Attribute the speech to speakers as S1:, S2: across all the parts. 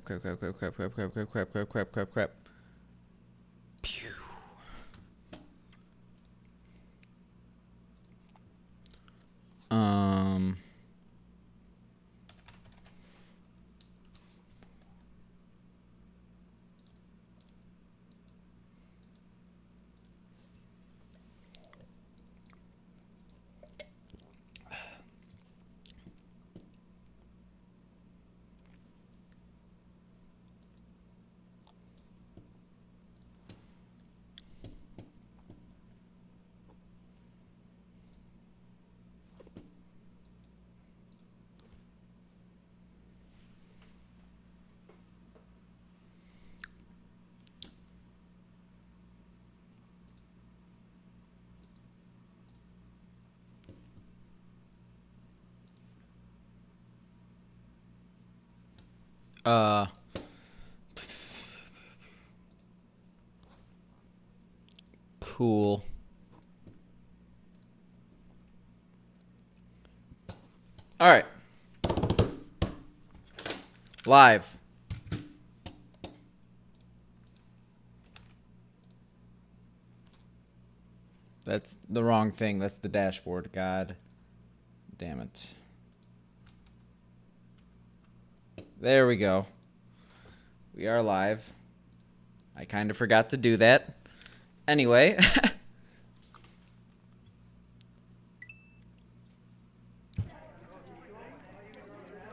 S1: crap. Pew. Cool. All right. Live. That's the wrong thing. That's the dashboard. God damn it. There we go. We are live. I kind of forgot to do that. Anyway.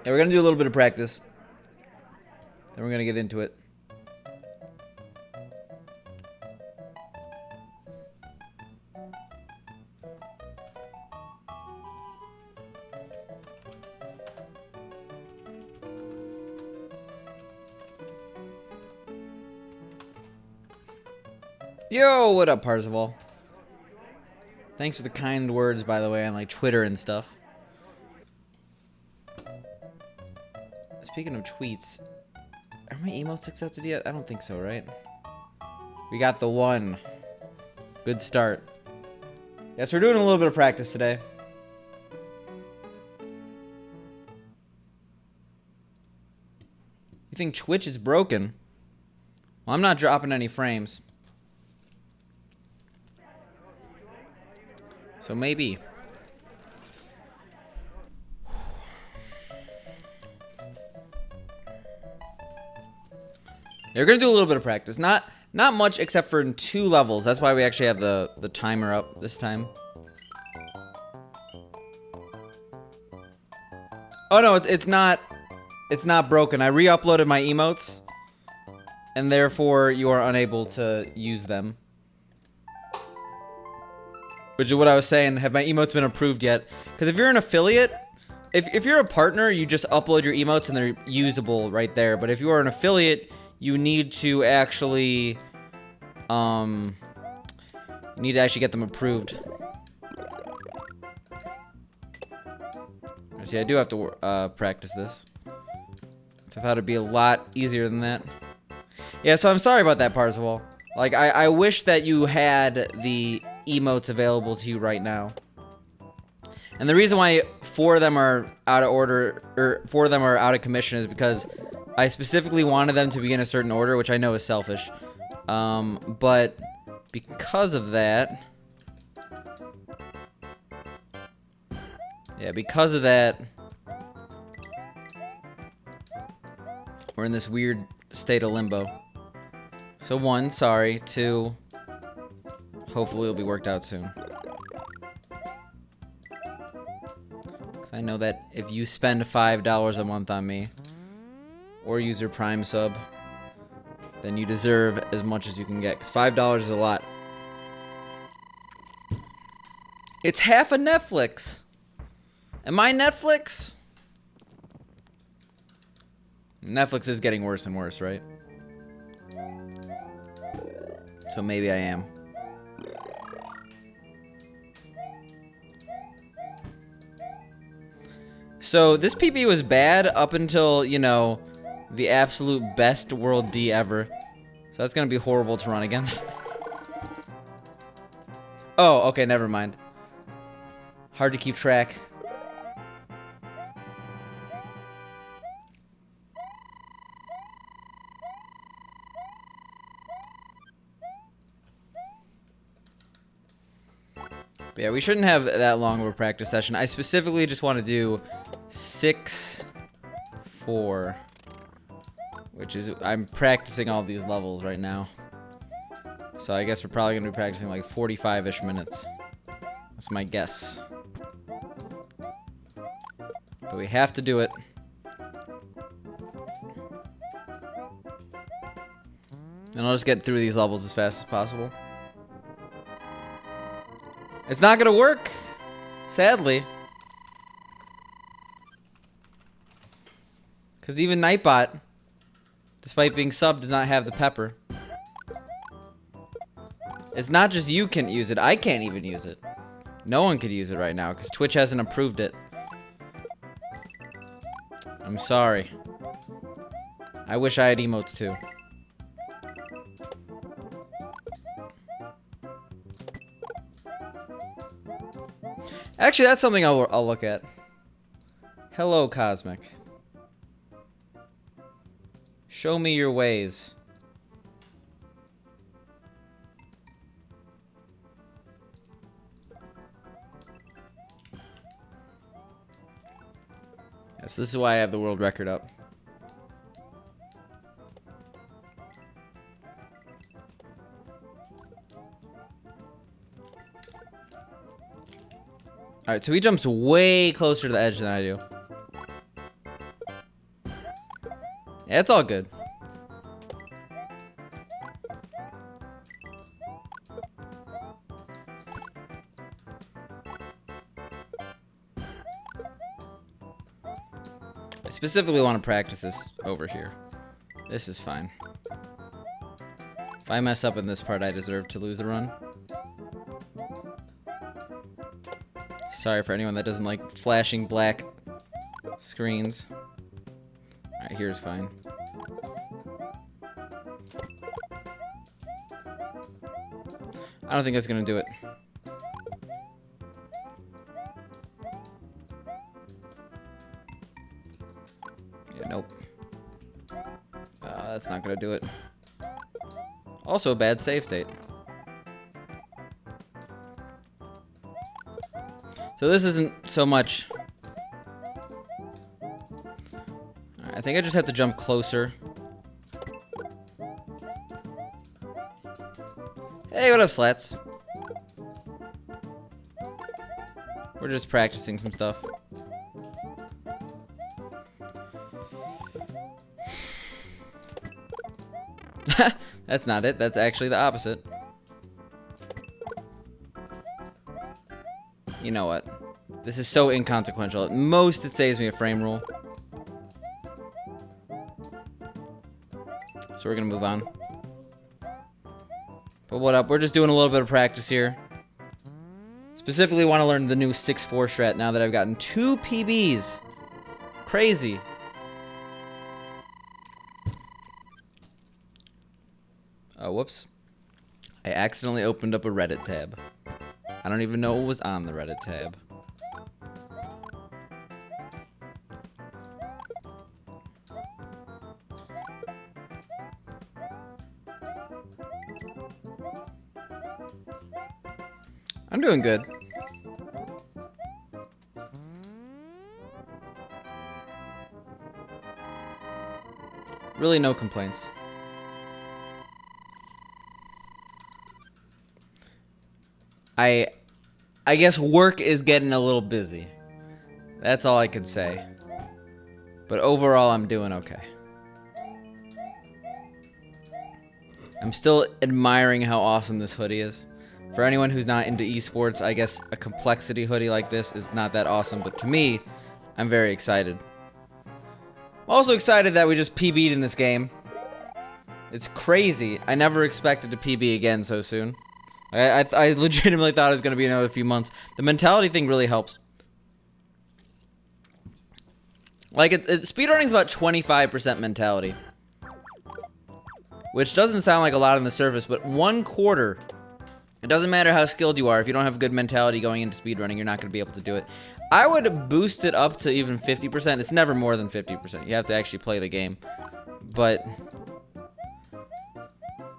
S1: Yeah, we're going to do a little bit of practice. Then we're going to get into it. Yo, what up, Parzival? Thanks for the kind words, by the way, on like Twitter and stuff. Speaking of tweets, are my emotes accepted yet? I don't think so, right? We got the one. Good start. Yes, we're doing a little bit of practice today. You think Twitch is broken? Well, I'm not dropping any frames. So maybe. Yeah, we're gonna do a little bit of practice. Not much, except for in 2 levels. That's why we actually have the timer up this time. Oh no, it's not broken. I re-uploaded my emotes, and therefore you are unable to use them. Which is what I was saying. Have my emotes been approved yet? Because if you're an affiliate, if you're a partner, you just upload your emotes and they're usable right there. But if you are an affiliate, you need to actually get them approved. See, I do have to practice this. So I thought it'd be a lot easier than that. Yeah, so I'm sorry about that, Parzival. Like, I wish that you had the emotes available to you right now. And the reason why 4 of them are out of order, or 4 of them are out of commission, is because I specifically wanted them to be in a certain order, which I know is selfish. But because of that... Yeah, because of that... We're in this weird state of limbo. So 1, sorry. 2, hopefully it'll be worked out soon. Because I know that if you spend $5 a month on me, or use your Prime sub, then you deserve as much as you can get. Because $5 is a lot. It's half a Netflix. Am I Netflix? Netflix is getting worse and worse, right? So maybe I am. So this PB was bad up until, you know, the absolute best World D ever. So that's gonna be horrible to run against. Oh, okay, never mind. Hard to keep track. But yeah, we shouldn't have that long of a practice session. I specifically just want to do 6, 4, which is, I'm practicing all these levels right now. So I guess we're probably going to be practicing like 45-ish minutes. That's my guess. But we have to do it. And I'll just get through these levels as fast as possible. It's not gonna work, sadly. Because even Nightbot, despite being subbed, does not have the pepper. It's not just you can't use it, I can't even use it. No one could use it right now, because Twitch hasn't approved it. I'm sorry. I wish I had emotes too. Actually, that's something I'll look at. Hello, Cosmic. Show me your ways. Yes, this is why I have the world record up. Alright, so he jumps way closer to the edge than I do. Yeah, it's all good. I specifically want to practice this over here. This is fine. If I mess up in this part, I deserve to lose a run. Sorry for anyone that doesn't like flashing black screens. Alright, here's fine. I don't think that's gonna do it. Yeah, nope. That's not gonna do it. Also a bad save state. So this isn't so much... Alright, I think I just have to jump closer. Hey, what up, Slats? We're just practicing some stuff. That's not it. That's actually the opposite. You know what? This is so inconsequential. At most, it saves me a frame rule. So we're gonna move on. But what up? We're just doing a little bit of practice here. Specifically want to learn the new 6-4 strat now that I've gotten 2 PBs. Crazy. Oh, whoops. I accidentally opened up a Reddit tab. I don't even know what was on the Reddit tab. I'm doing good. Really no complaints. I guess work is getting a little busy. That's all I can say. But overall, I'm doing okay. I'm still admiring how awesome this hoodie is. For anyone who's not into esports, I guess a complexity hoodie like this is not that awesome, but to me, I'm very excited. I'm also excited that we just PB'd in this game. It's crazy. I never expected to PB again so soon. I legitimately thought it was going to be another few months. The mentality thing really helps. Like, speedrunning is about 25% mentality. Which doesn't sound like a lot on the surface, but 1/4. It doesn't matter how skilled you are. If you don't have good mentality going into speedrunning, you're not going to be able to do it. I would boost it up to even 50%. It's never more than 50%. You have to actually play the game. But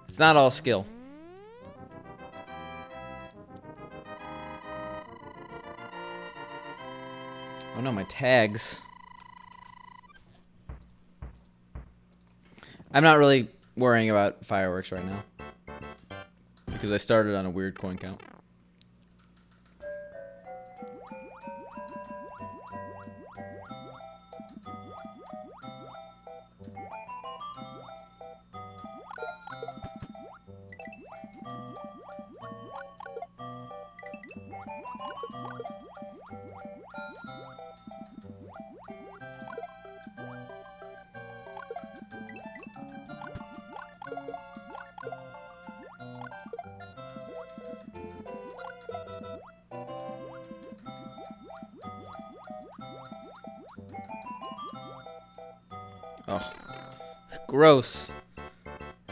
S1: it's not all skill. Oh no, my tags. I'm not really worrying about fireworks right now. Because I started on a weird coin count. Oh, gross.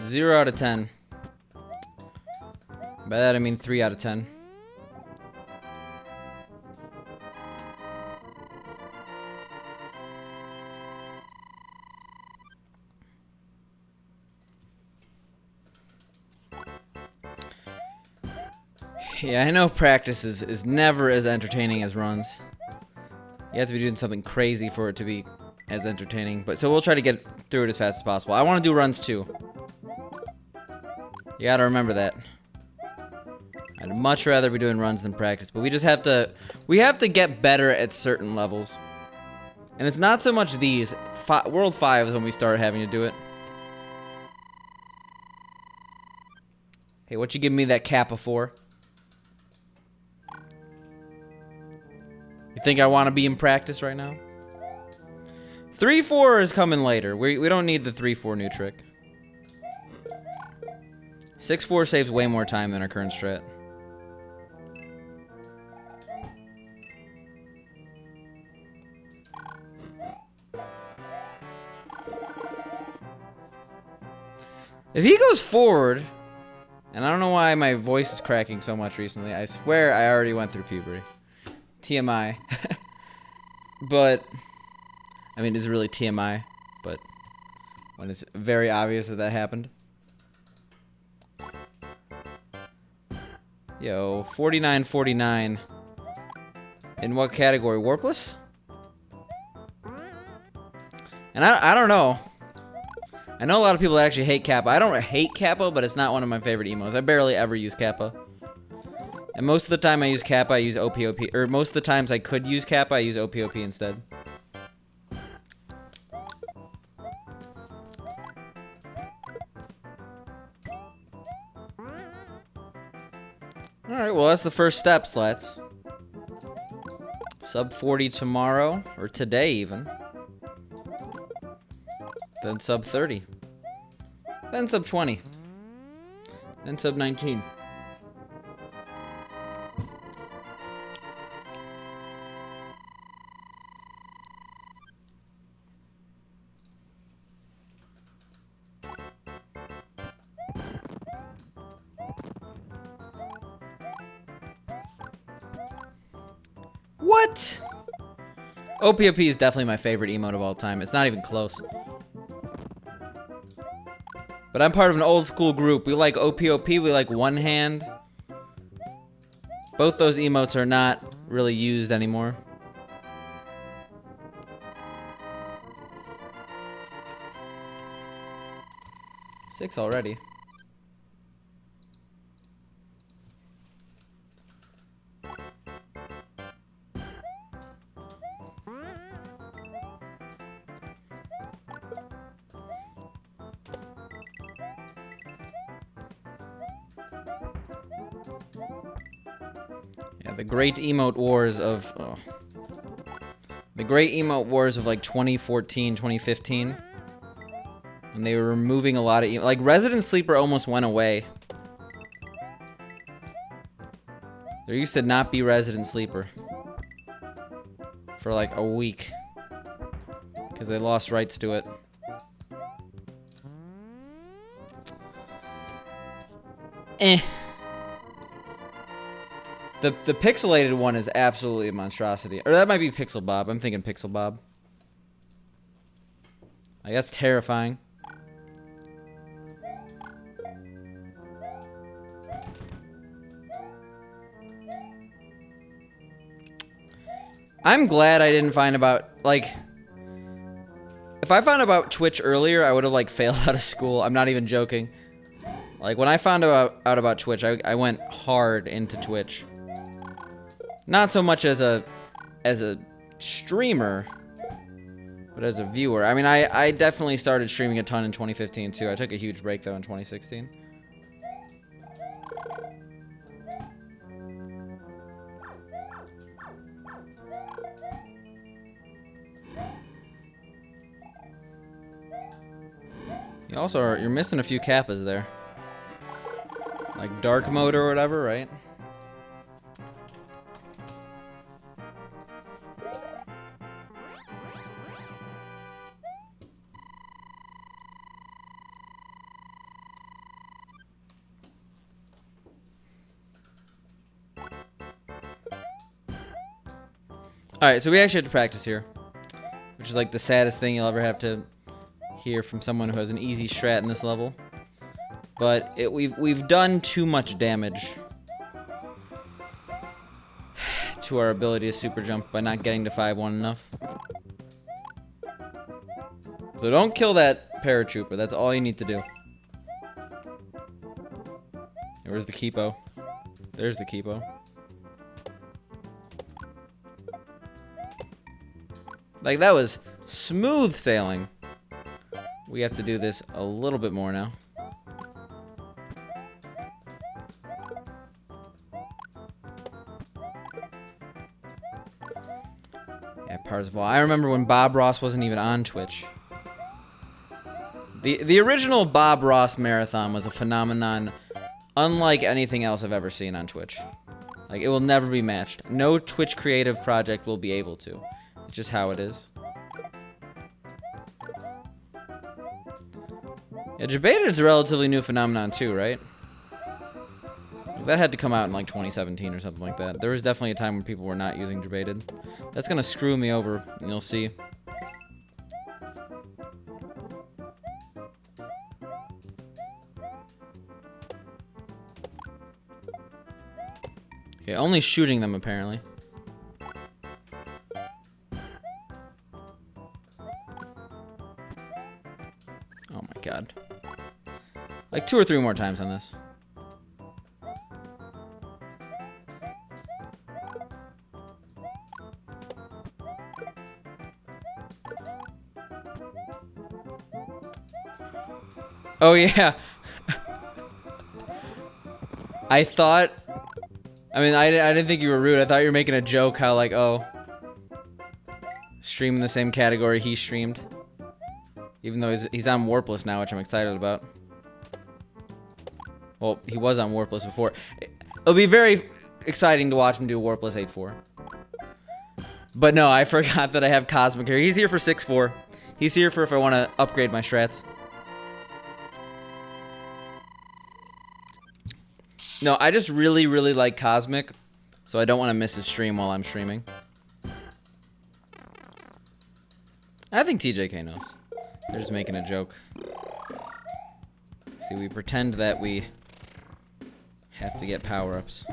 S1: 0 out of 10. By that I mean 3 out of 10. Yeah, I know practice is never as entertaining as runs. You have to be doing something crazy for it to be as entertaining. But so we'll try to get through it as fast as possible. I want to do runs too. You gotta remember that. I'd much rather be doing runs than practice, but we just have to get better at certain levels. And it's not so much these. World 5 is when we start having to do it. Hey, what you giving me that Kappa for? You think I want to be in practice right now? 3-4 is coming later. We don't need the 3-4 new trick. 6-4 saves way more time than our current strat. If he goes forward, and I don't know why my voice is cracking so much recently. I swear I already went through puberty. TMI. But, I mean, it's really TMI, but when it's very obvious that that happened. Yo, 49-49. In what category? Warpless? And I don't know. I know a lot of people actually hate Kappa. I don't hate Kappa, but it's not one of my favorite emos. I barely ever use Kappa. And most of the time I use Kappa, I use OPOP. Or most of the times I could use Kappa, I use OPOP instead. Alright, well that's the first step, Slats. Sub 40 tomorrow, or today even. Then sub 30. Then sub 20. Then sub 19. What? OPOP is definitely my favorite emote of all time. It's not even close. But I'm part of an old school group. We like OPOP, we like One Hand. Both those emotes are not really used anymore. Six already. Yeah, the great emote wars of... Oh. The great emote wars of like 2014, 2015. And they were removing a lot of... Like, Resident Sleeper almost went away. There used to not be Resident Sleeper. For like a week. Because they lost rights to it. The pixelated one is absolutely a monstrosity. Or that might be Pixel Bob. I'm thinking Pixel Bob. Like, that's terrifying. I'm glad I didn't find about, like, if I found about Twitch earlier, I would have, like, failed out of school. I'm not even joking. Like, when I found out about Twitch, I went hard into Twitch. Not so much as a streamer, but as a viewer. I mean, I definitely started streaming a ton in 2015, too. I took a huge break, though, in 2016. You also you're missing a few kappas there. Like dark mode or whatever, right? Alright, so we actually had to practice here. Which is like the saddest thing you'll ever have to hear from someone who has an easy strat in this level. But we've done too much damage to our ability to super jump by not getting to 5-1 enough. So don't kill that paratrooper, that's all you need to do. Where's the Kipo? There's the Kipo. Like, that was smooth sailing. We have to do this a little bit more now. Yeah, Parzival. I remember when Bob Ross wasn't even on Twitch. The original Bob Ross marathon was a phenomenon unlike anything else I've ever seen on Twitch. Like, it will never be matched. No Twitch creative project will be able to. It's just how it is. Yeah, Debated is a relatively new phenomenon too, right? That had to come out in like 2017 or something like that. There was definitely a time when people were not using Debated. That's gonna screw me over, and you'll see. Okay, only shooting them apparently. Oh my god. Like 2 or 3 more times on this. Oh yeah. I thought, I mean, I didn't think you were rude. I thought you were making a joke how like, oh, stream in the same category he streamed. Even though he's on Warpless now, which I'm excited about. Well, he was on Warpless before. It'll be very exciting to watch him do Warpless 8-4. But no, I forgot that I have Cosmic here. He's here for 6-4. He's here for if I want to upgrade my strats. No, I just really, really like Cosmic, so I don't want to miss his stream while I'm streaming. I think TJK knows. They're just making a joke. See, we pretend that we have to get power-ups.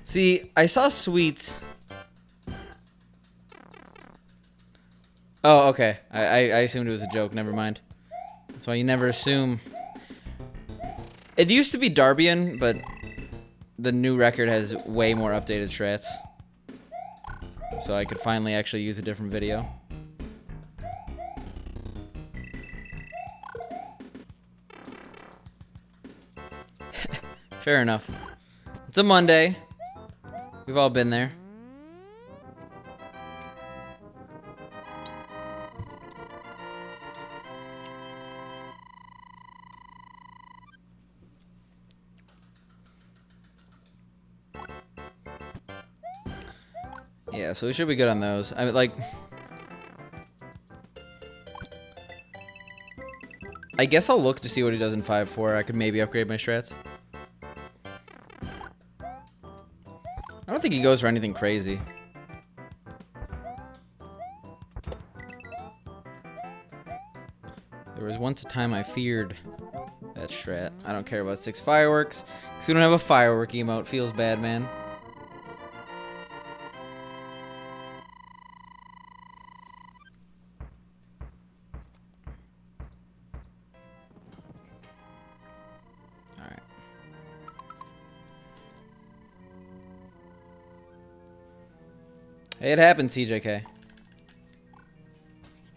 S1: See, I saw Sweets. Oh, okay. I assumed it was a joke. Never mind. That's why you never assume. It used to be Darbian, but the new record has way more updated strats. So I could finally actually use a different video. Fair enough. It's a Monday. We've all been there. Yeah, so we should be good on those. I mean, like, I guess I'll look to see what he does in 5-4. I could maybe upgrade my strats. I don't think he goes for anything crazy. There was once a time I feared. that strat. I don't care about 6 fireworks, because we don't have a firework emote. Feels bad, man. Alright. Hey, it happened, CJK.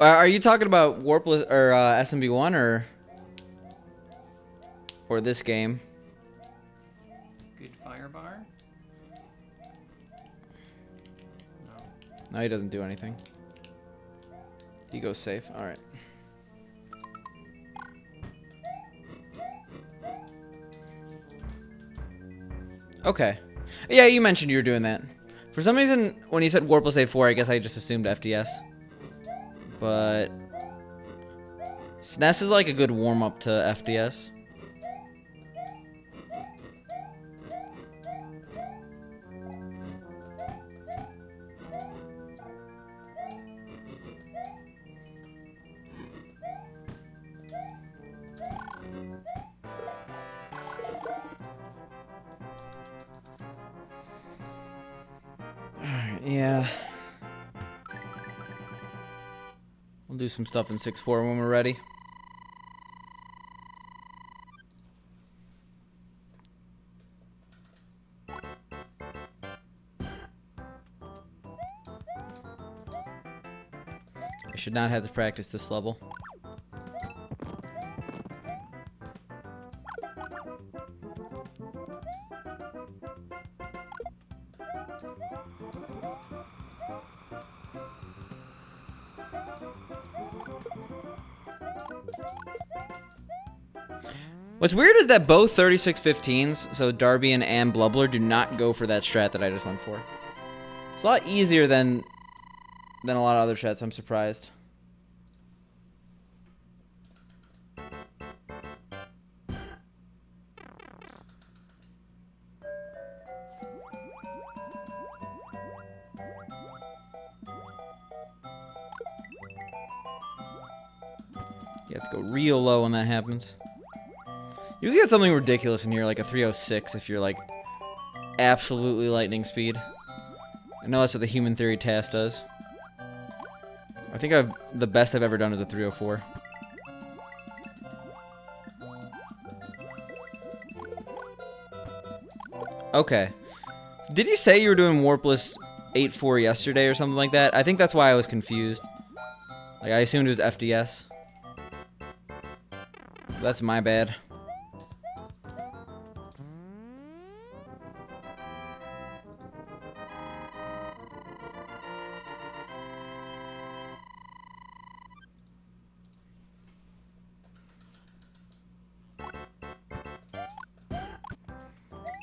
S1: Are you talking about Warpless or SMB1 or this game?
S2: Good fire bar? No.
S1: No, he doesn't do anything. He goes safe. All right. Okay. Yeah, you mentioned you were doing that. For some reason, when you said Warpless A4, I guess I just assumed FDS. But SNES is like a good warm-up to FDS. Alright, yeah. We'll do some stuff in 6-4 when we're ready. I should not have to practice this level. What's weird is that both 3615s, so Darbian and Blubbler, do not go for that strat that I just went for. It's a lot easier than a lot of other strats. I'm surprised. You have to go real low when that happens. You can get something ridiculous in here, like a 306, if you're like absolutely lightning speed. I know that's what the Human Theory task does. I think the best I've ever done is a 304. Okay. Did you say you were doing Warpless 8-4 yesterday or something like that? I think that's why I was confused. Like, I assumed it was FDS. That's my bad.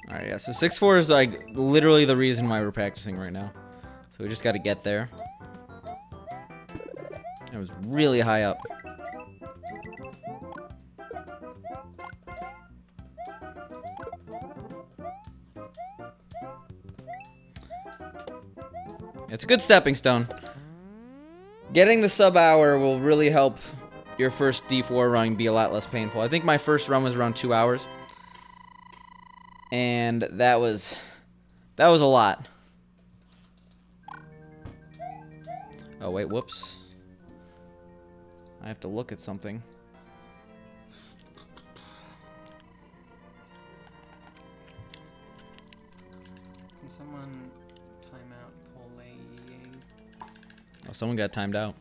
S1: Alright, yeah, so 6-4 is like literally the reason why we're practicing right now. So we just gotta get there. It was really high up. It's a good stepping stone. Getting the sub-hour will really help your first D4 run be a lot less painful. I think my first run was around 2 hours. And that was a lot. Oh wait, whoops. I have to look at something.
S2: Can someone time out Pole?
S1: Oh, someone got timed out.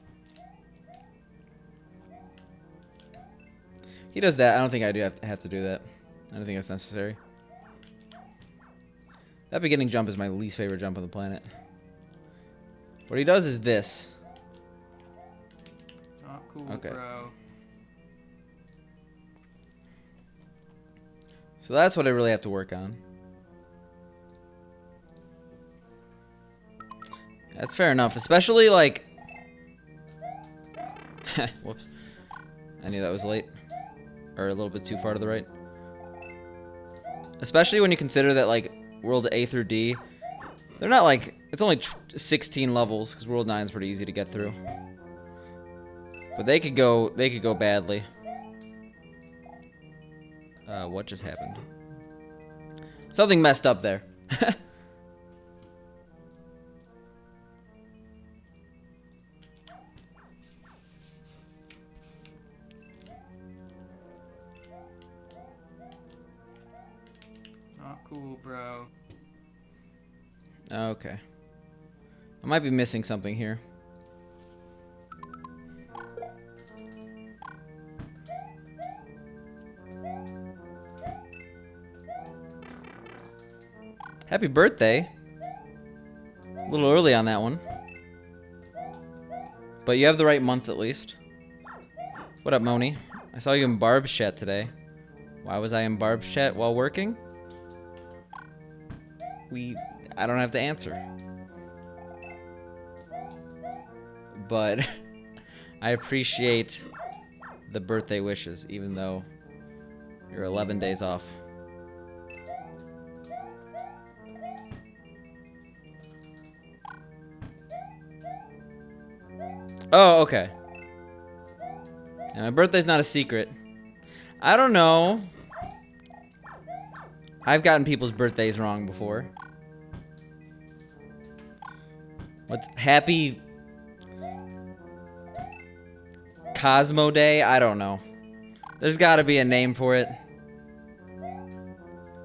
S1: He does that. I don't think I do have to do that. I don't think that's necessary. That beginning jump is my least favorite jump on the planet. What he does is this.
S2: Not cool,
S1: okay.
S2: Bro.
S1: So that's what I really have to work on. That's fair enough, especially like... Whoops. I knew that was late. Or a little bit too far to the right. Especially when you consider that like World A through D, they're not like, it's only 16 levels, because World 9 is pretty easy to get through. But they could go badly. What just happened? Something messed up there.
S2: Not cool, bro.
S1: Okay. I might be missing something here. Happy birthday. A little early on that one. But you have the right month at least. What up, Moni? I saw you in Barb's chat today. Why was I in Barb's chat while working? I don't have to answer. But I appreciate the birthday wishes, even though you're 11 days off. Oh, okay. Yeah, my birthday's not a secret. I don't know. I've gotten people's birthdays wrong before. What's happy Cosmo Day? I don't know. There's got to be a name for it.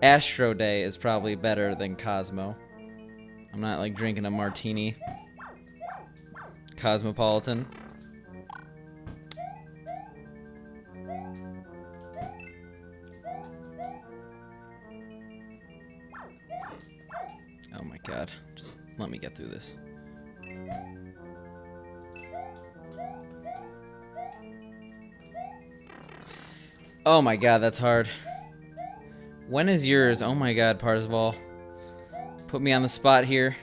S1: Astro Day is probably better than Cosmo. I'm not like drinking a martini. Cosmopolitan. Oh my god. Just let me get through this. Oh my god, that's hard. When is yours? Oh my god, Parzival. Put me on the spot here.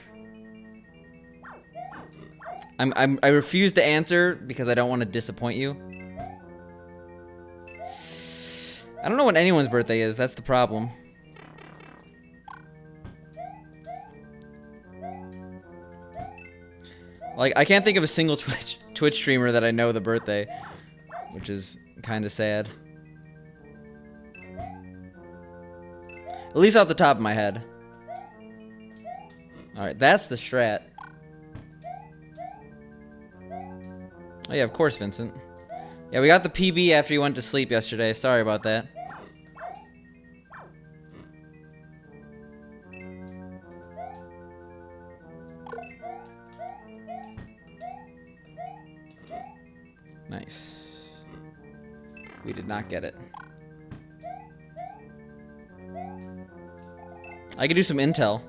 S1: I refuse to answer because I don't want to disappoint you. I don't know when anyone's birthday is. That's the problem. Like, I can't think of a single Twitch streamer that I know the birthday, which is kind of sad. At least off the top of my head. Alright, that's the strat. Oh yeah, of course, Vincent. Yeah, we got the PB after you went to sleep yesterday. Sorry about that. Nice. We did not get it. I could do some intel,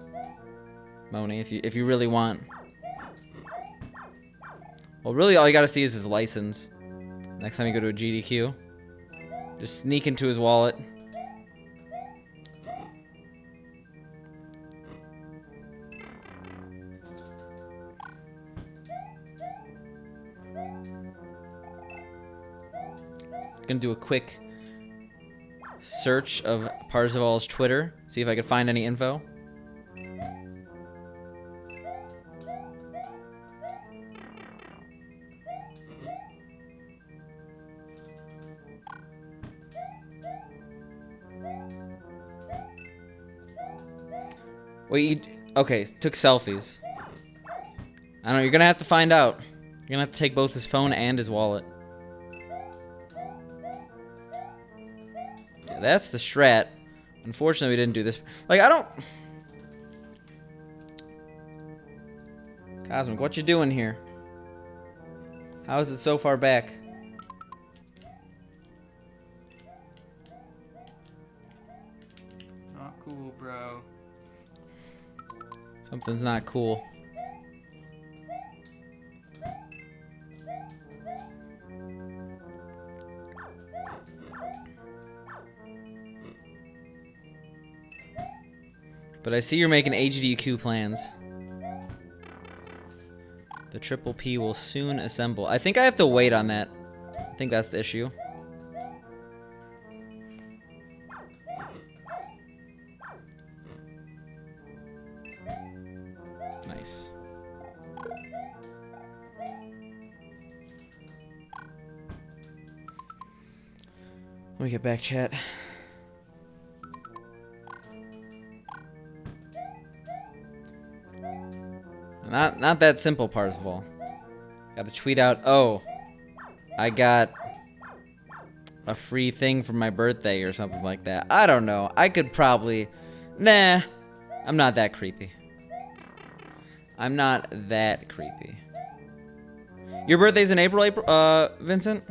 S1: Moni, if you really want. Well, really, all you gotta see is his license. Next time you go to a GDQ, just sneak into his wallet. Gonna do a quick search of Parzival's Twitter, see if I could find any info. Wait, okay, took selfies. I don't know, you're gonna have to find out. You're gonna have to take both his phone and his wallet. Yeah, that's the strat. Unfortunately, we didn't do this. Like, I don't... Cosmic, what you doing here? How is it so far back?
S2: Not cool, bro.
S1: Something's not cool. But I see you're making HDQ plans. The triple P will soon assemble. I think I have to wait on that. I think that's the issue. Nice. Let me get back, chat. Not that simple, Parzival. Gotta tweet out, oh, I got a free thing for my birthday or something like that. I don't know. I could probably... Nah, I'm not that creepy. I'm not that creepy. Your birthday's in April, Vincent?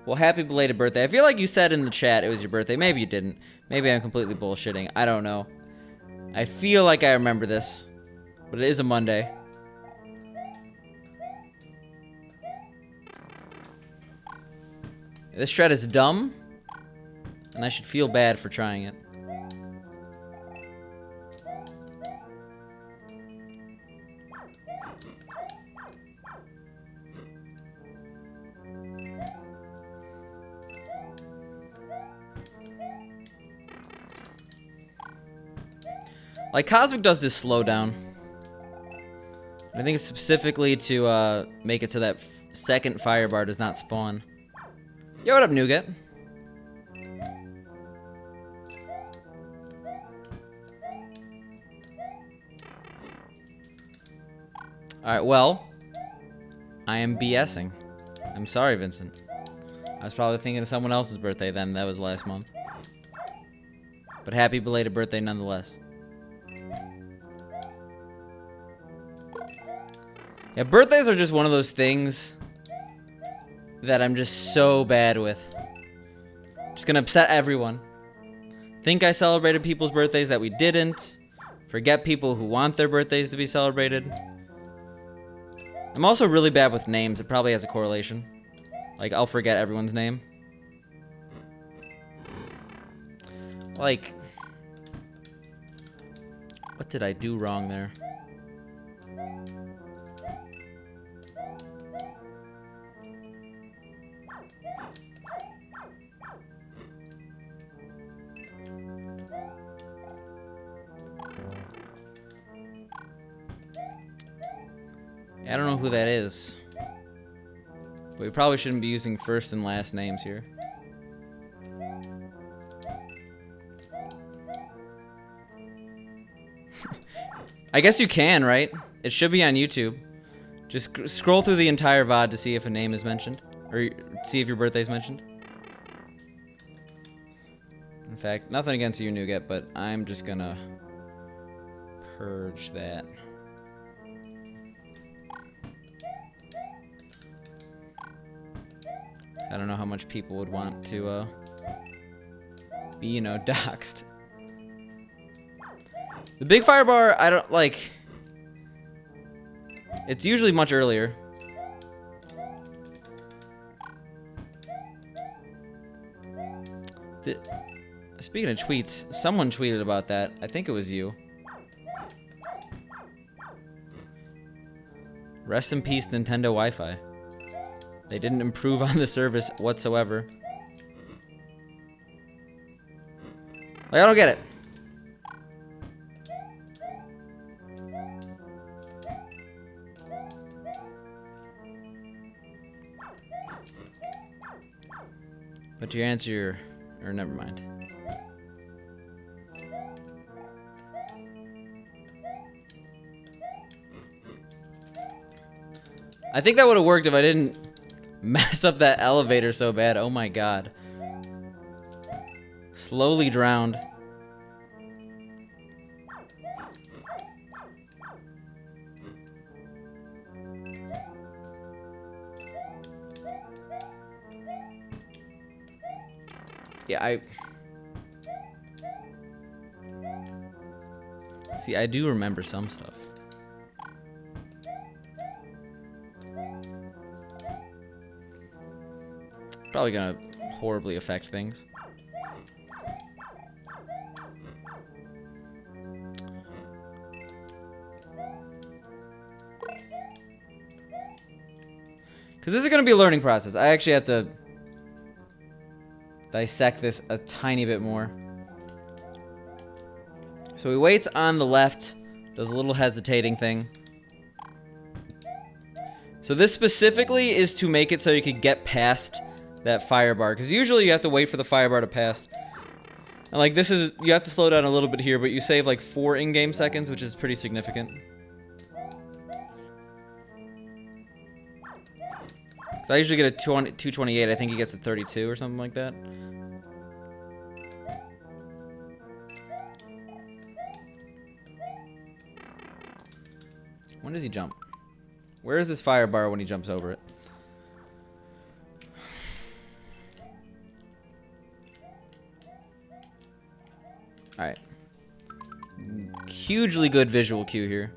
S1: Well, happy belated birthday. I feel like you said in the chat it was your birthday. Maybe you didn't. Maybe I'm completely bullshitting. I don't know. I feel like I remember this. But it is a Monday. This shred is dumb. And I should feel bad for trying it. Like, Cosmic does this slowdown. I think it's specifically to make it so that second fire bar does not spawn. Yo, what up, Nougat? Alright, well, I am BSing. I'm sorry, Vincent. I was probably thinking of someone else's birthday then. That was last month. But happy belated birthday nonetheless. Yeah, birthdays are just one of those things that I'm just so bad with. Just gonna upset everyone. Think I celebrated people's birthdays that we didn't. Forget people who want their birthdays to be celebrated. I'm also really bad with names. It probably has a correlation. Like, I'll forget everyone's name. Like, what did I do wrong there? I don't know who that is. But we probably shouldn't be using first and last names here. I guess you can, right? It should be on YouTube. Just scroll through the entire VOD to see if a name is mentioned. Or see if your birthday's mentioned. In fact, nothing against you, Nougat, but I'm just gonna purge that. I don't know how much people would want to be, you know, doxxed. The big fire bar, I don't like. It's usually much earlier. Speaking of tweets, someone tweeted about that. I think it was you. Rest in peace, Nintendo Wi-Fi. They didn't improve on the service whatsoever. Like, I don't get it. But your answer, or never mind. I think that would have worked if I didn't mess up that elevator so bad. Oh my god. Slowly drowned. Yeah, see, I do remember some stuff. Probably gonna horribly affect things. Because this is gonna be a learning process. I actually have to dissect this a tiny bit more. So he waits on the left, does a little hesitating thing. So this specifically is to make it so you could get past that fire bar, because usually you have to wait for the fire bar to pass. And like this is, you have to slow down a little bit here, but you save like 4 in-game seconds, which is pretty significant. So I usually get a 228. I think he gets a 32 or something like that. When does he jump? Where is this fire bar when he jumps over it? Alright. Hugely good visual cue here.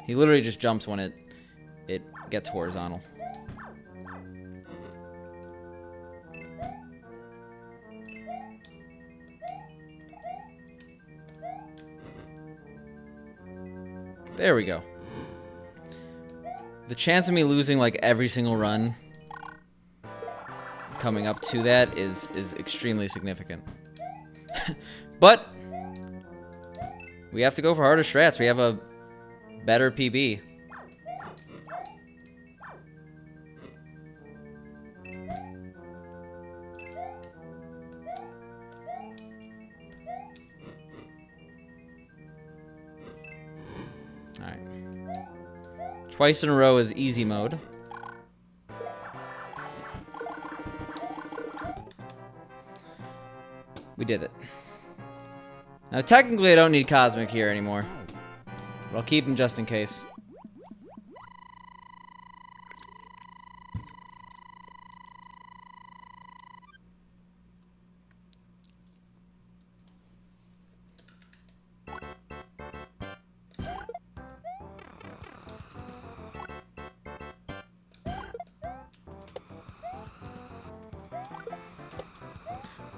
S1: He literally just jumps when it gets horizontal. There we go. The chance of me losing like every single run coming up to that is extremely significant. But we have to go for harder strats. We have a better PB. Alright. Twice in a row is easy mode. We did it. Now, technically, I don't need Cosmic here anymore. But I'll keep him just in case.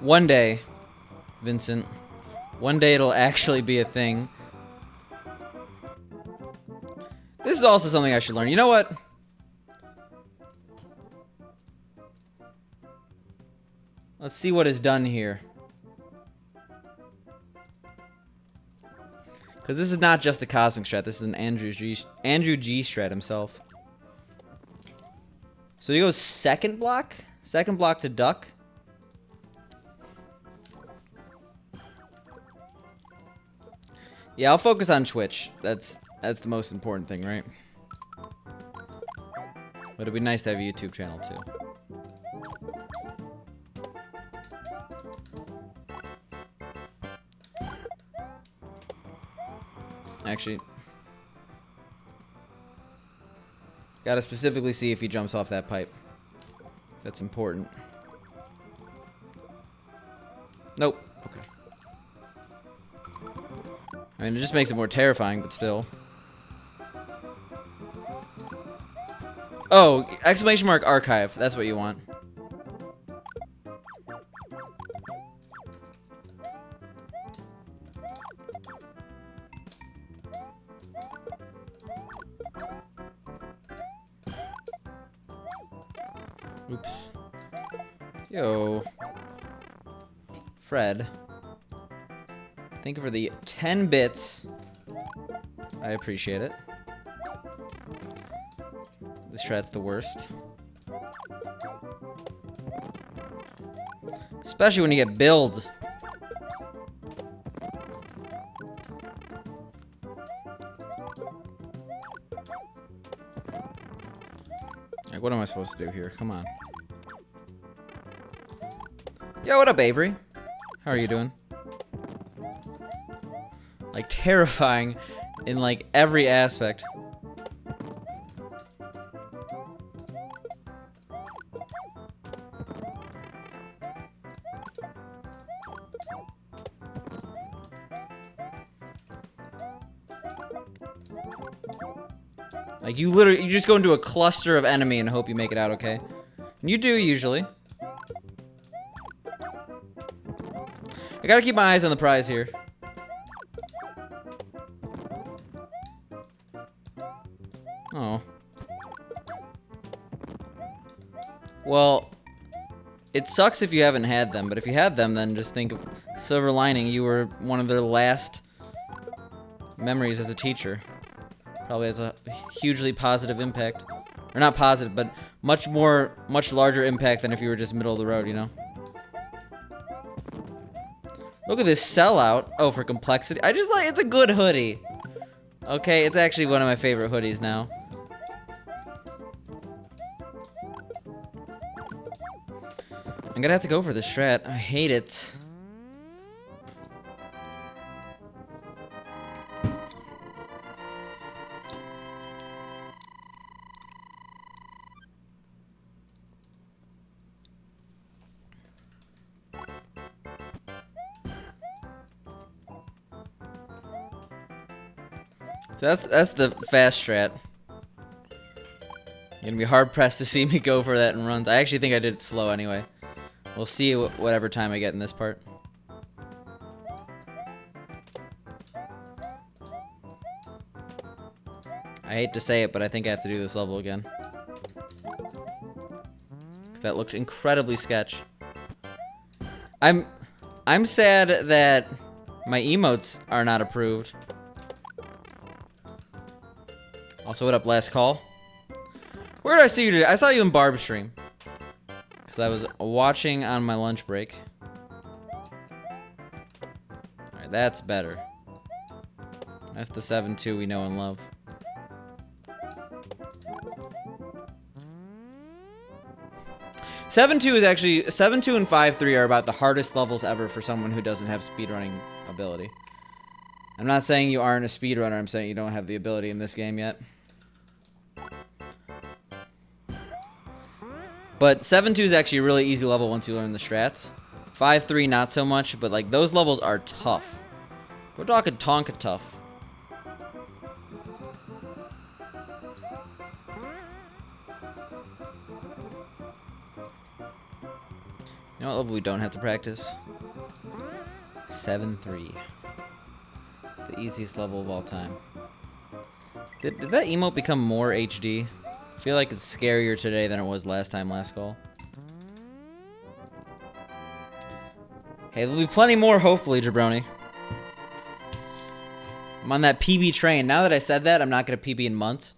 S1: One day, Vincent, one day it'll actually be a thing. This is also something I should learn. You know what? Let's see what is done here. Because this is not just a Cosmic strat. This is an Andrew G strat himself. So he goes second block? Second block to duck? Yeah, I'll focus on Twitch. That's the most important thing, right? But it'd be nice to have a YouTube channel too. Actually, gotta specifically see if he jumps off that pipe. That's important. Nope. Okay. I mean, it just makes it more terrifying, but still. Oh, exclamation mark archive. That's what you want. Oops. Yo. Fred. Thank you for the 10 bits. I appreciate it. This strat's the worst. Especially when you get billed. Like, what am I supposed to do here? Come on. Yo, what up, Avery? How are you doing? Like, terrifying in, like, every aspect. Like, you just go into a cluster of enemy and hope you make it out okay. And you do, usually. I gotta keep my eyes on the prize here. Oh. Well, it sucks if you haven't had them, but if you had them, then just think of Silver Lining. You were one of their last memories as a teacher. Probably has a hugely positive impact. Or not positive, but much larger impact than if you were just middle of the road, you know? Look at this sellout. Oh, for complexity. I just like, it's a good hoodie. Okay, it's actually one of my favorite hoodies now. I'm gonna have to go for the strat. I hate it. So that's the fast strat. You're gonna be hard pressed to see me go for that in runs. I actually think I did it slow anyway. We'll see whatever time I get in this part. I hate to say it, but I think I have to do this level again. Cause that looked incredibly sketch. I'm sad that my emotes are not approved. Also, what up, last call? Where did I see you today? I saw you in Barb's stream. Because I was watching on my lunch break. Alright, that's better. That's the 7-2 we know and love. Seven two is actually 7-2 and 5-3 are about the hardest levels ever for someone who doesn't have speedrunning ability. I'm not saying you aren't a speedrunner, I'm saying you don't have the ability in this game yet. But 7-2 is actually a really easy level once you learn the strats. 5-3 not so much, but like those levels are tough. We're talking Tonka tough. You know what level we don't have to practice? 7-3. It's the easiest level of all time. Did that emote become more HD? I feel like it's scarier today than it was last time, last call. Hey, there'll be plenty more, hopefully, Jabroni. I'm on that PB train. Now that I said that, I'm not going to PB in months.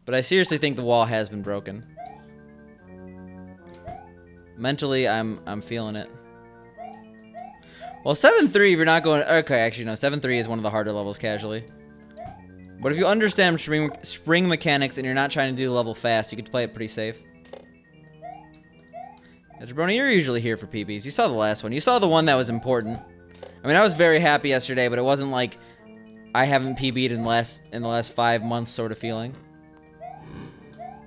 S1: But I seriously think the wall has been broken. Mentally, I'm feeling it. Well, 7-3, if you're not going... Okay, actually, no. 7-3 is one of the harder levels casually. But if you understand spring mechanics and you're not trying to do the level fast, you can play it pretty safe. Yeah, Jabroni, you're usually here for PBs. You saw the last one. You saw the one that was important. I mean, I was very happy yesterday, but it wasn't like I haven't PB'd in the last 5 months sort of feeling.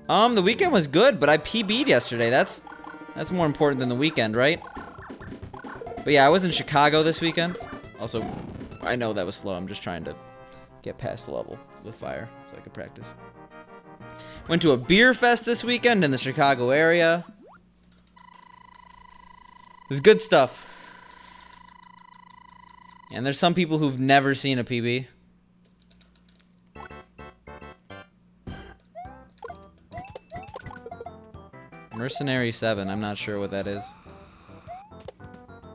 S1: The weekend was good, but I PB'd yesterday. That's more important than the weekend, right? But yeah, I was in Chicago this weekend. Also, I know that was slow. I'm just trying to get past the level with fire so I could practice. Went to a beer fest this weekend in the Chicago area. It was good stuff. And there's some people who've never seen a PB. Mercenary 7, I'm not sure what that is.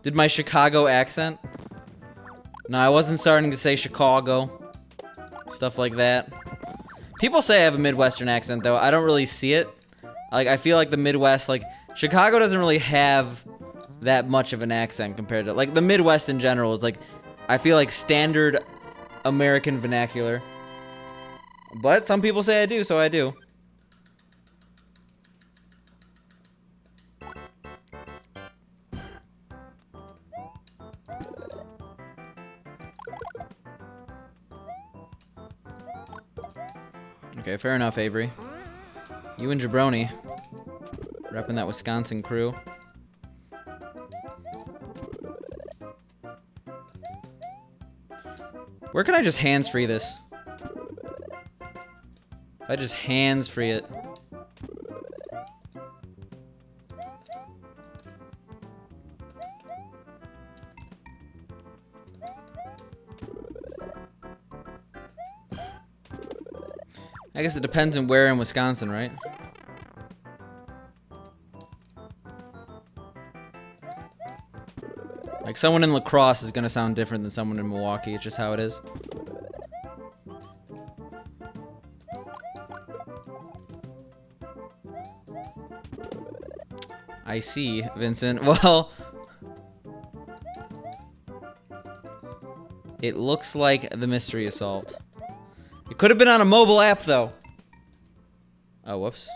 S1: Did my Chicago accent? No, I wasn't starting to say Chicago. Stuff like that. People say I have a Midwestern accent, though. I don't really see it. Like, I feel like the Midwest, like, Chicago doesn't really have that much of an accent compared to, like, the Midwest in general is, like, I feel like standard American vernacular. But some people say I do, so I do. Okay, fair enough, Avery. You and Jabroni. Repping that Wisconsin crew. Where can I just hands-free this? If I just hands-free it. I guess it depends on where in Wisconsin, right? Like, someone in La Crosse is gonna sound different than someone in Milwaukee. It's just how it is. I see, Vincent. Well, It looks like the mystery is solved. It could have been on a mobile app, though. Oh, whoops.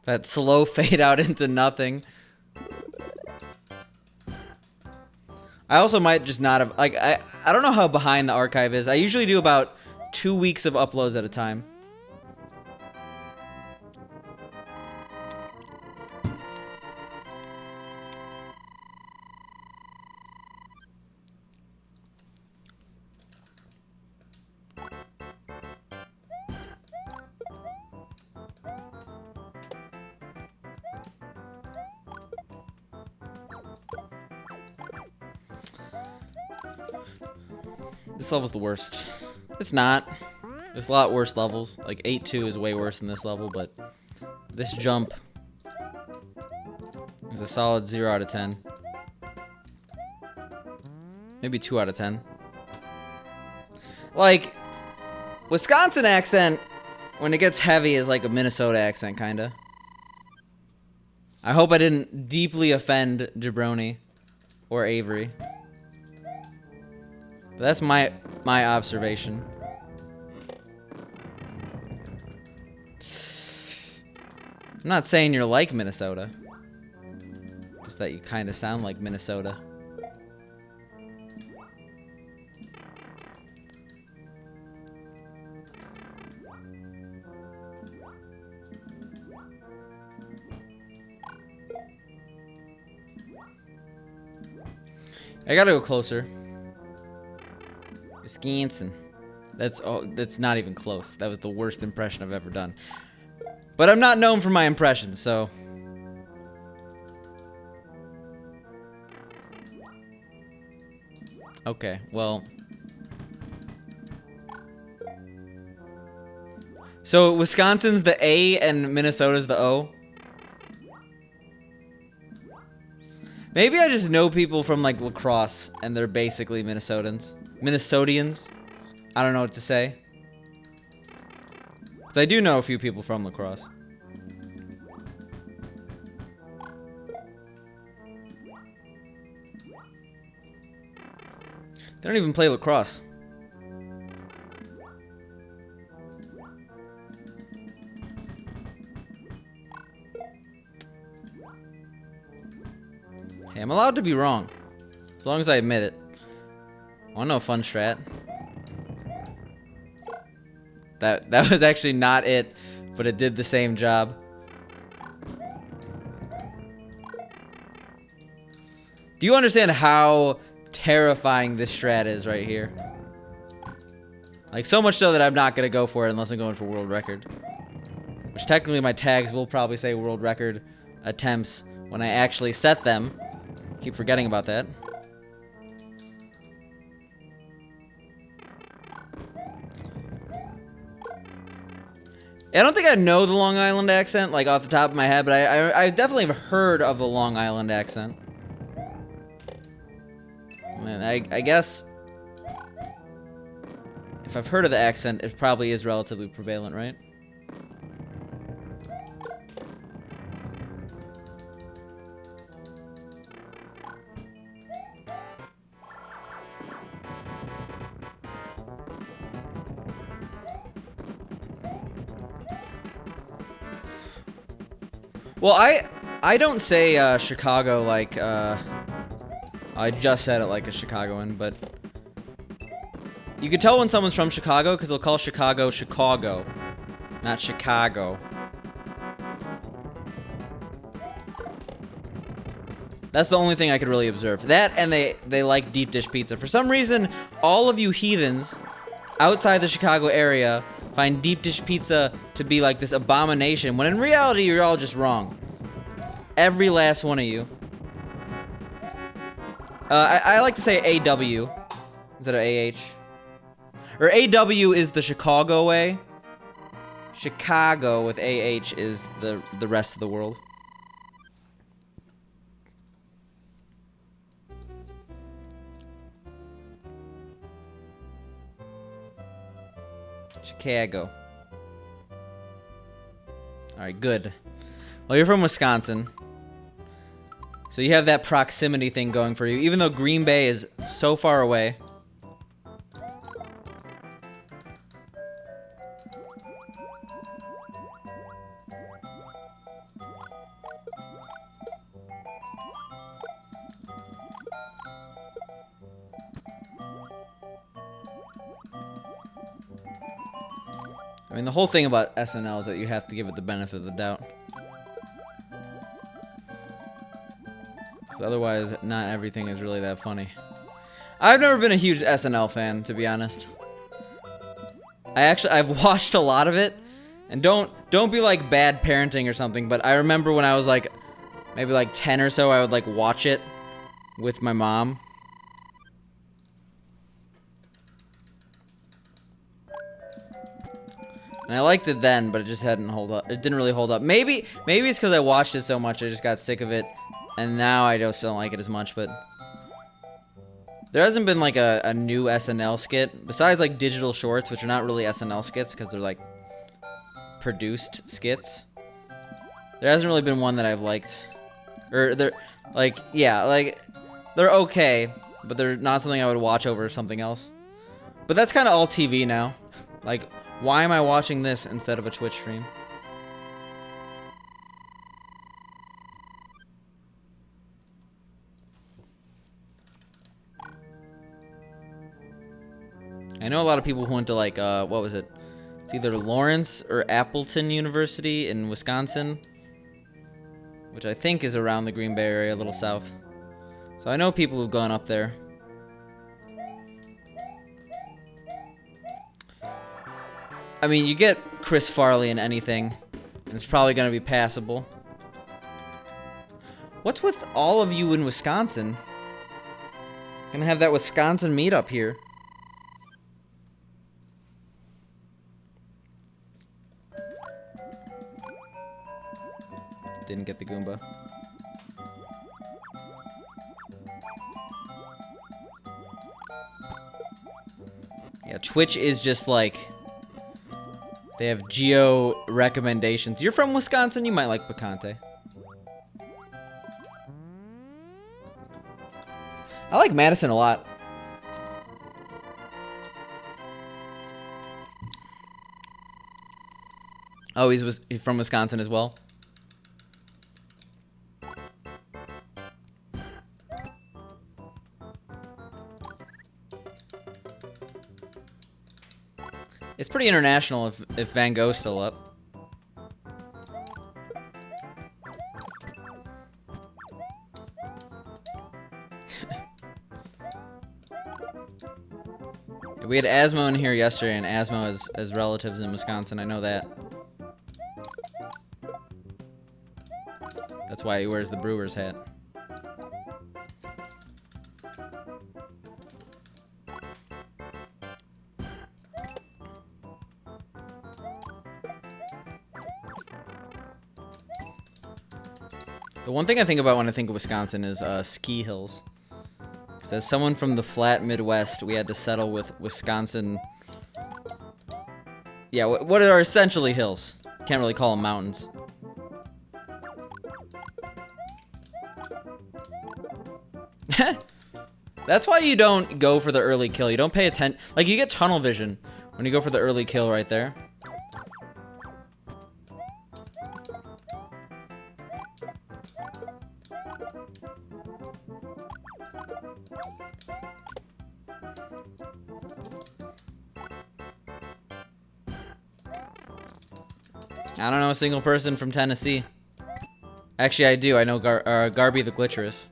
S1: That slow fade out into nothing. I also might just not have... Like, I don't know how behind the archive is. I usually do about 2 weeks of uploads at a time. This level's the worst. It's not. There's a lot worse levels. Like 8-2 is way worse than this level, but this jump is a solid 0 out of 10. Maybe 2 out of 10. Like, Wisconsin accent, when it gets heavy, is like a Minnesota accent, kinda. I hope I didn't deeply offend Jabroni or Avery. But that's my observation. I'm not saying you're like Minnesota. Just that you kind of sound like Minnesota. I gotta go closer. Wisconsin. That's not even close. That was the worst impression I've ever done. But I'm not known for my impressions, so... Okay, well... So Wisconsin's the A and Minnesota's the O? Maybe I just know people from, like, La Crosse, and they're basically Minnesotans. Minnesotians? I don't know what to say. Because I do know a few people from La Crosse. They don't even play lacrosse. Hey, I'm allowed to be wrong. As long as I admit it. I want to know a fun strat. That was actually not it, but it did the same job. Do you understand how terrifying this strat is right here? Like, so much so that I'm not going to go for it unless I'm going for world record. Which technically my tags will probably say world record attempts when I actually set them. Keep forgetting about that. I don't think I know the Long Island accent, like, off the top of my head, but I definitely have heard of the Long Island accent. Man, I guess if I've heard of the accent, it probably is relatively prevalent, right? Well, I don't say Chicago like I just said it like a Chicagoan, but you can tell when someone's from Chicago because they'll call Chicago Chicago, not Chicago. That's the only thing I could really observe. That and they like deep dish pizza. For some reason, all of you heathens outside the Chicago area find deep dish pizza to be like this abomination, when in reality, you're all just wrong. Every last one of you. I like to say AW instead of AH. Or AW is the Chicago way. Chicago with AH is the rest of the world. Chicago. Alright, good. Well, you're from Wisconsin. So you have that proximity thing going for you, even though Green Bay is so far away. I mean, the whole thing about SNL is that you have to give it the benefit of the doubt. Otherwise, not everything is really that funny. I've never been a huge SNL fan, to be honest. I've watched a lot of it, and don't be like bad parenting or something, but I remember when I was like, maybe like 10 or so, I would like watch it with my mom. And I liked it then, but it just hadn't hold up. It didn't really hold up. Maybe it's because I watched it so much, I just got sick of it. And now I just don't like it as much, but there hasn't been like a new SNL skit besides like digital shorts, which are not really SNL skits because they're like produced skits. There hasn't really been one that I've liked, or they're like, yeah, like they're okay, but they're not something I would watch over something else. But that's kind of all TV now. Like, why am I watching this instead of a Twitch stream? I know a lot of people who went to like, what was it? It's either Lawrence or Appleton University in Wisconsin, which I think is around the Green Bay area, a little south. So I know people who've gone up there. I mean, you get Chris Farley in anything, and it's probably going to be passable. What's with all of you in Wisconsin? Gonna have that Wisconsin meetup here. Didn't get the Goomba. Yeah, Twitch is just like, they have geo recommendations. You're from Wisconsin, you might like Picante. I like Madison a lot. Oh, he's from Wisconsin as well? It's pretty international if Van Gogh's still up. We had Asmo in here yesterday, and Asmo has relatives in Wisconsin. I know that. That's why he wears the Brewers hat. The one thing I think about when I think of Wisconsin is ski hills. Because as someone from the flat Midwest, we had to settle with Wisconsin. Yeah, what are essentially hills? Can't really call them mountains. That's why you don't go for the early kill. You don't pay attention. Like, you get tunnel vision when you go for the early kill right there. I don't know a single person from Tennessee. Actually, I do. I know Garby the Glitcherous.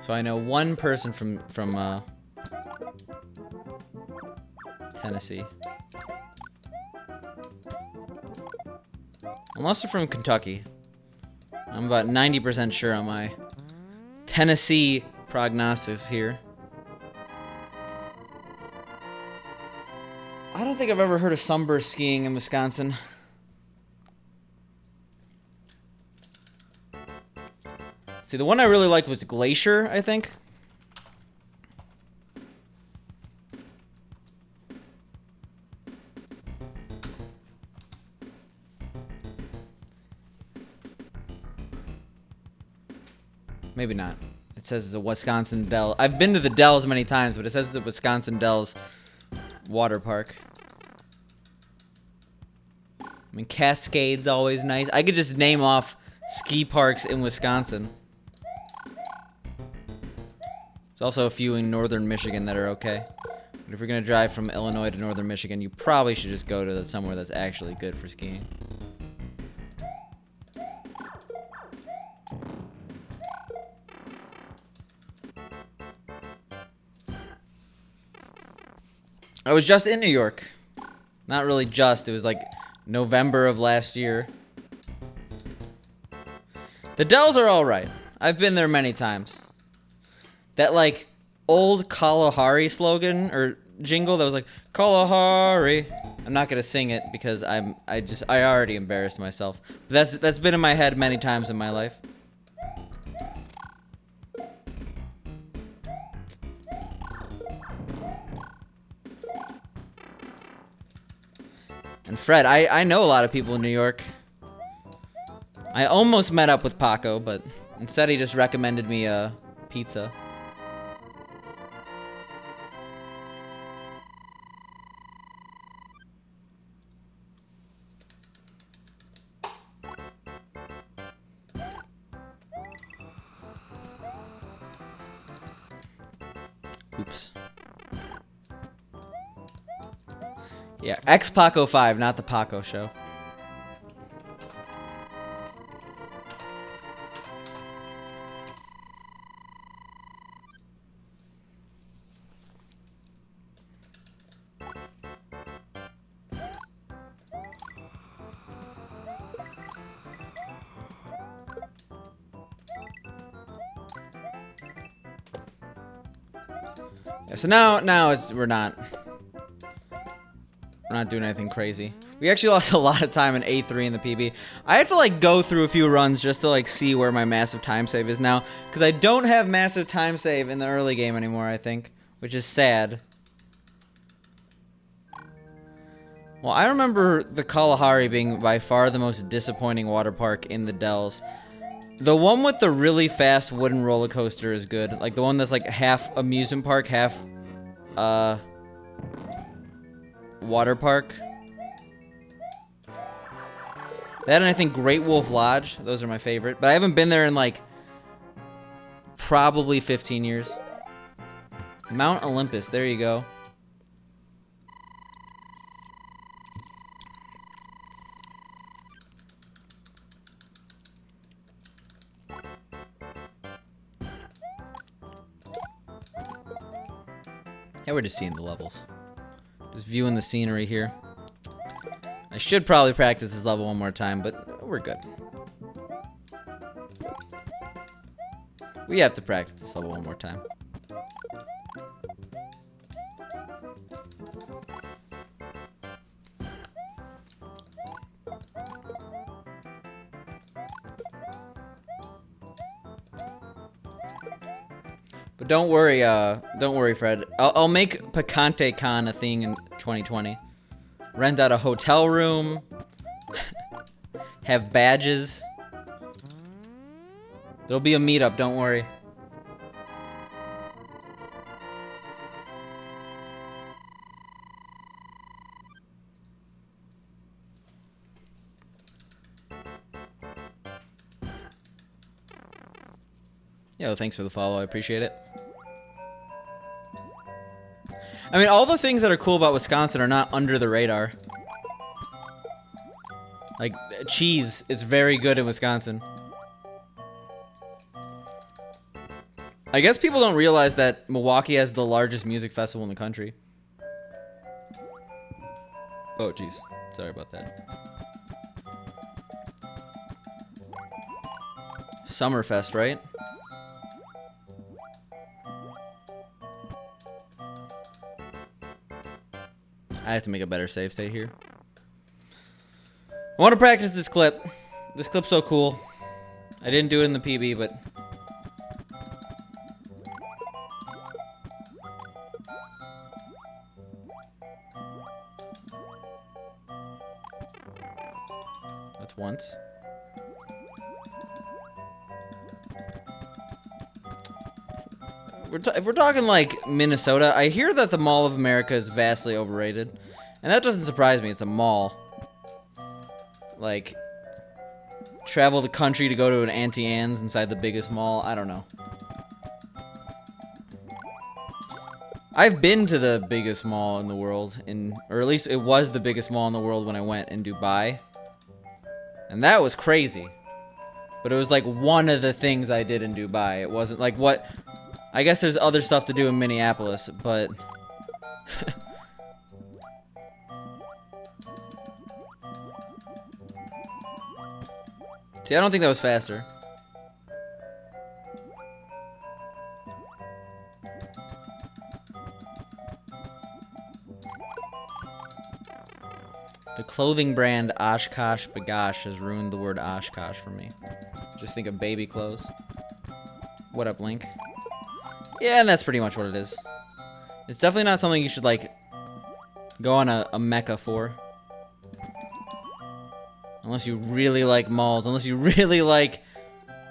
S1: So I know one person from Tennessee. Unless they're from Kentucky. I'm about 90% sure on my Tennessee prognosis here. I don't think I've ever heard of sunburst skiing in Wisconsin. See, the one I really liked was Glacier, I think. Maybe not. It says the Wisconsin Dells. I've been to the Dells many times, but it says the Wisconsin Dells water park. I mean, Cascade's always nice. I could just name off ski parks in Wisconsin. There's also a few in northern Michigan that are okay. But if you're gonna drive from Illinois to northern Michigan, you probably should just go to somewhere that's actually good for skiing. I was just in New York. Not really just, it was like November of last year. The Dells are alright. I've been there many times. That like old Kalahari slogan or jingle that was like Kalahari. I'm not gonna sing it because I already embarrassed myself. But that's been in my head many times in my life. And Fred, I know a lot of people in New York. I almost met up with Paco, but instead he just recommended me a pizza. Oops. Yeah, Paco 5, not the Paco show. Yeah, so now we're not doing anything crazy. We actually lost a lot of time in A3 in the PB. I had to like go through a few runs just to like see where my massive time save is now, because I don't have massive time save in the early game anymore, I think, which is sad. Well, I remember the Kalahari being by far the most disappointing water park in the Dells. The one with the really fast wooden roller coaster is good. Like the one that's like half amusement park, half water park. That and I think Great Wolf Lodge. Those are my favorite. But I haven't been there in like probably 15 years. Mount Olympus. There you go. Yeah, we're just seeing the levels. Just viewing the scenery here. I should probably practice this level one more time, but we're good. We have to practice this level one more time. But don't worry, Fred. I'll make Picante Con a thing in 2020. Rent out a hotel room. Have badges. There'll be a meetup, don't worry. Yo, thanks for the follow. I appreciate it. I mean, all the things that are cool about Wisconsin are not under the radar. Like, cheese is very good in Wisconsin. I guess people don't realize that Milwaukee has the largest music festival in the country. Oh, jeez. Sorry about that. Summerfest, right? I have to make a better save state here. I want to practice this clip. This clip's so cool. I didn't do it in the PB, but... That's once. if we're talking like Minnesota, I hear that the Mall of America is vastly overrated, and that doesn't surprise me. It's a mall. Like, travel the country to go to an Auntie Anne's inside the biggest mall. I don't know. I've been to the biggest mall in the world, or at least it was the biggest mall in the world when I went in Dubai. And that was crazy. But it was like one of the things I did in Dubai. It wasn't like what... I guess there's other stuff to do in Minneapolis, but... See, I don't think that was faster. The clothing brand Oshkosh Bagosh has ruined the word Oshkosh for me. Just think of baby clothes. What up, Link? Yeah, and that's pretty much what it is. It's definitely not something you should, like, go on a mecca for. Unless you really like malls. Unless you really like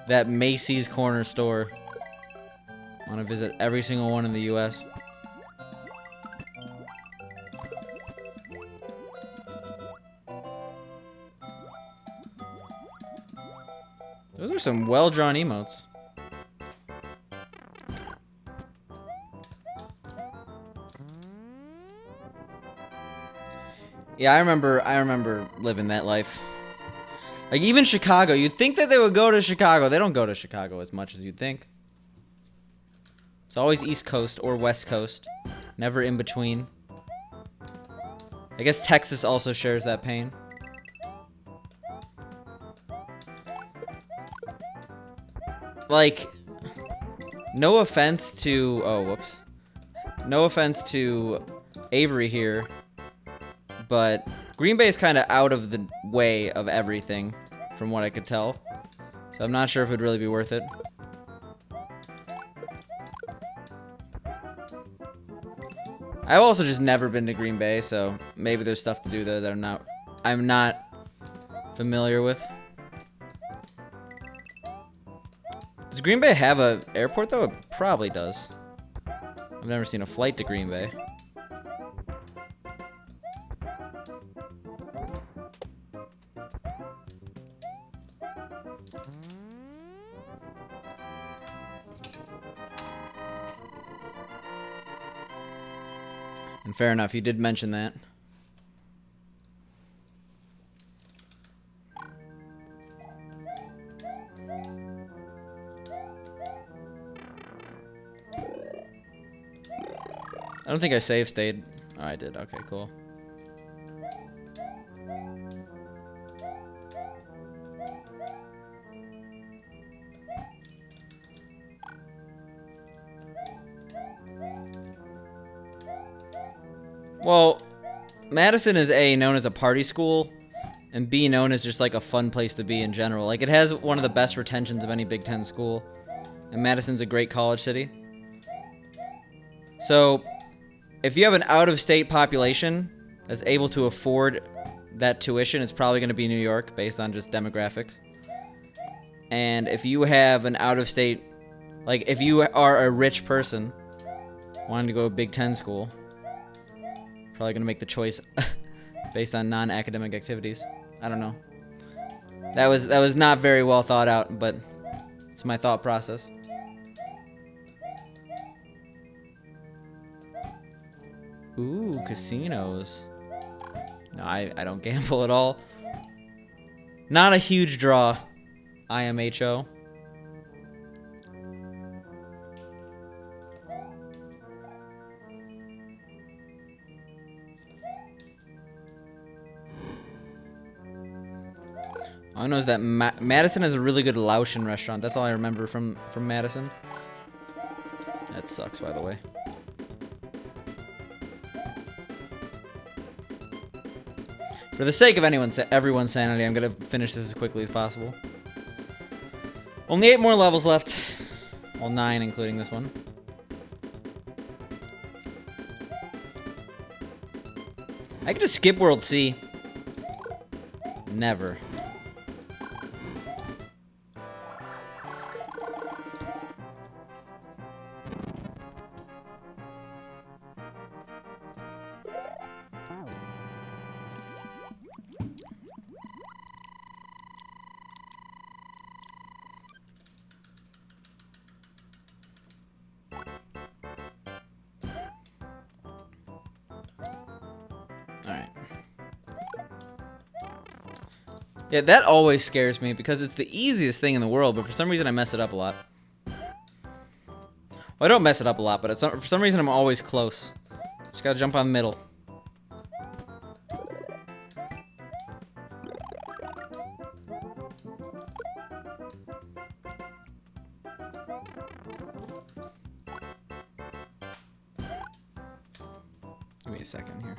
S1: that Macy's corner store. Want to visit every single one in the U.S. Those are some well-drawn emotes. Yeah, I remember living that life. Like, even Chicago, you'd think that they would go to Chicago. They don't go to Chicago as much as you'd think. It's always East Coast or West Coast. Never in between. I guess Texas also shares that pain. Like, no offense to... Oh, whoops. No offense to Avery here, but Green Bay is kind of out of the way of everything, from what I could tell. So I'm not sure if it would really be worth it. I've also just never been to Green Bay, so maybe there's stuff to do there that I'm not familiar with. Does Green Bay have an airport, though? It probably does. I've never seen a flight to Green Bay. And fair enough, you did mention that. I don't think I save stayed. Oh, I did. Okay, cool. Well, Madison is A, known as a party school, and B, known as just like a fun place to be in general. Like, it has one of the best retentions of any Big Ten school, and Madison's a great college city. So, if you have an out-of-state population that's able to afford that tuition, it's probably going to be New York, based on just demographics. And if you have an out-of-state, like, if you are a rich person wanting to go to Big Ten school, probably going to make the choice based on non-academic activities. I don't know. That was not very well thought out, but it's my thought process. Ooh, casinos. No, I don't gamble at all. Not a huge draw, IMHO. All I know is that Madison has a really good Laotian restaurant. That's all I remember from Madison. That sucks, by the way. For the sake of everyone's sanity, I'm gonna finish this as quickly as possible. Only 8 more levels left. Well, 9 including this one. I could just skip World C. Never. Yeah, that always scares me because it's the easiest thing in the world, but for some reason I mess it up a lot. Well, I don't mess it up a lot, but for some reason I'm always close. Just gotta jump on the middle. Give me a second here.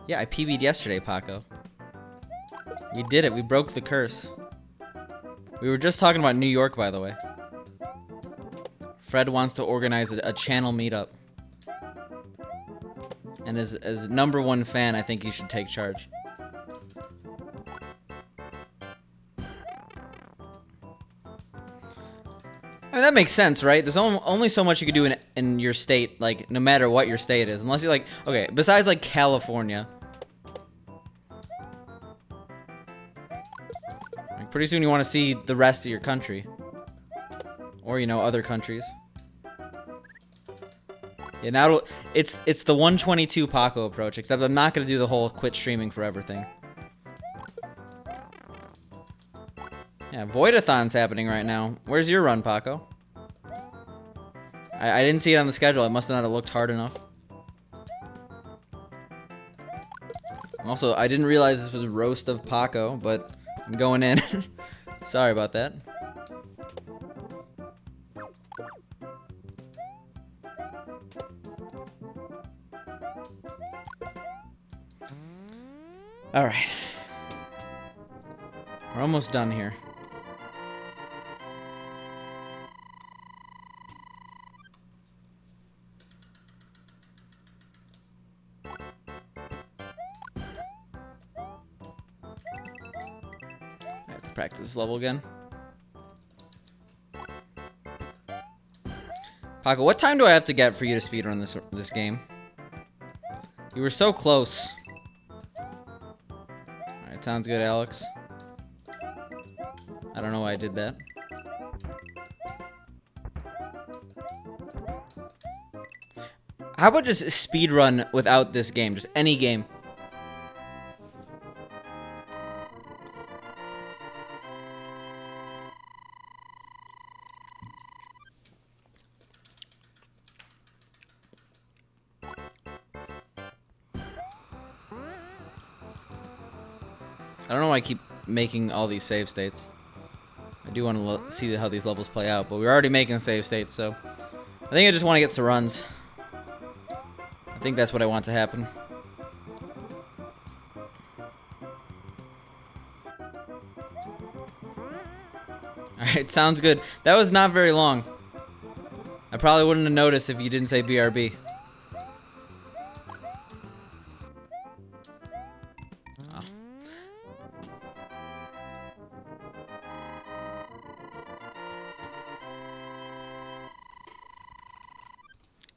S1: Yeah, I PB'd yesterday, Paco. We did it. We broke the curse. We were just talking about New York, by the way. Fred wants to organize a channel meetup. And as #1 fan, I think you should take charge. I mean, that makes sense, right? There's only so much you can do in your state, like, no matter what your state is. Unless you're like, okay, besides, like, California. Like, pretty soon you want to see the rest of your country. Or, you know, other countries. Yeah, now it's the 122 Paco approach, except I'm not going to do the whole quit streaming forever thing. Yeah, Voidathon's happening right now. Where's your run, Paco? I didn't see it on the schedule. I must not have looked hard enough. Also, I didn't realize this was Roast of Paco, but I'm going in. Sorry about that. Alright. We're almost done here. I have to practice this level again. Paco, what time do I have to get for you to speedrun this game? You were so close. Alright, sounds good, Alex. I don't know why I did that. How about just speedrun without this game? Just any game. I don't know why I keep making all these save states. I do want to see how these levels play out, but we're already making save states, so I think I just want to get some runs. I think that's what I want to happen. Alright, sounds good. That was not very long. I probably wouldn't have noticed if you didn't say BRB. Oh.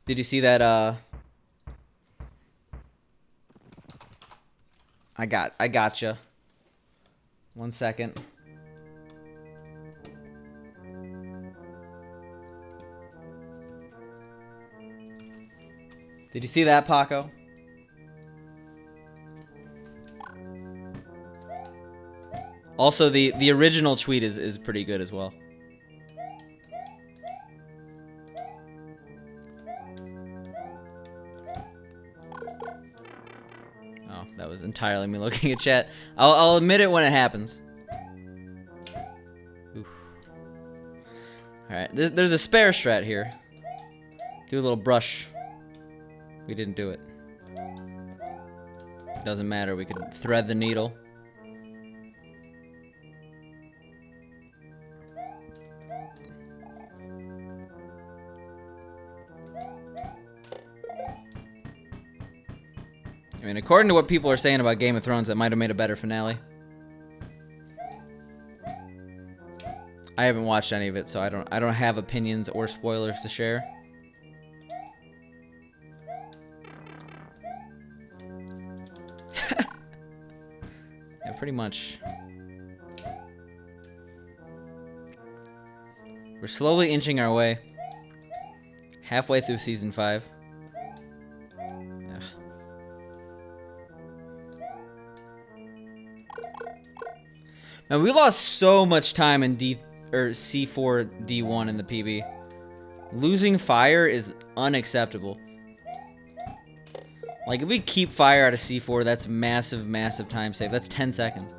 S1: Did you see that, I gotcha. 1 second. Did you see that, Paco? Also, the original tweet is pretty good as well. Oh, that was entirely me looking at chat. I'll admit it when it happens. Oof. All right, there's a spare strat here. Do a little brush. We didn't do it. Doesn't matter. We could thread the needle. I mean, according to what people are saying about Game of Thrones, that might have made a better finale. I haven't watched any of it, so I don't have opinions or spoilers to share. Yeah, pretty much. We're slowly inching our way. Halfway through season 5. And we lost so much time in C4 D1 in the PB. Losing fire is unacceptable. Like, if we keep fire out of C4, that's massive, massive time save. That's 10 seconds.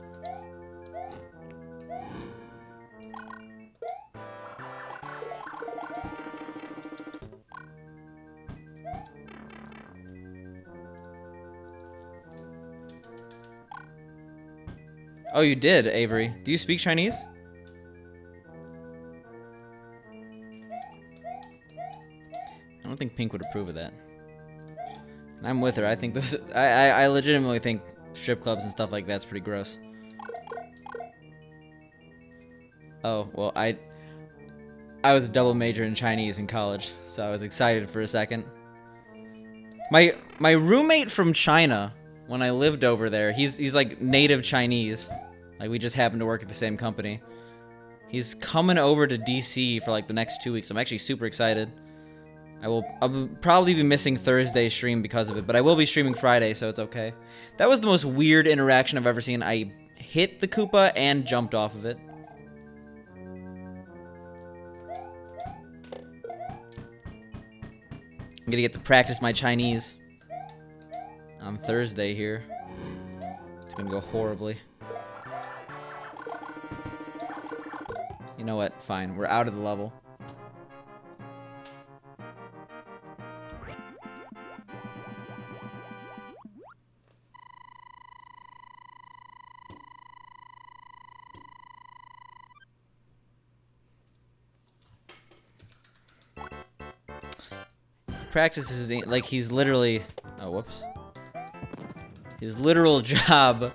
S1: Oh, you did, Avery. Do you speak Chinese? I don't think Pink would approve of that. And I'm with her. I think those. I legitimately think strip clubs and stuff like that's pretty gross. Oh well, I was a double major in Chinese in college, so I was excited for a second. My roommate from China, when I lived over there, he's like native Chinese. Like, we just happened to work at the same company. He's coming over to DC for like the next 2 weeks. I'm actually super excited. I'll probably be missing Thursday's stream because of it, but I will be streaming Friday, so it's okay. That was the most weird interaction I've ever seen. I hit the Koopa and jumped off of it. I'm gonna get to practice my Chinese on Thursday here. It's gonna go horribly. You know what? Fine. We're out of the level. Practices like he's literally. Oh, whoops. His literal job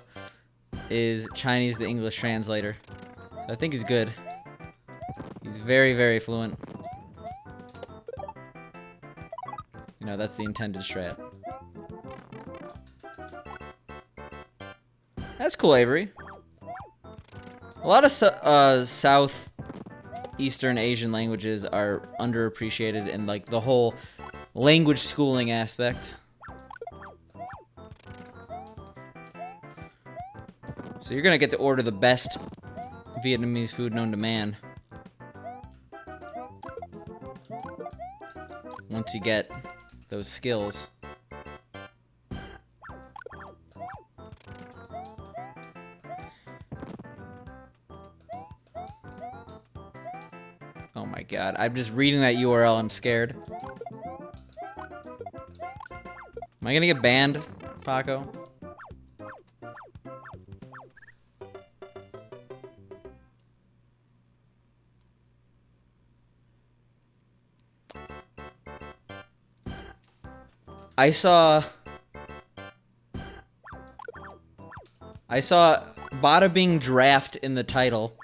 S1: is Chinese to English translator. So I think he's good. He's very, very fluent. You know, that's the intended strat. That's cool, Avery. A lot of Southeastern Asian languages are underappreciated in, like, the whole language schooling aspect. So you're gonna get to order the best Vietnamese food known to man. Once you get those skills. Oh my god, I'm just reading that URL, I'm scared. Am I gonna get banned, Paco? I saw Bada Bing draft in the title.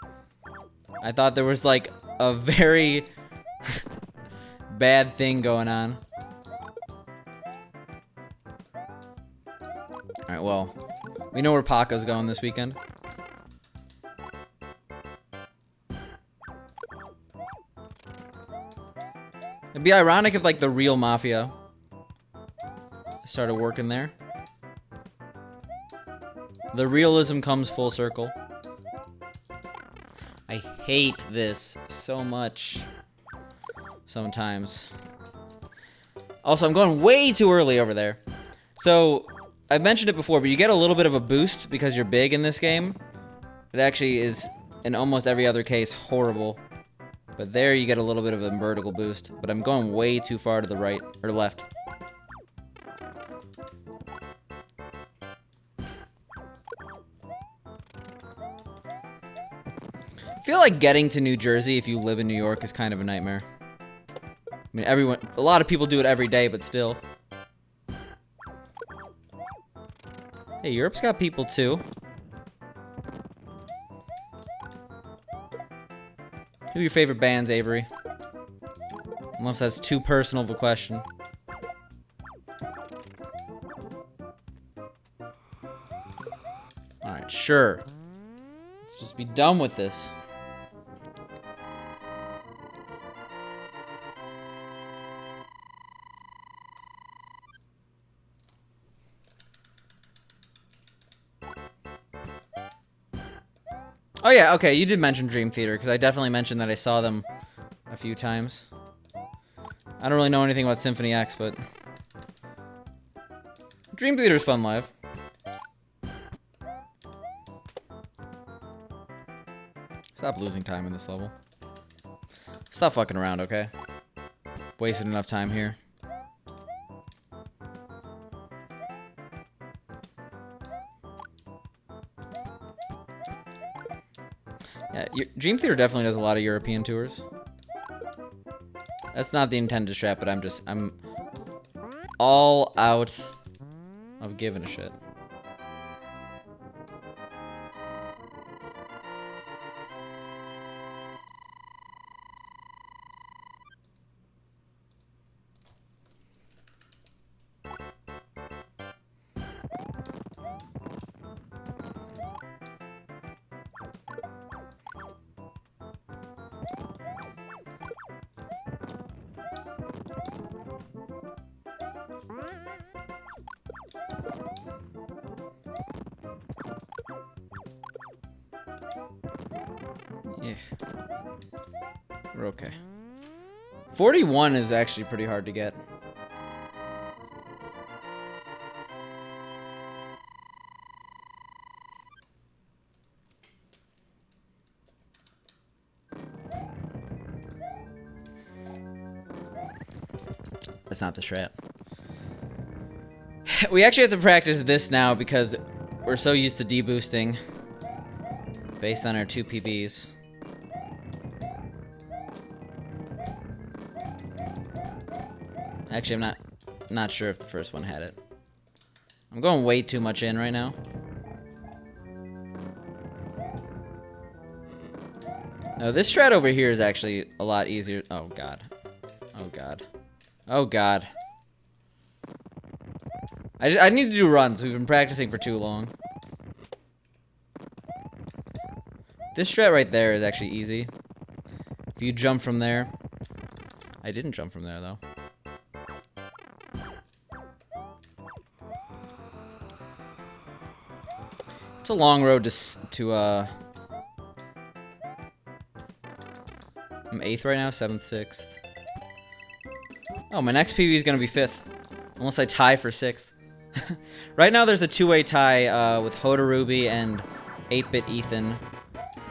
S1: I thought there was like a very bad thing going on. Alright, well, we know where Paco's going this weekend. It'd be ironic if, like, the real Mafia started working there. The realism comes full circle. I hate this so much. Sometimes. Also, I'm going way too early over there. So, I've mentioned it before, but you get a little bit of a boost because you're big in this game. It actually is, in almost every other case, horrible. But there you get a little bit of a vertical boost. But I'm going way too far to the right, or left. I feel like getting to New Jersey if you live in New York is kind of a nightmare. I mean, a lot of people do it every day, but still. Hey, Europe's got people too. Who are your favorite bands, Avery? Unless that's too personal of a question. Alright, sure. Let's just be done with this. Oh yeah, okay, you did mention Dream Theater, because I definitely mentioned that I saw them a few times. I don't really know anything about Symphony X, but... Dream Theater's fun live. Stop losing time in this level. Stop fucking around, okay? Wasted enough time here. Yeah, Dream Theater definitely does a lot of European tours. That's not the intended strat, but I'm all out of giving a shit. Yeah. We're okay. 41 is actually pretty hard to get. That's not the strat. We actually have to practice this now because we're so used to deboosting based on our 2 PBs. Actually, I'm not sure if the first one had it. I'm going way too much in right now. No, this strat over here is actually a lot easier. Oh god. Oh god. Oh god. I need to do runs. We've been practicing for too long. This strat right there is actually easy. If you jump from there. I didn't jump from there though. It's a long road to I'm 8th right now, 7th, 6th. Oh, my next PB is gonna be 5th. Unless I tie for 6th. Right now there's a 2-way tie with Hodaruby and 8-bit Ethan.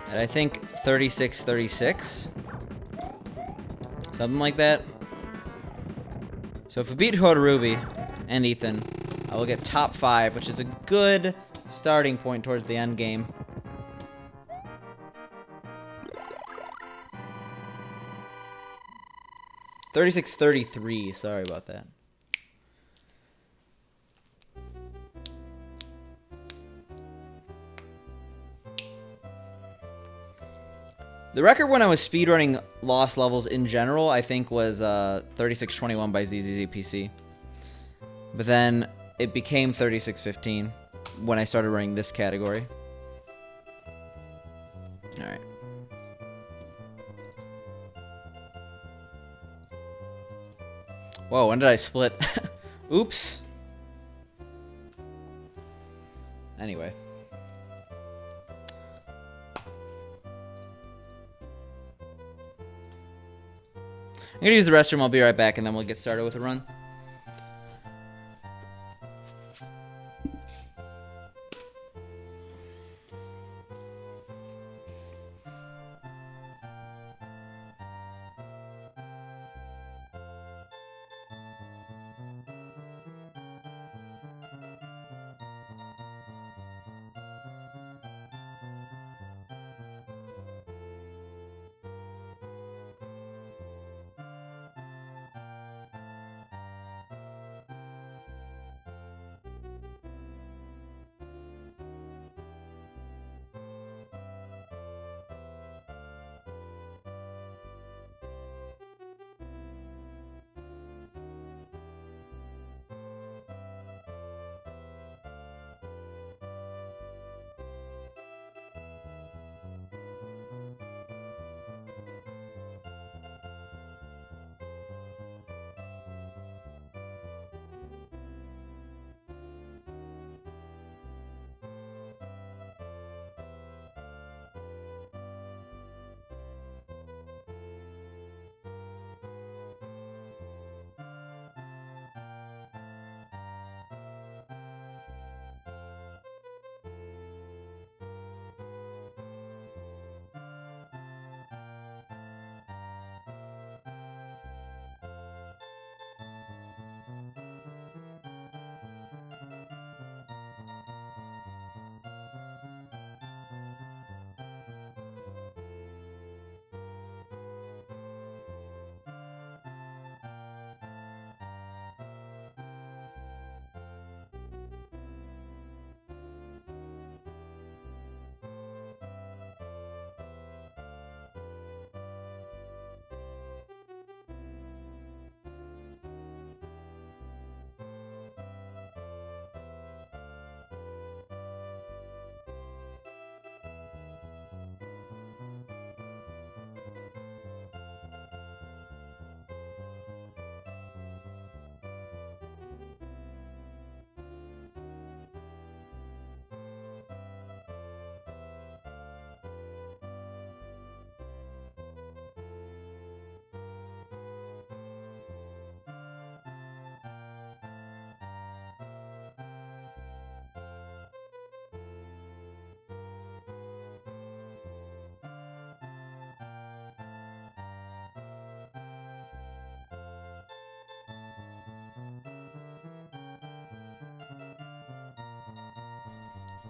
S1: At I think 36-36. Something like that. So if we beat Hodaruby and Ethan, I will get top 5, which is a good starting point towards the end game. $36-33, sorry about that. The record when I was speedrunning lost levels in general, I think was 36-21 by ZZZPC. But then it became 36-15 when I started running this category. Alright. Whoa, when did I split? Oops. Anyway. I'm gonna use the restroom, I'll be right back, and then we'll get started with a run.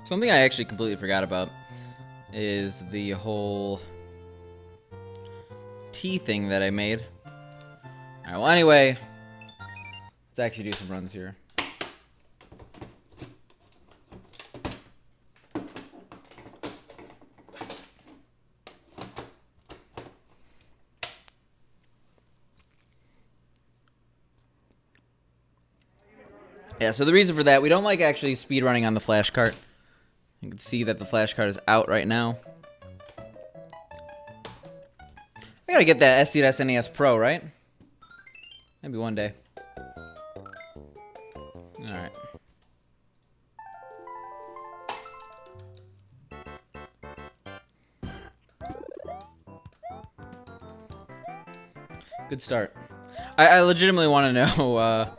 S1: Something I actually completely forgot about is the whole tea thing that I made. Alright, well anyway, let's actually do some runs here. Yeah, so the reason for that, we don't like actually speedrunning on the flash cart. You can see that the flash cart is out right now. I gotta get that SCS NES Pro, right? Maybe one day. Alright. Good start. I legitimately want to know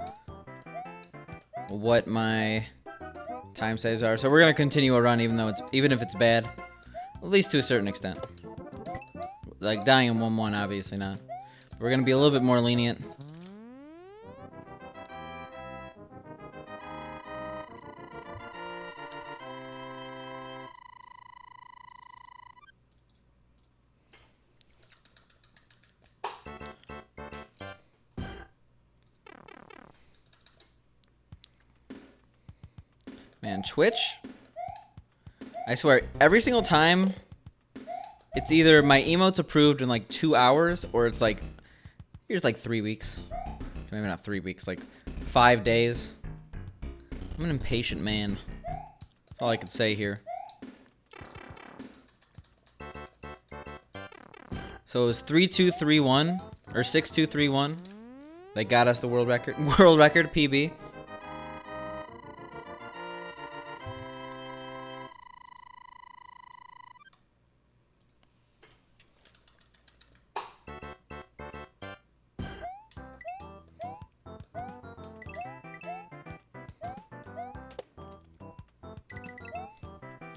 S1: what my time saves are. So we're gonna continue a run even if it's bad. At least to a certain extent. Like dying in 1-1, obviously not. We're gonna be a little bit more lenient. Man, Twitch, I swear, every single time, it's either my emote's approved in like 2 hours, or it's like, here's like 3 weeks. Maybe not 3 weeks, like 5 days. I'm an impatient man. That's all I could say here. So it was 3-2-3-1, or 6-2-3-1. They got us the world record, PB.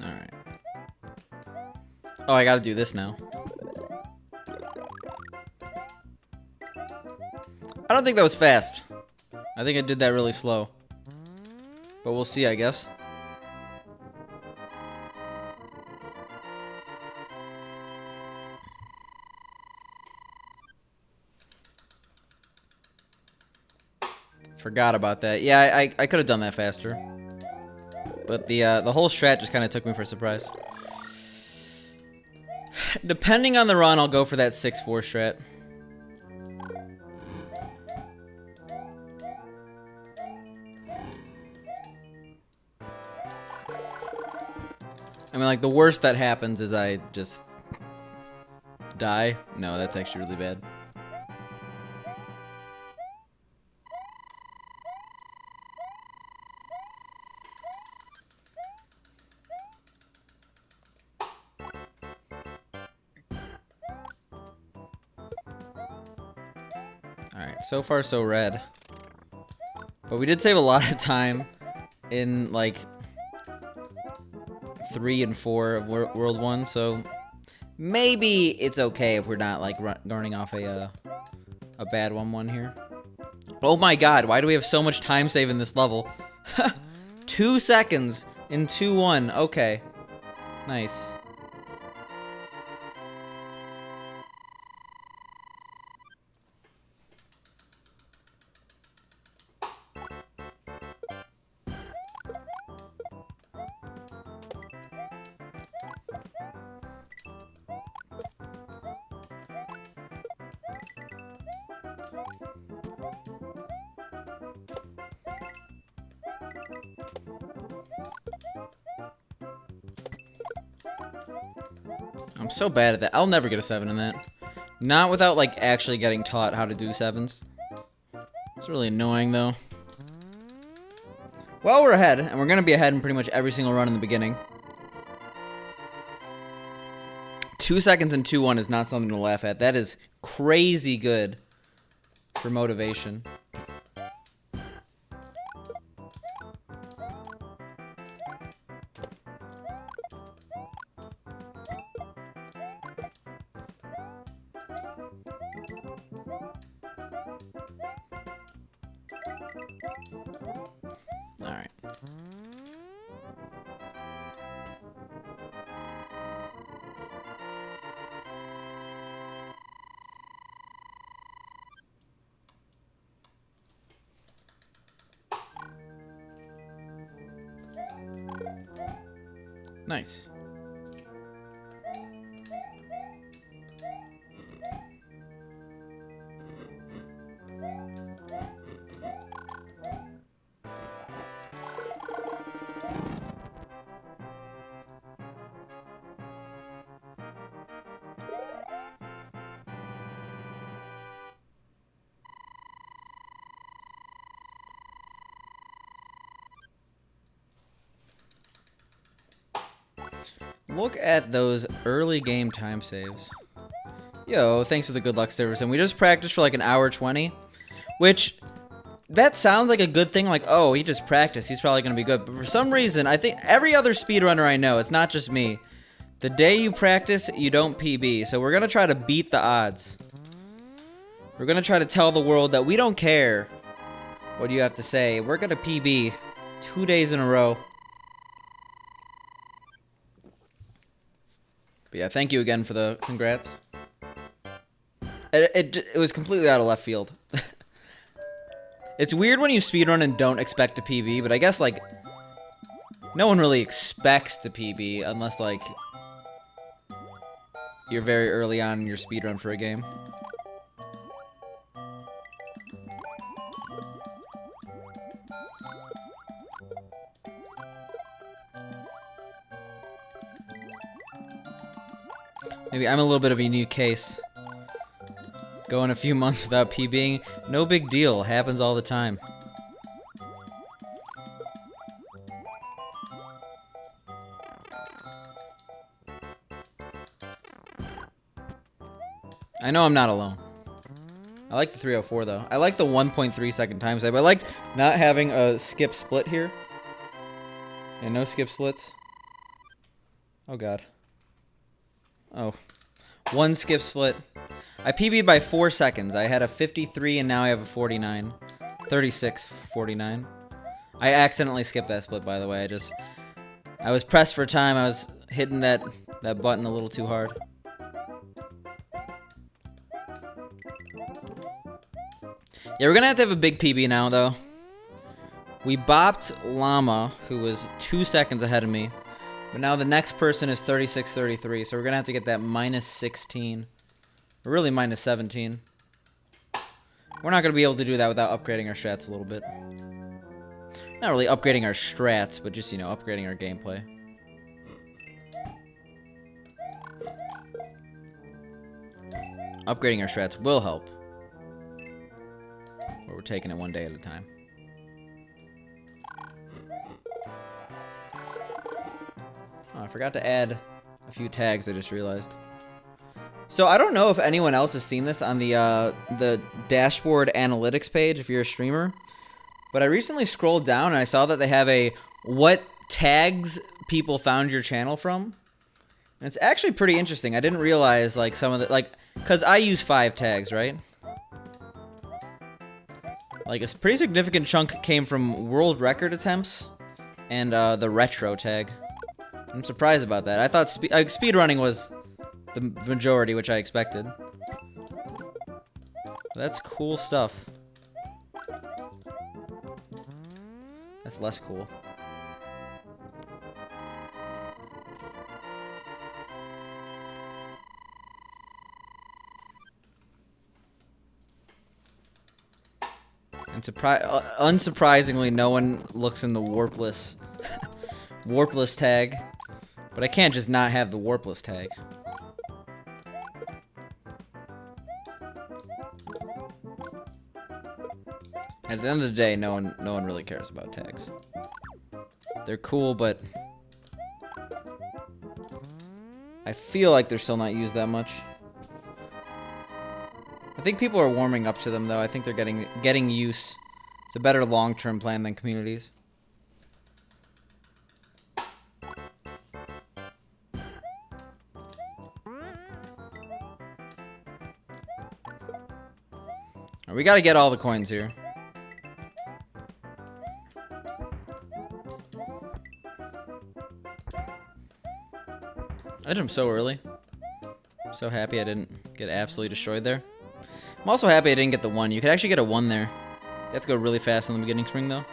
S1: Alright. Oh, I gotta do this now. I don't think that was fast. I think I did that really slow. But we'll see, I guess. Forgot about that. Yeah, I could have done that faster. But the whole strat just kind of took me for a surprise. Depending on the run, I'll go for that 6-4 strat. I mean, like, the worst that happens is I just die. No, that's actually really bad. Alright, so far so red. But we did save a lot of time in, like, 3 and 4 of World 1, so maybe it's okay if we're not, like, running off a bad 1-1 here. Oh my god, why do we have so much time save in this level? 2 seconds in 2-1, okay. Nice. I'm so bad at that. I'll never get a 7 in that. Not without, like, actually getting taught how to do 7s. It's really annoying, though. Well, we're ahead, and we're going to be ahead in pretty much every single run in the beginning. 2 seconds in 2-1 is not something to laugh at. That is crazy good for motivation. Alright. Nice. Look at those early game time saves. Yo, thanks for the good luck service. And we just practiced for like an hour 20, which that sounds like a good thing. Like, oh, he just practiced. He's probably going to be good. But for some reason, I think every other speedrunner I know, it's not just me. The day you practice, you don't PB. So we're going to try to beat the odds. We're going to try to tell the world that we don't care what you have to say. We're going to PB 2 days in a row. But yeah, thank you again for the congrats. It was completely out of left field. It's weird when you speedrun and don't expect to PB, but I guess, like, no one really expects to PB unless, like, you're very early on in your speedrun for a game. Maybe I'm a little bit of a unique case. Going a few months without PBing, no big deal. Happens all the time. I know I'm not alone. I like the 304 though. I like the 1.3 second time save. I like not having a skip split here. And no skip splits. Oh god. Oh. One skip split. I PB'd by 4 seconds. I had a 53 and now I have a 49. 36, 49. I accidentally skipped that split, by the way. I was pressed for time. I was hitting that button a little too hard. Yeah, we're gonna have to have a big PB now, though. We bopped Llama, who was 2 seconds ahead of me. But now the next person is 36-33, so we're going to have to get that minus 16. Or really minus 17. We're not going to be able to do that without upgrading our strats a little bit. Not really upgrading our strats, but just, you know, upgrading our gameplay. Upgrading our strats will help. But we're taking it one day at a time. Oh, I forgot to add a few tags, I just realized. So I don't know if anyone else has seen this on the dashboard analytics page if you're a streamer, but I recently scrolled down and I saw that they have a what tags people found your channel from. And it's actually pretty interesting. I didn't realize like some of the, like, cause I use 5 tags, right? Like a pretty significant chunk came from world record attempts and the retro tag. I'm surprised about that. I thought speedrunning was the majority, which I expected. That's cool stuff. That's less cool. And unsurprisingly, no one looks in the Warpless Warpless tag. But I can't just not have the Warpless tag. At the end of the day, no one really cares about tags. They're cool, but I feel like they're still not used that much. I think people are warming up to them, though. I think they're getting use. It's a better long-term plan than communities. We gotta get all the coins here. I jumped so early. I'm so happy I didn't get absolutely destroyed there. I'm also happy I didn't get the 1. You could actually get a 1 there. You have to go really fast on the beginning spring, though.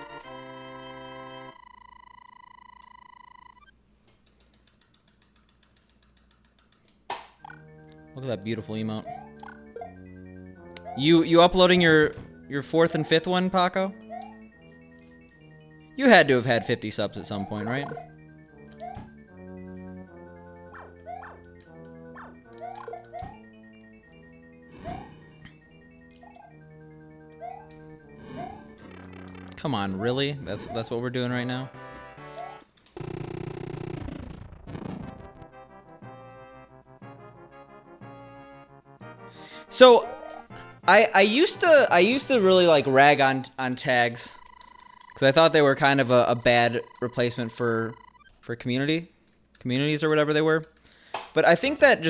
S1: Look at that beautiful emote. You uploading your 4th and 5th one, Paco? You had to have had 50 subs at some point, right? Come on, really? That's what we're doing right now? So I used to really like rag on tags because I thought they were kind of a bad replacement for communities or whatever they were. But I think that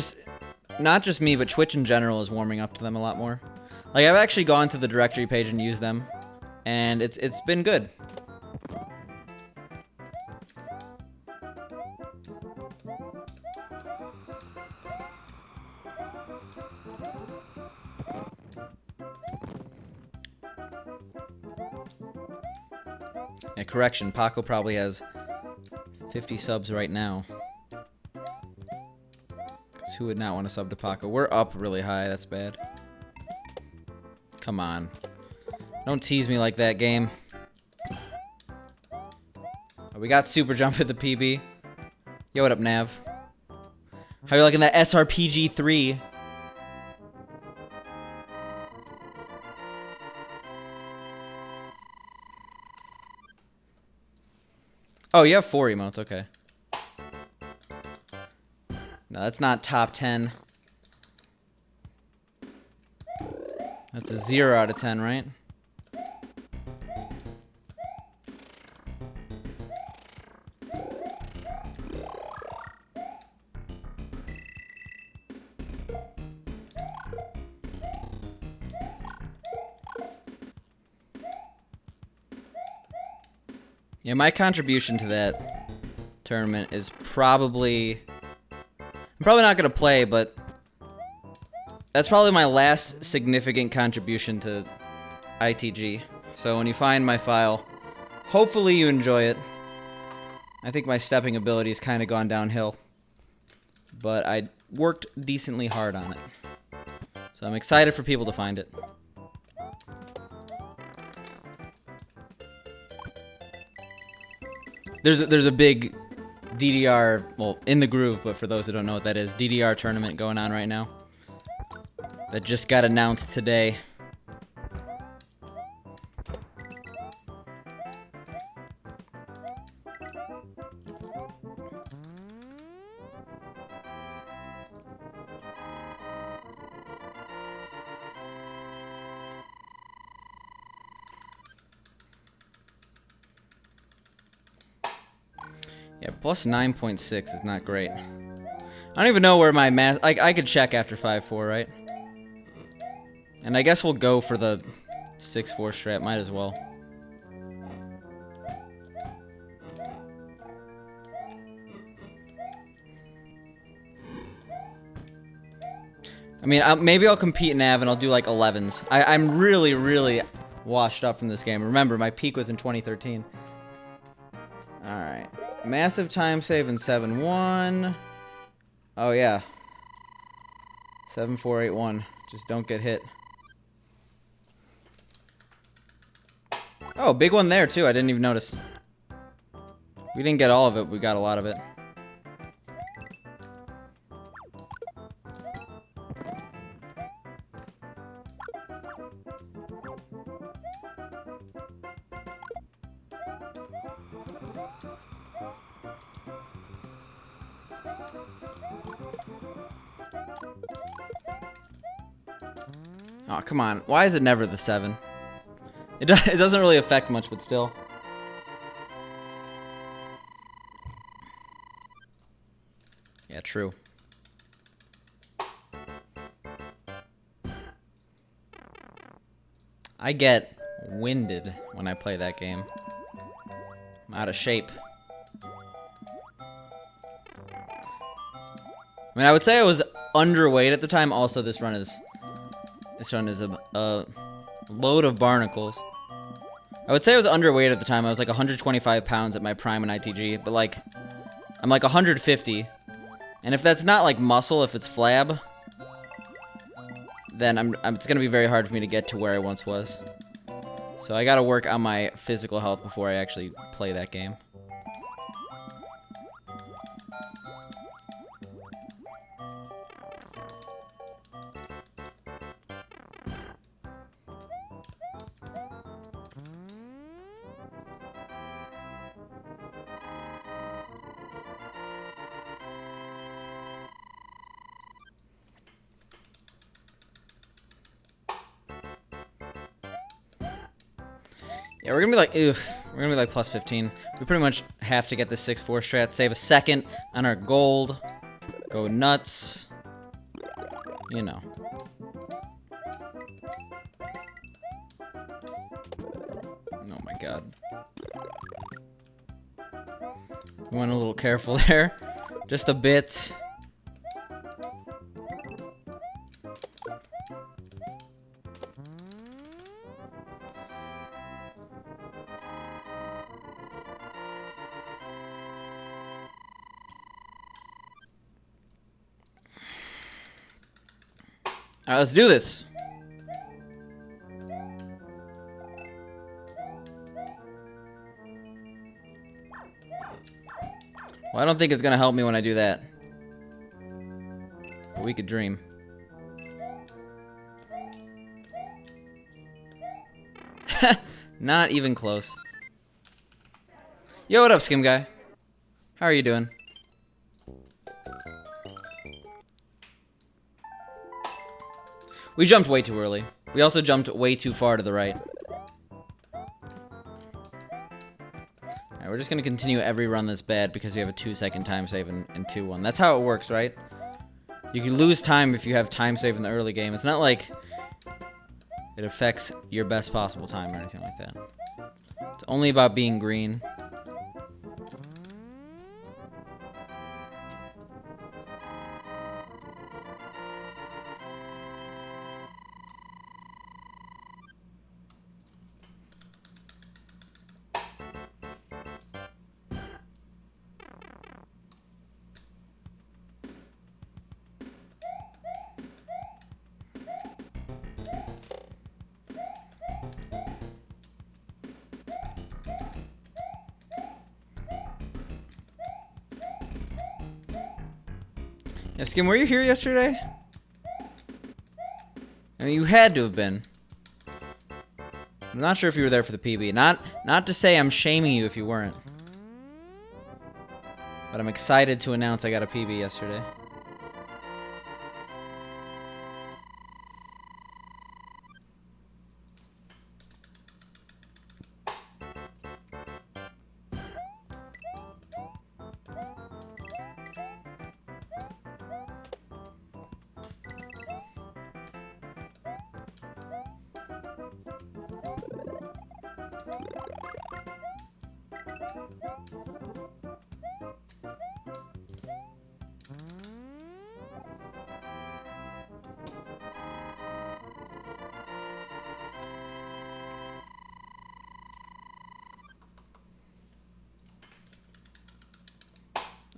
S1: not just me, but Twitch in general is warming up to them a lot more. Like I've actually gone to the directory page and used them, and it's been good. Yeah, correction, Paco probably has 50 subs right now. Because who would not want to sub to Paco? We're up really high, that's bad. Come on. Don't tease me like that, game. Oh, we got Super Jump at the PB. Yo, what up, Nav? How you liking that SRPG 3? Oh, you have 4 emotes, okay. No, that's not top 10. That's a 0 out of 10, right? Yeah, my contribution to that tournament is probably... I'm probably not going to play, but that's probably my last significant contribution to ITG. So when you find my file, hopefully you enjoy it. I think my stepping ability has kind of gone downhill, but I worked decently hard on it. So I'm excited for people to find it. There's a big DDR, well, in the groove, but for those who don't know what that is, DDR tournament going on right now. That just got announced today. Yeah, plus 9.6 is not great. I don't even know where my math... I could check after 5-4, right? And I guess we'll go for the 6-4 strat. Might as well. I mean, maybe I'll compete in Nav and I'll do like 11s. I'm really, really washed up from this game. Remember, my peak was in 2013. Alright. Massive time save in 7-1. Oh, yeah. 7-4-8-1. Just don't get hit. Oh, big one there, too. I didn't even notice. We didn't get all of it. We got a lot of it. Oh, come on. Why is it never the 7? It doesn't really affect much, but still. Yeah, true. I get winded when I play that game. I'm out of shape. I mean, I would say I was underweight at the time. Also, this run is a load of barnacles. I would say I was underweight at the time. I was like 125 pounds at my prime in ITG, but like, I'm like 150. And if that's not like muscle, if it's flab, then it's gonna be very hard for me to get to where I once was. So I gotta work on my physical health before I actually play that game. Yeah, we're gonna be like, ew, we're gonna be like plus 15. We pretty much have to get the 6-4 strat, save a second on our gold, go nuts, you know. Oh my god. We went a little careful there, just a bit. Alright, let's do this. Well, I don't think it's gonna help me when I do that. But we could dream. Not even close. Yo, what up, Skim Guy? How are you doing? We jumped way too early. We also jumped way too far to the right. Alright, we're just gonna continue every run that's bad because we have a 2-second time save in 2-1. That's how it works, right? You can lose time if you have time save in the early game. It's not like it affects your best possible time or anything like that. It's only about being green. Yeah, Skim, were you here yesterday? I mean, you had to have been. I'm not sure if you were there for the PB. Not to say I'm shaming you if you weren't. But I'm excited to announce I got a PB yesterday.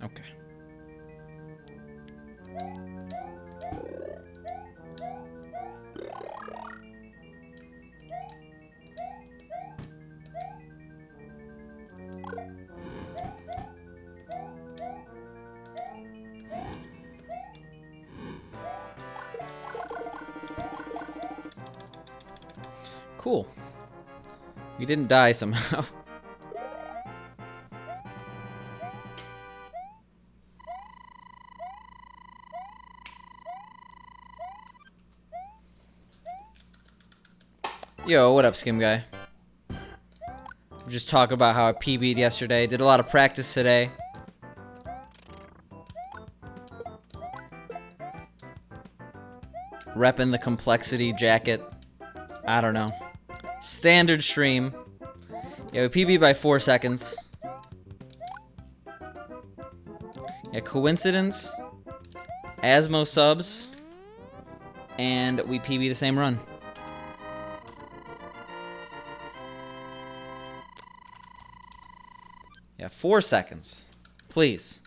S1: Okay. Cool. We didn't die somehow. Yo, what up, Skim Guy? Just talk about how I PB'd yesterday. Did a lot of practice today. Repping the complexity jacket. I don't know. Standard stream. Yeah, we PB'd by 4 seconds. Yeah, coincidence. Asmo subs. And we PB the same run. Yeah, 4 seconds. Please.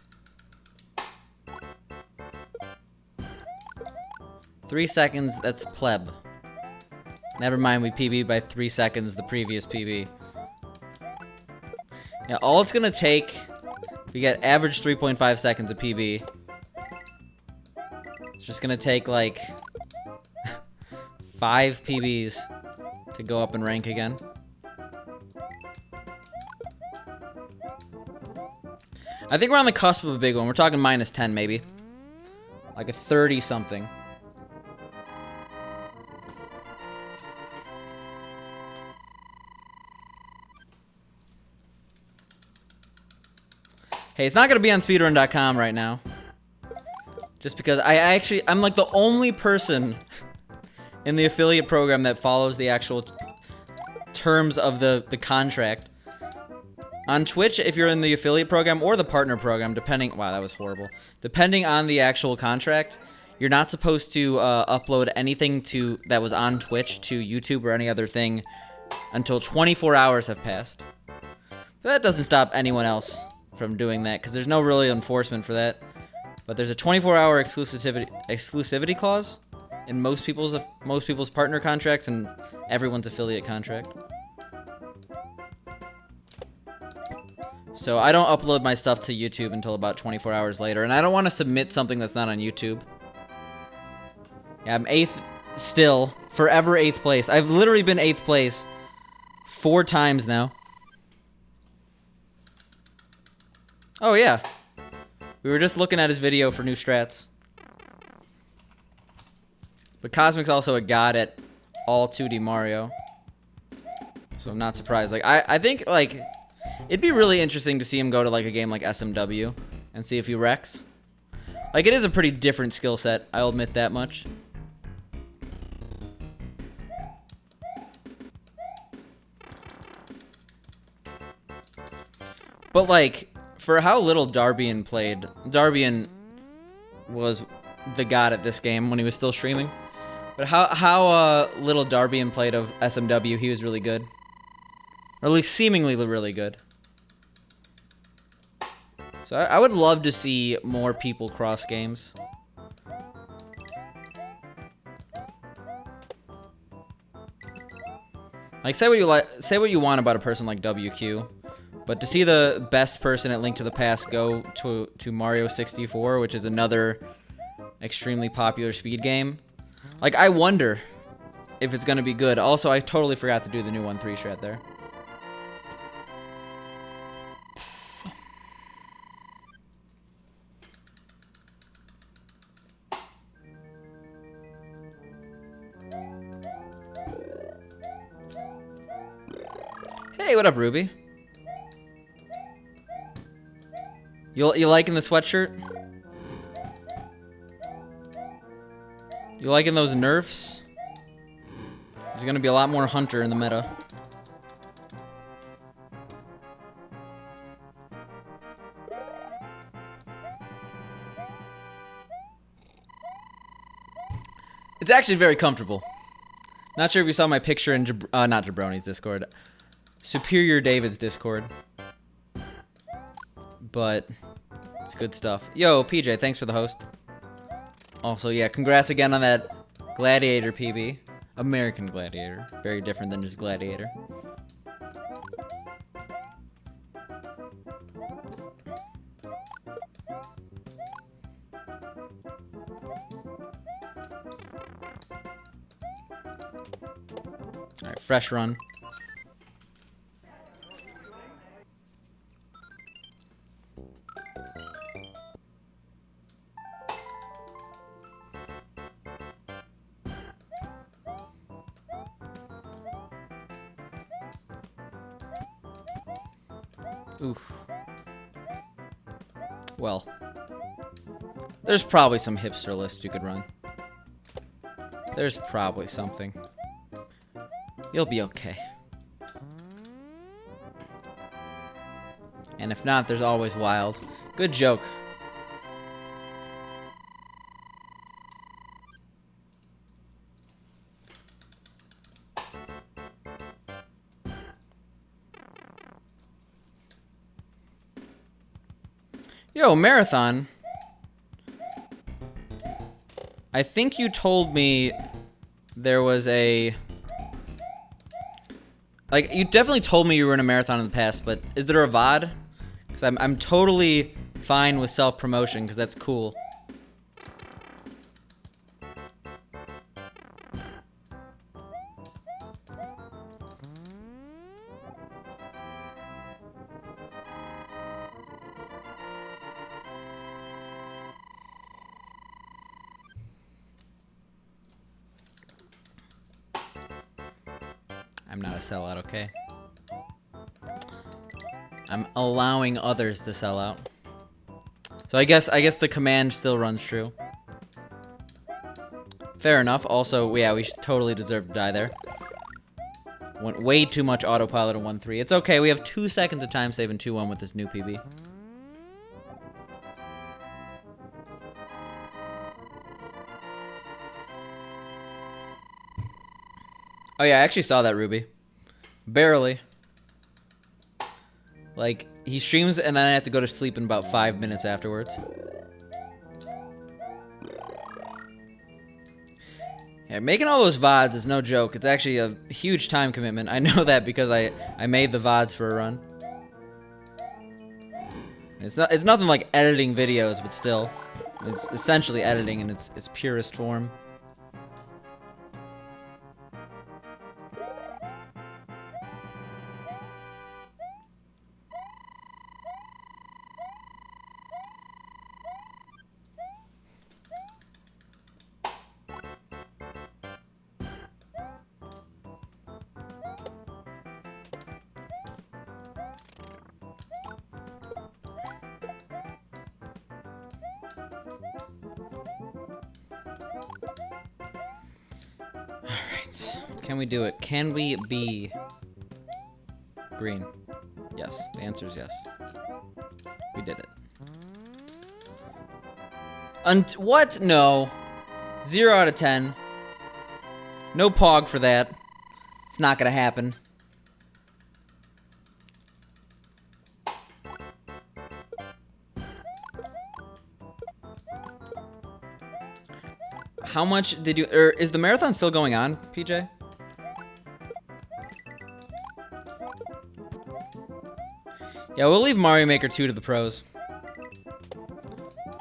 S1: 3 seconds, that's pleb. Never mind, we PB'd by 3 seconds the previous PB. Yeah, all it's gonna take, we get average 3.5 seconds of PB. It's just gonna take like 5 PBs to go up in rank again. I think we're on the cusp of a big one. We're talking minus 10 maybe. Like a 30 something. Hey, it's not gonna be on speedrun.com right now. Just because I'm like the only person in the affiliate program that follows the actual terms of the contract. On Twitch, if you're in the affiliate program or the partner program, depending... Wow, that was horrible. Depending on the actual contract, you're not supposed to upload anything that was on Twitch to YouTube or any other thing until 24 hours have passed. But that doesn't stop anyone else from doing that, because there's no really enforcement for that. But there's a 24-hour exclusivity clause in most people's partner contracts and everyone's affiliate contract. So I don't upload my stuff to YouTube until about 24 hours later, and I don't want to submit something that's not on YouTube. Yeah, I'm 8th still, forever 8th place. I've literally been 8th place 4 times now. Oh yeah, we were just looking at his video for new strats. But Cosmic's also a god at all 2D Mario, so I'm not surprised. Like I think like it'd be really interesting to see him go to like a game like SMW and see if he wrecks. Like it is a pretty different skill set, I'll admit that much. But like for how little Darbian played, Darbian was the god at this game when he was still streaming. But how little Darbian played of SMW, he was really good. Or at least seemingly really good. So I would love to see more people cross games. Like say what you want about a person like WQ, but to see the best person at Link to the Past go to Mario 64, which is another extremely popular speed game, like I wonder if it's gonna be good. Also, I totally forgot to do the new 1-3 strat there. Hey, what up, Ruby? You liking the sweatshirt? You liking those nerfs? There's gonna be a lot more Hunter in the meta. It's actually very comfortable. Not sure if you saw my picture in not Jabroni's Discord. Superior David's Discord. But it's good stuff. Yo, PJ, thanks for the host. Also, yeah, congrats again on that Gladiator PB. American Gladiator. Very different than just Gladiator. Alright, fresh run. Oof. Well, there's probably some hipster list you could run. There's probably something. You'll be okay. And if not, there's always wild. Good joke. Yo, Marathon. I think you told me there was a... Like, you definitely told me you were in a marathon in the past, but is there a VOD? Because I'm totally fine with self-promotion, because that's cool. I'm not a sellout, okay? I'm allowing others to sell out. So I guess the command still runs true. Fair enough. Also, yeah, we totally deserve to die there. Went way too much autopilot in 1-3. It's okay, we have 2 seconds of time save in 2-1 with this new PB. Oh yeah, I actually saw that, Ruby. Barely. Like, he streams and then I have to go to sleep in about 5 minutes afterwards. Yeah, making all those VODs is no joke. It's actually a huge time commitment. I know that because I made the VODs for a run. It's nothing like editing videos, but still. It's essentially editing in its purest form. Can we do it? Can we be green? Yes. The answer is yes. We did it. What? No. 0 out of 10. No pog for that. It's not gonna happen. How much did you... is the marathon still going on, PJ? Yeah, we'll leave Mario Maker 2 to the pros.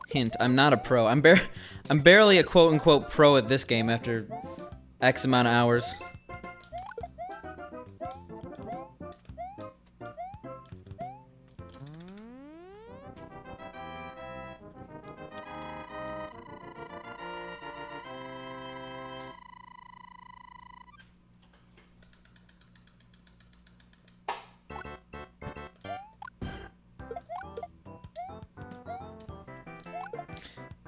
S1: Hint, I'm not a pro. I'm barely a quote-unquote pro at this game after X amount of hours.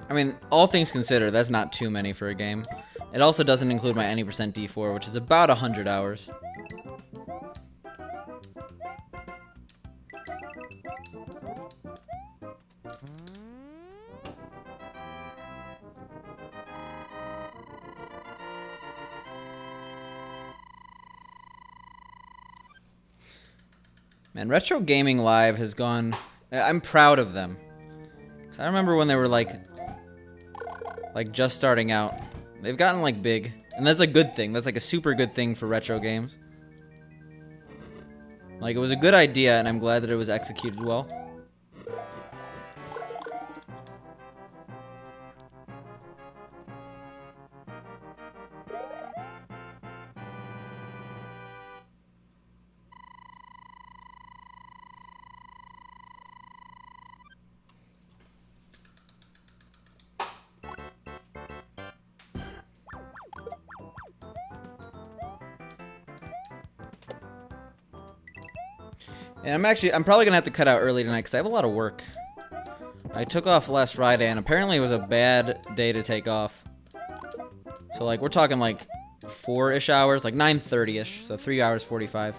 S1: I mean, all things considered, that's not too many for a game. It also doesn't include my any percent D-4, which is about 100 hours. Man, Retro Gaming Live has gone... I'm proud of them. 'Cause I remember when they were like just starting out. They've gotten like big, and that's a good thing. That's like a super good thing for retro games. Like, it was a good idea, and I'm glad that it was executed well. And I'm probably gonna have to cut out early tonight because I have a lot of work. I took off last Friday, and apparently it was a bad day to take off. So, like, we're talking like 4-ish hours, like 9:30-ish, so 3 hours 45.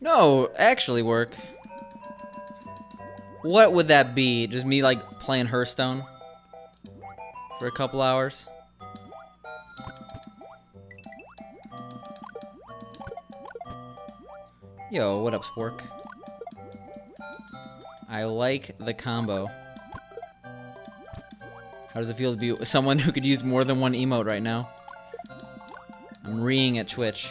S1: No, actually work. What would that be? Just me, like, playing Hearthstone? for a couple hours. Yo, what up, Spork? I like the combo. How does it feel to be someone who could use more than one emote right now? I'm reeing at Twitch.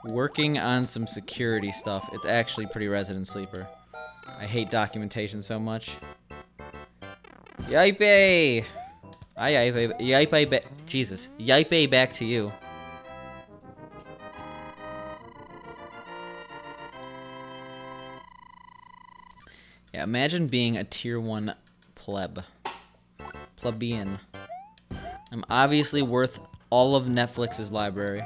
S1: Working on some security stuff. It's actually pretty Resident Sleeper. I hate documentation so much. Yipe! Yipe, Jesus. Yipe back to you. Yeah, imagine being a tier 1 plebeian. I'm obviously worth all of Netflix's library.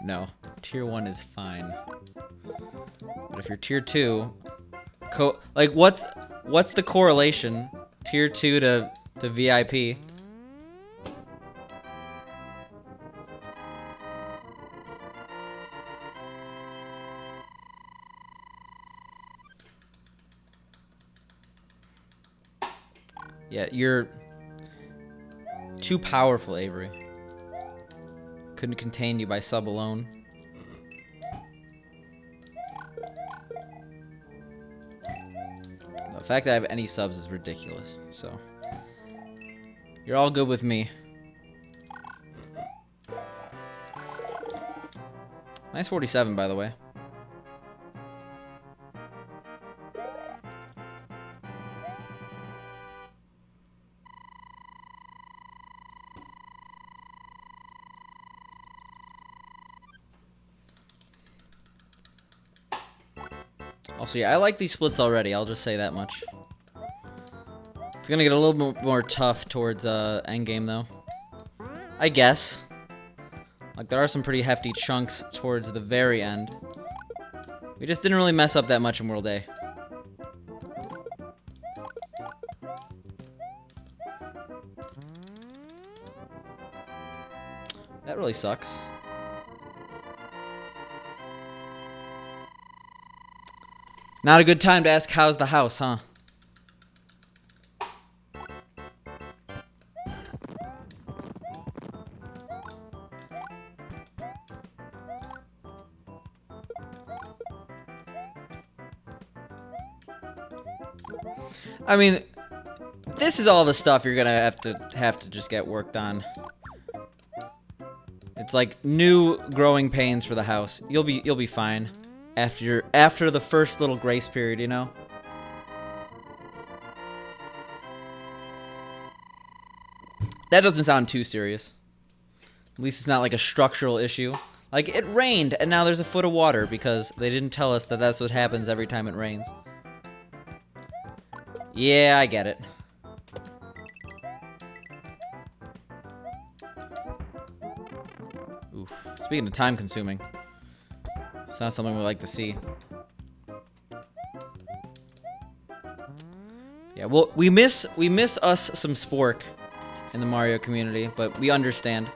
S1: No, tier 1 is fine. But if you're tier 2, like what's the correlation? Tier 2 to VIP? Yeah, you're too powerful, Avery. Couldn't contain you by sub alone. The fact that I have any subs is ridiculous, so you're all good with me. Nice 47, by the way. Also, yeah, I like these splits already. I'll just say that much. It's gonna get a little bit more tough towards endgame, though. I guess. Like, there are some pretty hefty chunks towards the very end. We just didn't really mess up that much in World A. That really sucks. Not a good time to ask how's the house, huh? I mean, this is all the stuff you're gonna have to just get worked on. It's like new growing pains for the house. You'll be fine. After the first little grace period, you know? That doesn't sound too serious. At least it's not like a structural issue. Like, it rained, and now there's a foot of water because they didn't tell us that that's what happens every time it rains. Yeah, I get it. Oof. Speaking of time consuming. It's not something we like to see. Yeah, well, we miss us some Spork in the Mario community, but we understand.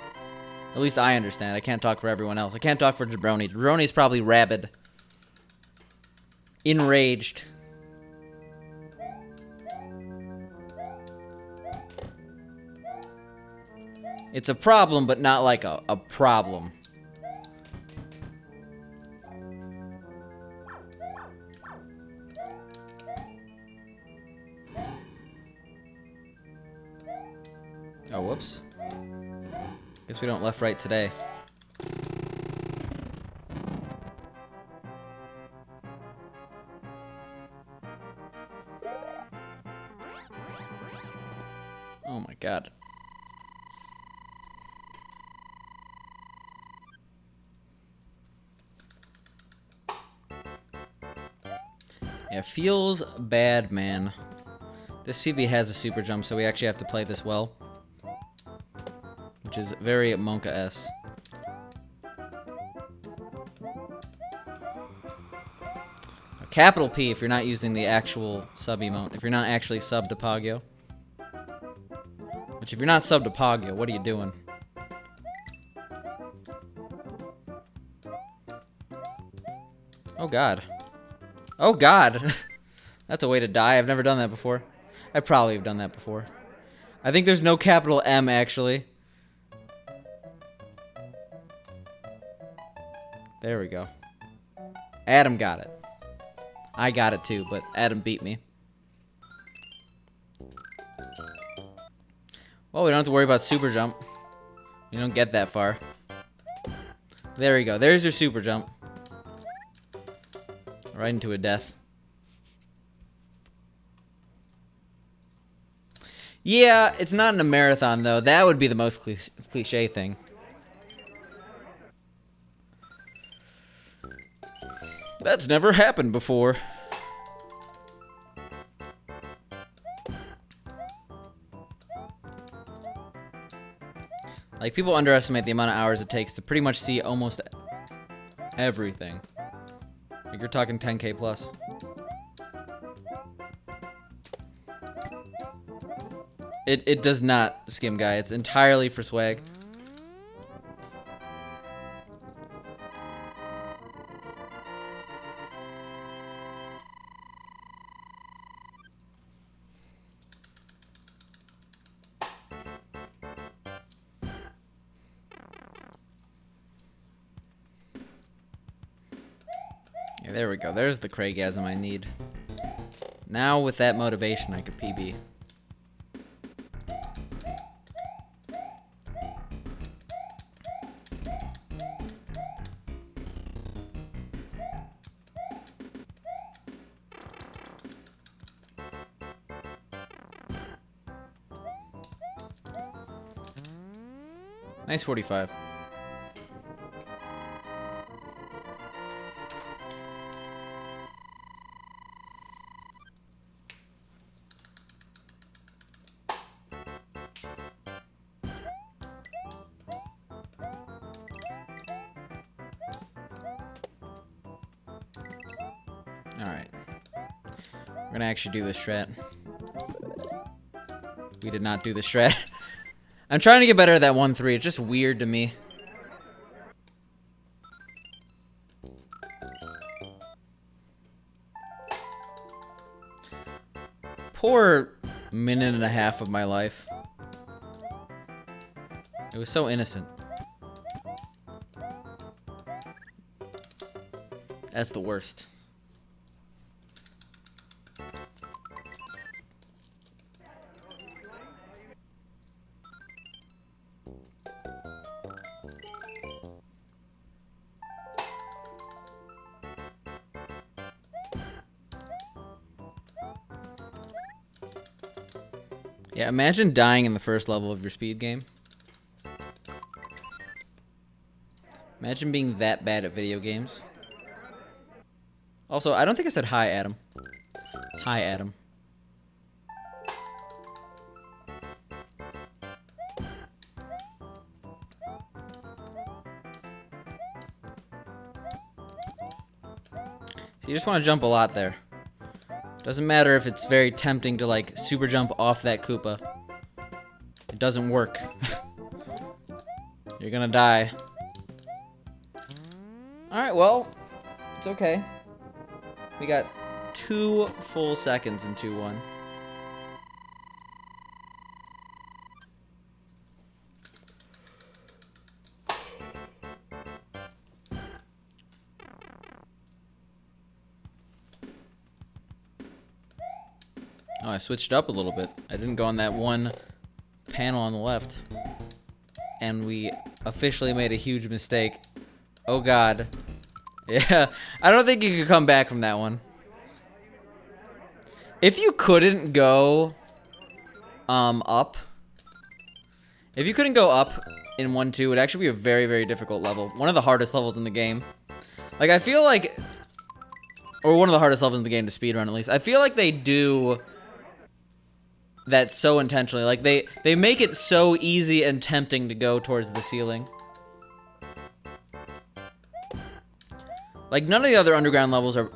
S1: At least I understand. I can't talk for everyone else. I can't talk for Jabroni. Jabroni's probably rabid. Enraged. It's a problem, but not like a problem. Oh, whoops. Guess we don't left right today. Oh my god. Yeah, feels bad, man. This PB has a super jump, so we actually have to play this well. Which is very Monka-esque. Capital P if you're not using the actual sub emote. If you're not actually sub to Pogyo. Which if you're not sub to Pogyo, what are you doing? Oh god. Oh god. That's a way to die. I've never done that before. I probably have done that before. I think there's no capital M actually. There we go. Adam got it. I got it too, but Adam beat me. Well, we don't have to worry about super jump. You don't get that far. There we go. There's your super jump. Right into a death. Yeah, it's not in a marathon, though. That would be the most cliche thing. That's never happened before. Like, people underestimate the amount of hours it takes to pretty much see almost everything. Like, you're talking 10K plus. It does not skim, guy. It's entirely for swag. Yeah, there we go. There's the Craigasm I need. Now with that motivation, I could PB. Nice 45. Alright. We're gonna actually do this strat. We did not do the strat. I'm trying to get better at that 1-3. It's just weird to me. Poor minute and a half of my life. It was so innocent. That's the worst. Yeah, imagine dying in the first level of your speed game. Imagine being that bad at video games. Also, I don't think I said hi, Adam. Hi, Adam. So you just want to jump a lot there. Doesn't matter if it's very tempting to, like, super jump off that Koopa. It doesn't work. You're gonna die. Alright, well, it's okay. We got 2 full seconds in 2-1. Oh, I switched up a little bit. I didn't go on that one panel on the left. And we officially made a huge mistake. Oh god. Yeah, I don't think you could come back from that one. If you couldn't go up. If you couldn't go up in 1-2, it would actually be a very, very difficult level. One of the hardest levels in the game. Like, I feel like, or one of the hardest levels in the game to speedrun at least. I feel like they do that so intentionally. Like, they make it so easy and tempting to go towards the ceiling. Like, none of the other underground levels are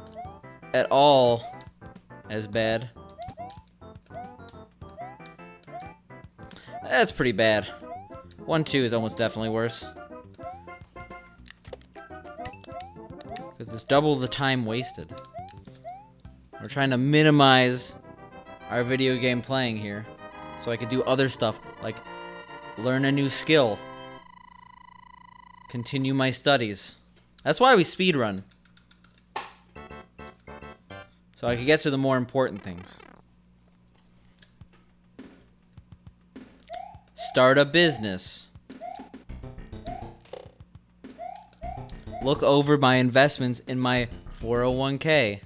S1: at all as bad. That's pretty bad. 1-2 is almost definitely worse. Because it's double the time wasted. We're trying to minimize our video game playing here. So I could do other stuff, like learn a new skill. Continue my studies. That's why we speedrun. So I could get to the more important things. Start a business. Look over my investments in my 401k.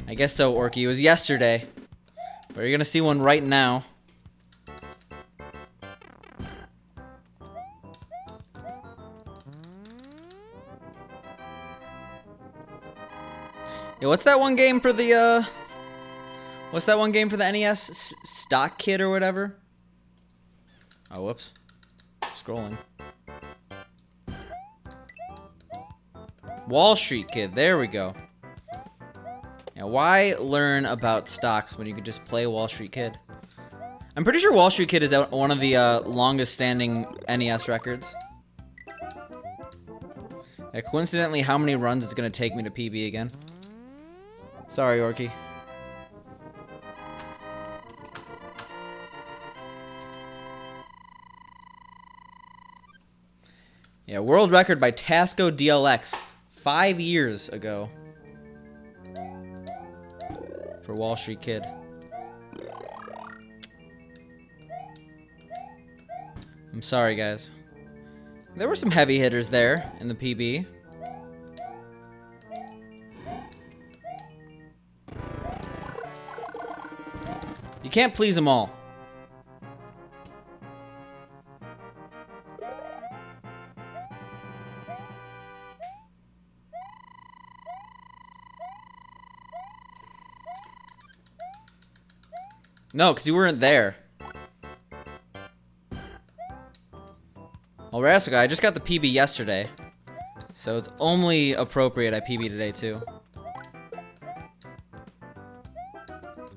S1: I guess so, Orky. It was yesterday. But you're gonna see one right now. Yeah, what's that one game for the, what's that one game for the NES? Stock Kid or whatever? Oh, whoops. Scrolling. Wall Street Kid. There we go. Yeah, why learn about stocks when you could just play Wall Street Kid? I'm pretty sure Wall Street Kid is one of the longest standing NES records. Yeah, coincidentally, how many runs is it going to take me to PB again? Sorry, Orky. Yeah, world record by Tasco DLX 5 years ago for Wall Street Kid. I'm sorry, guys. There were some heavy hitters there in the PB. You can't please them all. No, because you weren't there. Well, Rasica, I just got the PB yesterday. So it's only appropriate I PB today, too.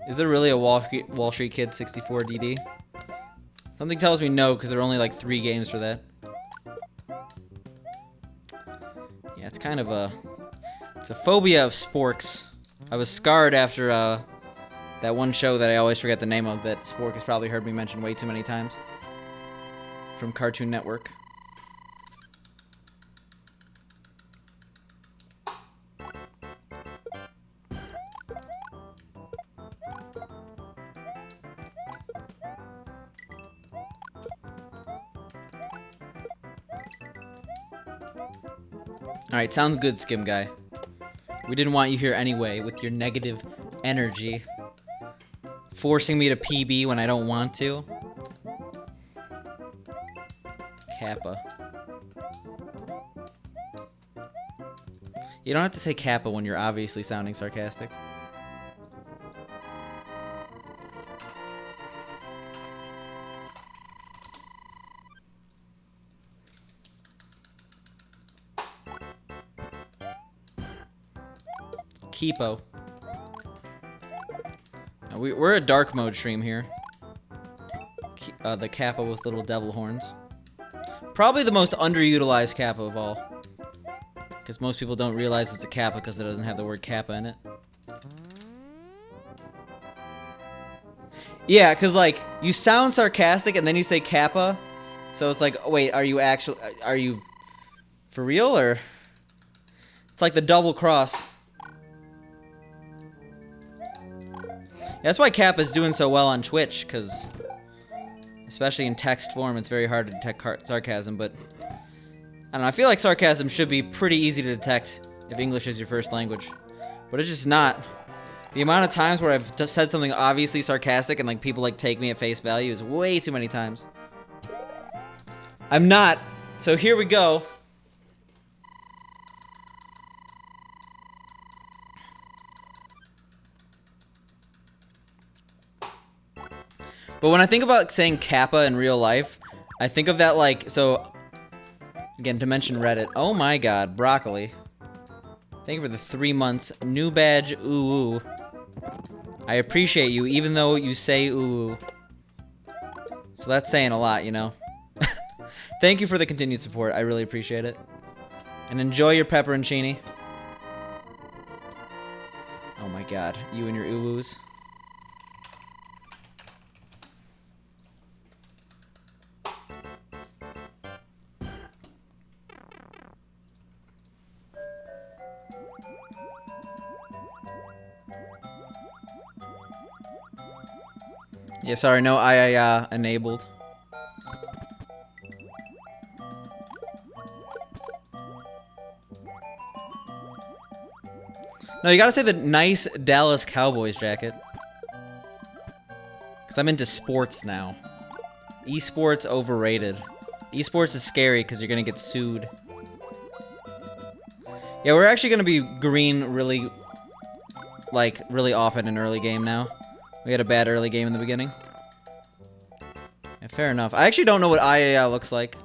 S1: Is there really a Wall Street Kid 64 DD? Something tells me no, because there are only like 3 games for that. Yeah, it's kind of a... It's a phobia of sporks. I was scarred after that one show that I always forget the name of that Spork has probably heard me mention way too many times. From Cartoon Network. Alright, sounds good, Skim Guy. We didn't want you here anyway with your negative energy. Forcing me to PB when I don't want to. Kappa. You don't have to say Kappa when you're obviously sounding sarcastic. Kipo. Now we're a dark mode stream here. The Kappa with little devil horns. Probably the most underutilized Kappa of all. Because most people don't realize it's a Kappa because it doesn't have the word Kappa in it. Yeah, because like, you sound sarcastic and then you say Kappa. So it's like, wait, are you for real or? It's like the double cross. That's why Kappa's doing so well on Twitch, because especially in text form, it's very hard to detect sarcasm, but I don't know, I feel like sarcasm should be pretty easy to detect if English is your first language, but it's just not. The amount of times where I've just said something obviously sarcastic and like people like take me at face value is way too many times. I'm not, so here we go. But when I think about saying Kappa in real life, I think of that like, so, again, to mention Reddit. Oh my god, broccoli. Thank you for the 3 months. New badge, ooh. I appreciate you, even though you say ooh. So that's saying a lot, you know? Thank you for the continued support. I really appreciate it. And enjoy your pepperoncini. Oh my god, you and your uwus. Yeah, sorry, no I enabled. No, you gotta say the nice Dallas Cowboys jacket. Because I'm into sports now. Esports overrated. Esports is scary because you're gonna get sued. Yeah, we're actually gonna be green really often in early game now. We had a bad early game in the beginning. Yeah, fair enough. I actually don't know what IAL looks like.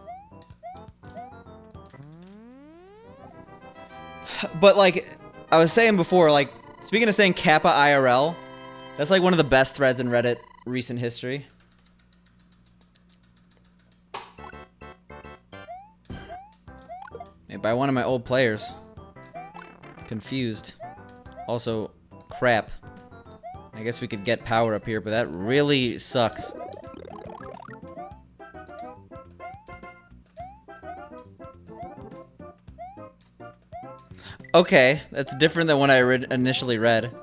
S1: But, like, I was saying before, like, speaking of saying Kappa IRL, that's, like, one of the best threads in Reddit recent history. Made by one of my old players. Confused. Also, crap. I guess we could get power up here, but that really sucks. Okay, that's different than what I initially read.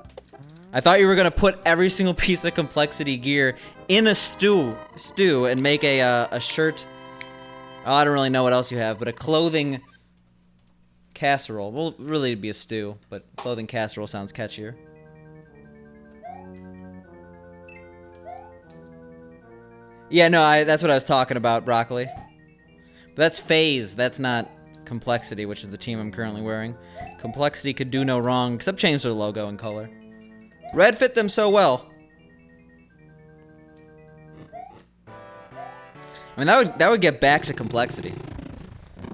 S1: I thought you were gonna put every single piece of complexity gear in a stew and make a shirt. Oh, I don't really know what else you have, but a clothing casserole. Well, really it'd be a stew, but clothing casserole sounds catchier. Yeah, no, that's what I was talking about, broccoli. But that's phase, that's not complexity, which is the team I'm currently wearing. Complexity could do no wrong, except change their logo and color. Red fit them so well. I mean, that would get back to complexity.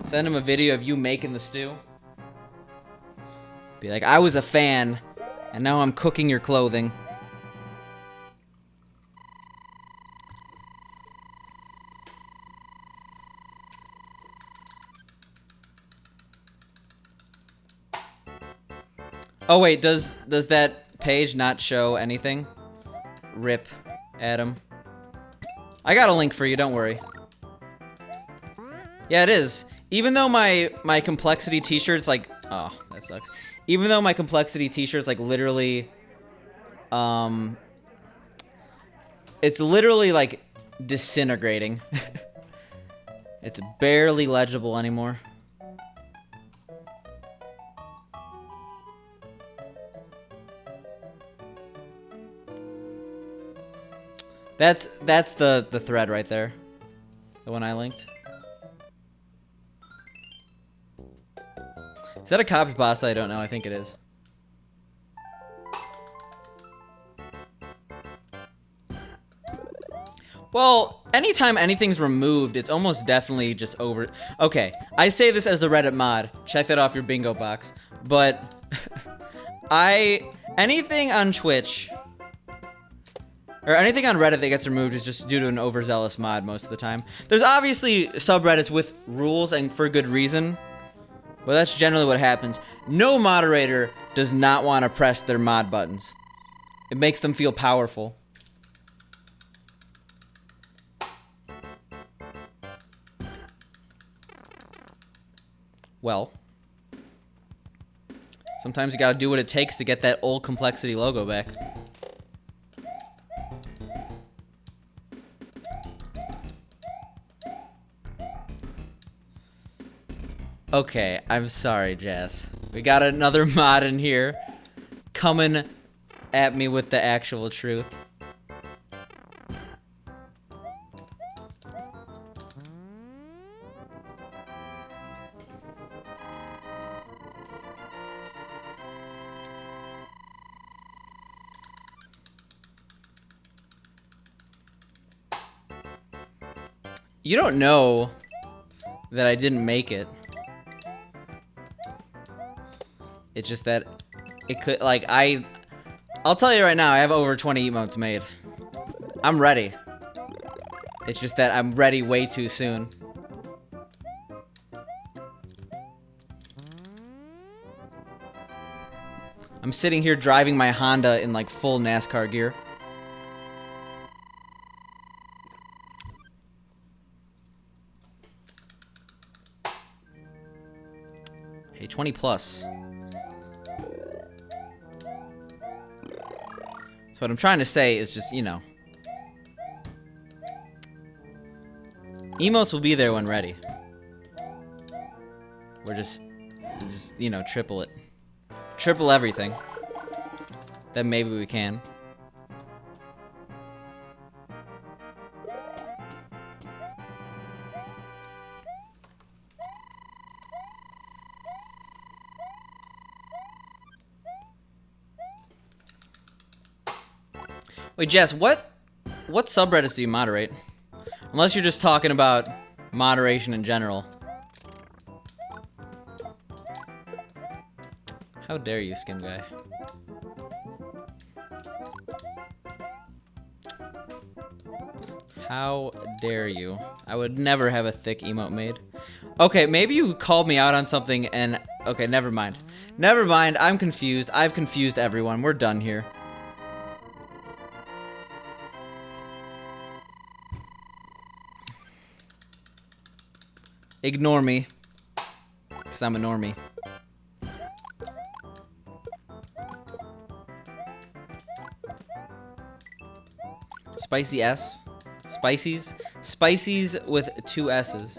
S1: Send him a video of you making the stew. Be like, I was a fan, and now I'm cooking your clothing. Oh wait, does that page not show anything? Rip, Adam. I got a link for you, don't worry. Yeah, it is. Even though my complexity t-shirt's like, oh, that sucks. Even though my complexity t-shirt's like literally, it's literally like disintegrating. It's barely legible anymore. That's the thread right there. The one I linked. Is that a copy pasta? I don't know. I think it is. Well, anytime anything's removed, it's almost definitely just over. Okay, I say this as a Reddit mod. Check that off your bingo box. But anything on Twitch or anything on Reddit that gets removed is just due to an overzealous mod most of the time. There's obviously subreddits with rules and for good reason, but that's generally what happens. No moderator does not want to press their mod buttons. It makes them feel powerful. Well, sometimes you gotta do what it takes to get that old complexity logo back. Okay, I'm sorry, Jazz. We got another mod in here coming at me with the actual truth. You don't know that I didn't make it. It's just that it could, like, I'll tell you right now, I have over 20 emotes made. I'm ready. It's just that I'm ready way too soon. I'm sitting here driving my Honda in like full NASCAR gear. Hey, 20 plus. So what I'm trying to say is just, you know, emotes will be there when ready. We're just, you know, triple it. Triple everything. Then maybe we can. Wait, Jess, what subreddits do you moderate? Unless you're just talking about moderation in general. How dare you, Skim Guy? How dare you? I would never have a thick emote made. Okay, maybe you called me out on something and... Okay, never mind. Never mind, I'm confused. I've confused everyone. We're done here. Ignore me. Because I'm a normie. Spicy S. Spicies? Spicies with 2 S's.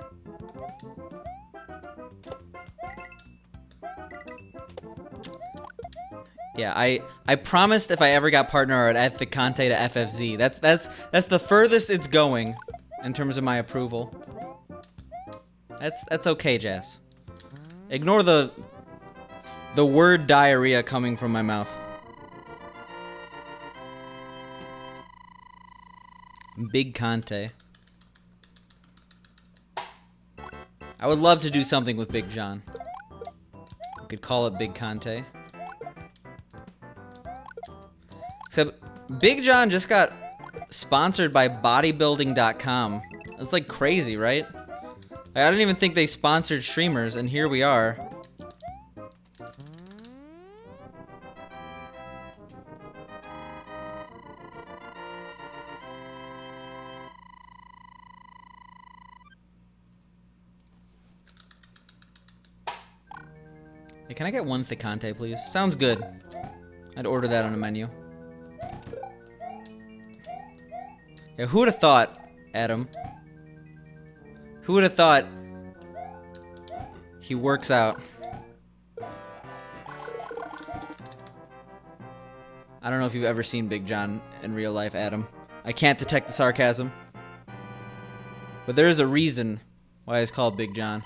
S1: Yeah, I promised if I ever got partner I'd add the Conte to FFZ. That's the furthest it's going in terms of my approval. That's okay, Jazz. Ignore the word diarrhea coming from my mouth. Big Conte. I would love to do something with Big John. We could call it Big Conte. Except Big John just got sponsored by bodybuilding.com. That's like crazy, right? I didn't even think they sponsored streamers, and here we are. Hey, can I get 1 Thicante, please? Sounds good. I'd order that on a menu. Yeah, who would have thought, Adam? Who would have thought he works out? I don't know if you've ever seen Big John in real life, Adam. I can't detect the sarcasm. But there is a reason why it's called Big John.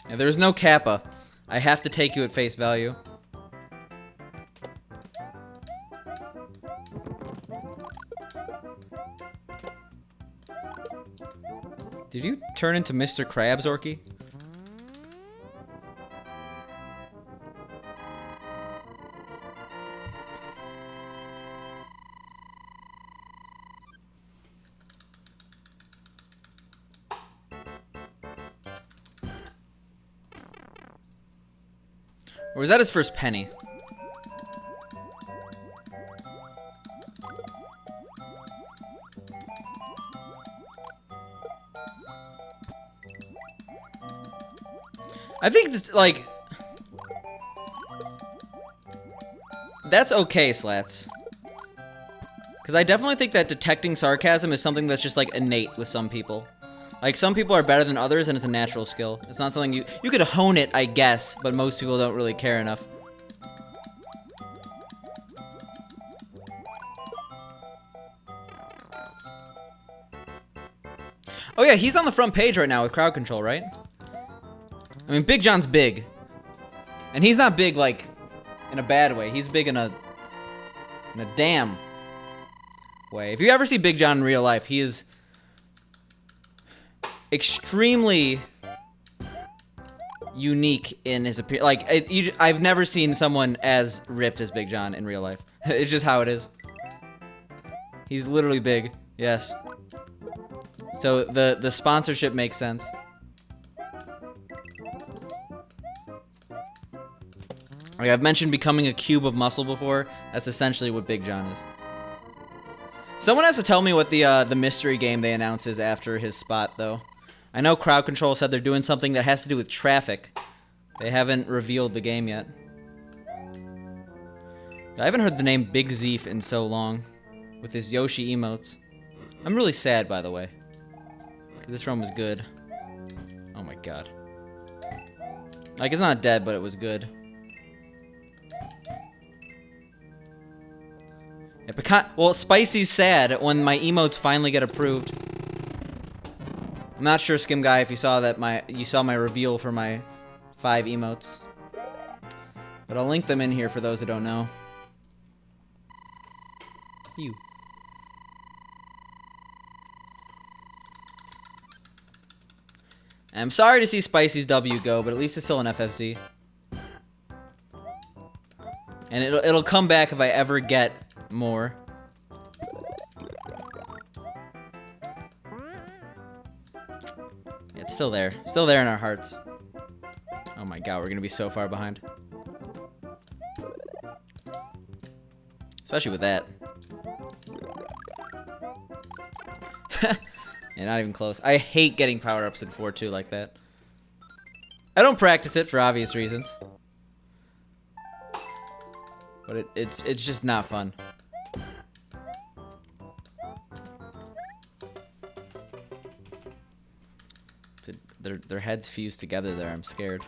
S1: Yeah, there's no kappa. I have to take you at face value. Did you turn into Mr. Krabs, Orky? Or was that his first penny? I think this, like... That's okay, Slats. Because I definitely think that detecting sarcasm is something that's just, like, innate with some people. Like, some people are better than others, and it's a natural skill. It's not something you could hone it, I guess, but most people don't really care enough. Oh yeah, he's on the front page right now with crowd control, right? I mean, Big John's big. And he's not big, like, in a bad way. He's big in a damn way. If you ever see Big John in real life, he is extremely unique in his appearance. Like, I've never seen someone as ripped as Big John in real life. It's just how it is. He's literally big. Yes. So the sponsorship makes sense. Like I've mentioned becoming a cube of muscle before. That's essentially what Big John is. Someone has to tell me what the mystery game they announce is after his spot, though. I know Crowd Control said they're doing something that has to do with traffic. They haven't revealed the game yet. I haven't heard the name Big Zeef in so long, with his Yoshi emotes. I'm really sad, by the way. This run was good. Oh my god. Like, it's not dead, but it was good. Yeah, well, Spicy's sad when my emotes finally get approved. I'm not sure, Skim Guy, if you saw that you saw my reveal for my 5 emotes. But I'll link them in here for those who don't know. You. I'm sorry to see Spicy's W go, but at least it's still an FFZ. And it'll come back if I ever get more. Yeah, it's still there. Still there in our hearts. Oh my god, we're gonna be so far behind. Especially with that. Yeah, not even close. I hate getting power-ups in 4-2 like that. I don't practice it for obvious reasons. But it's just not fun. Their heads fused together there. I'm scared.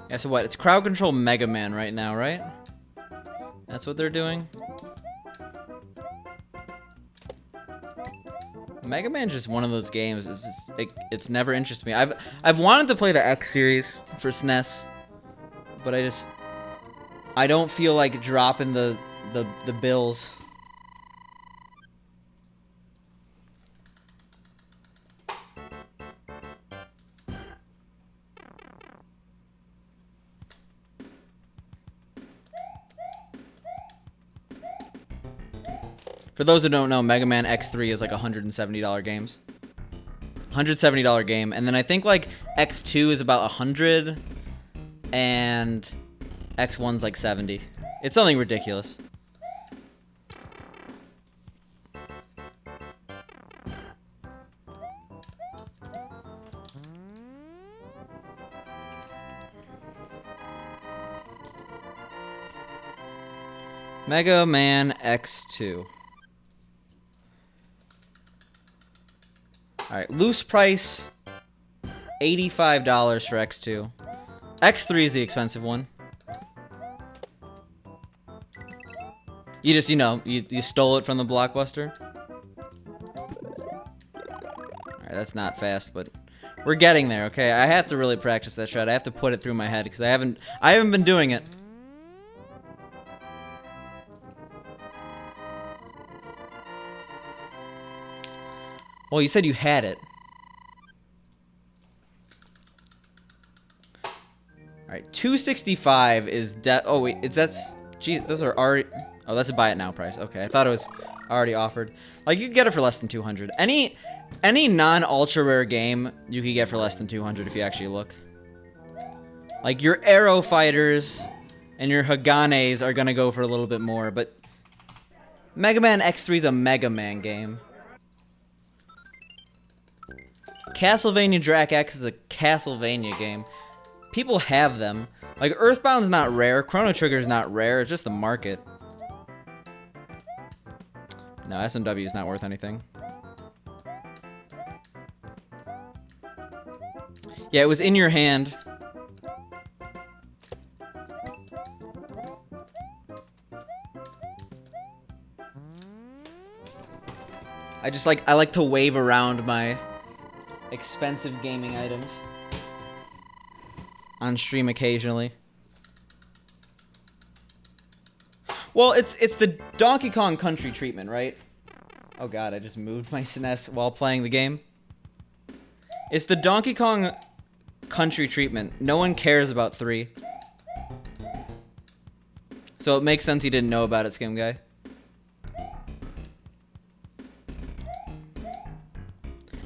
S1: Yeah, so what? It's Crowd Control Mega Man right now, right? That's what they're doing? Mega Man's just one of those games. It's never interested me. I've wanted to play the X series for SNES, but I don't feel like dropping the bills. For those who don't know, Mega Man X3 is like $170 games. $170 game, and then I think like X2 is about 100, and X1's like 70. It's something ridiculous. Mega Man X2. Alright, loose price, $85 for X2. X3 is the expensive one. You just, you stole it from the Blockbuster. Alright, that's not fast, but we're getting there, okay? I have to really practice that shot. I have to put it through my head, because I haven't been doing it. Well, you said you had it. Alright, $265 is oh wait, gee, those are already, oh, that's a buy it now price. Okay, I thought it was already offered. Like, you could get it for less than 200. Any non-ultra rare game you could get for less than 200 if you actually look. Like, your Arrow Fighters and your Haganes are gonna go for a little bit more, but Mega Man X3 is a Mega Man game. Castlevania Drac X is a Castlevania game. People have them. Like, Earthbound's not rare. Chrono Trigger's not rare. It's just the market. No, SMW is not worth anything. Yeah, it was in your hand. I like to wave around my expensive gaming items on stream occasionally. Well, it's the Donkey Kong Country treatment, right? Oh god, I just moved my SNES while playing the game. It's the Donkey Kong Country treatment. No one cares about 3. So it makes sense he didn't know about it, Skim Guy.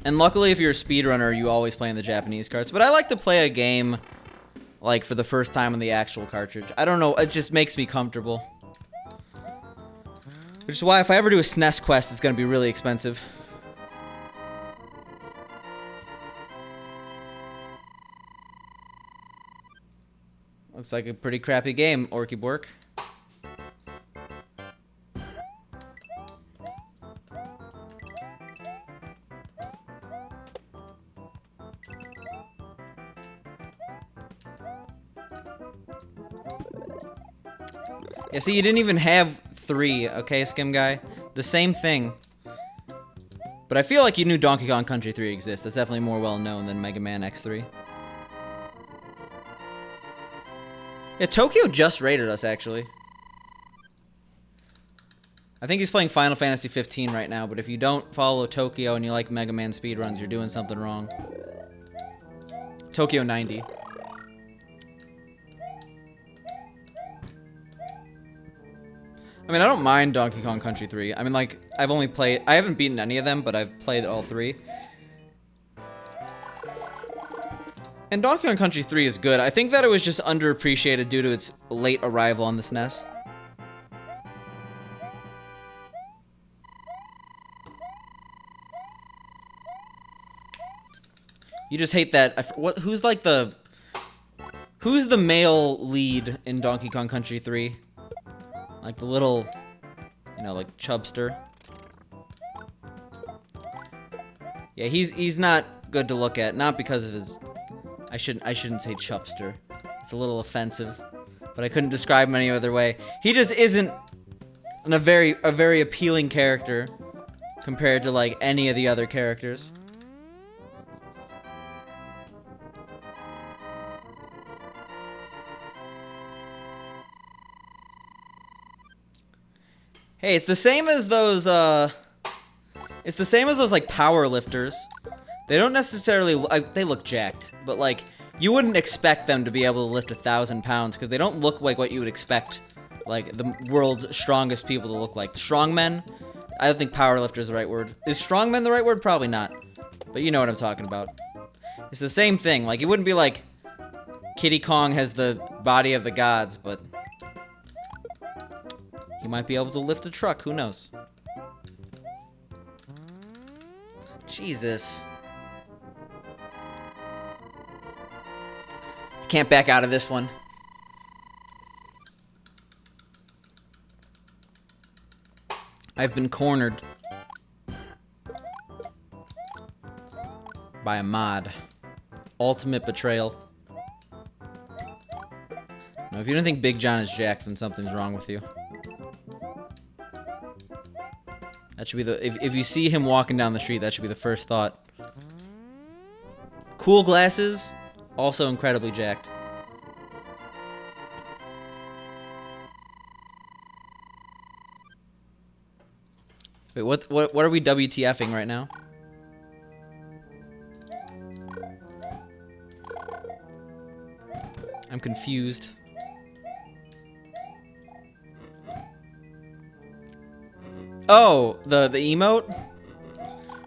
S1: And luckily, if you're a speedrunner, you always play in the Japanese carts. But I like to play a game, like, for the first time on the actual cartridge. I don't know, it just makes me comfortable. Which is why if I ever do a SNES quest, it's going to be really expensive. Looks like a pretty crappy game, Orky Bork. Yeah, see, you didn't even have 3, okay, Skim Guy? The same thing. But I feel like you knew Donkey Kong Country 3 exists. That's definitely more well-known than Mega Man X3. Yeah, Tokyo just raided us, actually. I think he's playing Final Fantasy 15 right now, but if you don't follow Tokyo and you like Mega Man speedruns, you're doing something wrong. Tokyo 90. I mean, I don't mind Donkey Kong Country 3. I mean, like, I haven't beaten any of them, but I've played all 3. And Donkey Kong Country 3 is good. I think that it was just underappreciated due to its late arrival on the SNES. You just hate that. Who's the male lead in Donkey Kong Country 3? Like the little, you know, like chubster. Yeah, he's not good to look at. Not because of his. I shouldn't say chubster. It's a little offensive, but I couldn't describe him any other way. He just isn't a very appealing character compared to like any of the other characters. Hey, it's the same as those like power lifters. They don't necessarily they look jacked, but like you wouldn't expect them to be able to lift 1,000 pounds because they don't look like what you would expect like the world's strongest people to look like. Strongmen? I don't think power lifter is the right word. Is strongmen the right word? Probably not. But you know what I'm talking about. It's the same thing. Like it wouldn't be like Kiddy Kong has the body of the gods, but he might be able to lift a truck. Who knows? Jesus. Can't back out of this one. I've been cornered by a mod. Ultimate betrayal. No, if you don't think Big John is jacked, then something's wrong with you. That should be the... If you see him walking down the street, that should be the first thought. Cool glasses, also incredibly jacked. Wait, what are we WTFing right now? I'm confused. Oh, the emote?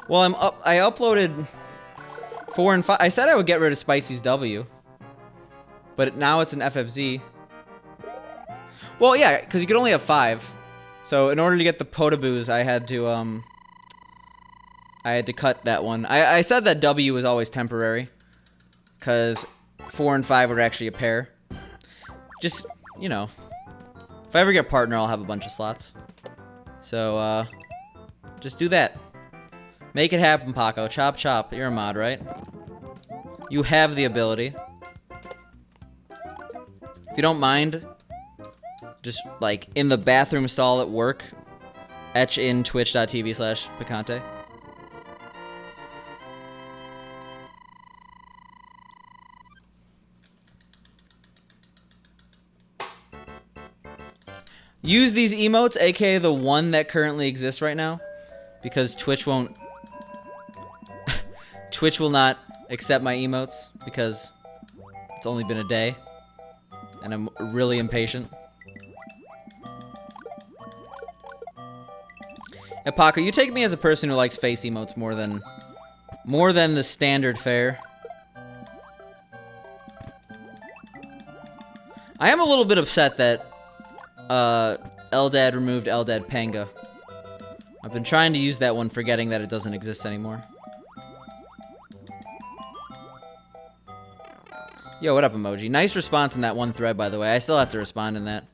S1: Well, I uploaded 4 and 5. I said I would get rid of Spicy's W. But now it's an FFZ. Well, yeah, because you could only have 5. So in order to get the Potaboos, I had to cut that one. I said that W was always temporary. Because 4 and 5 were actually a pair. Just, you know. If I ever get partner, I'll have a bunch of slots. So, just do that. Make it happen, Paco. Chop, chop. You're a mod, right? You have the ability. If you don't mind, just, like, in the bathroom stall at work, etch in twitch.tv/Picante. use these emotes, aka the one that currently exists right now, because Twitch won't. Twitch will not accept my emotes because it's only been a day, and I'm really impatient. Yeah, Paco, you take me as a person who likes face emotes more than the standard fare. I am a little bit upset that Eldad removed Eldad Panga. I've been trying to use that one, forgetting that it doesn't exist anymore. Yo, what up, emoji? Nice response in that one thread, by the way. I still have to respond in that.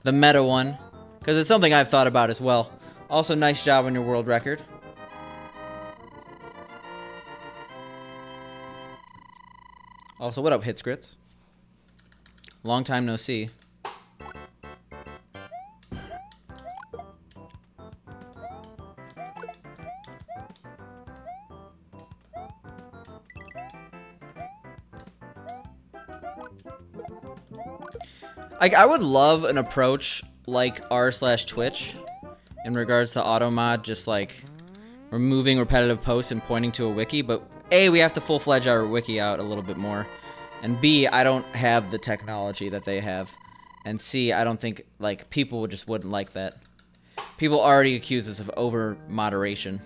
S1: The meta one. Because it's something I've thought about as well. Also, nice job on your world record. Also, what up, Hitscrits? Long time no see. I would love an approach like r/Twitch in regards to automod, just like removing repetitive posts and pointing to a wiki, but A, we have to full-fledge our wiki out a little bit more, and B, I don't have the technology that they have, and C, I don't think, like, people just wouldn't like that. People already accuse us of over-moderation,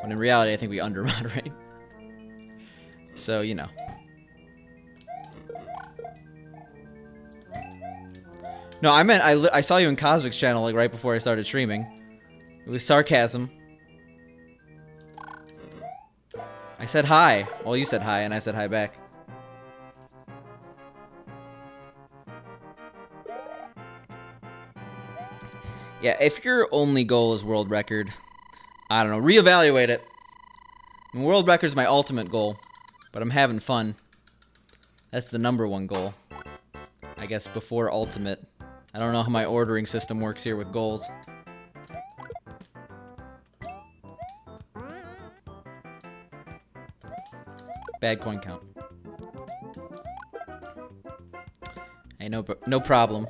S1: when in reality I think we under-moderate. So, you know. No, I meant I saw you in Cosmic's channel like right before I started streaming. It was sarcasm. I said hi. Well, you said hi, and I said hi back. Yeah, if your only goal is world record, I don't know, reevaluate it. I mean, world record's my ultimate goal, but I'm having fun. That's the #1 goal. I guess before ultimate. I don't know how my ordering system works here with goals. Bad coin count. Hey, no problem.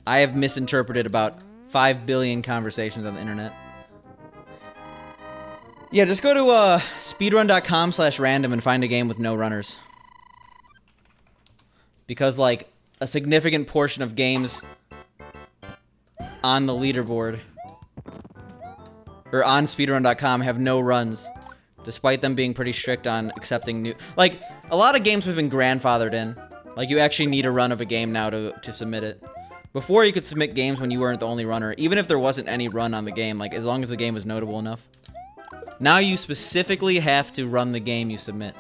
S1: I have misinterpreted about 5 billion conversations on the internet. Yeah, just go to speedrun.com/random and find a game with no runners. Because, like, a significant portion of games on the leaderboard, or on speedrun.com, have no runs, despite them being pretty strict on accepting new... Like, a lot of games have been grandfathered in. Like, you actually need a run of a game now to submit it. Before, you could submit games when you weren't the only runner, even if there wasn't any run on the game, like, as long as the game was notable enough. Now you specifically have to run the game you submit.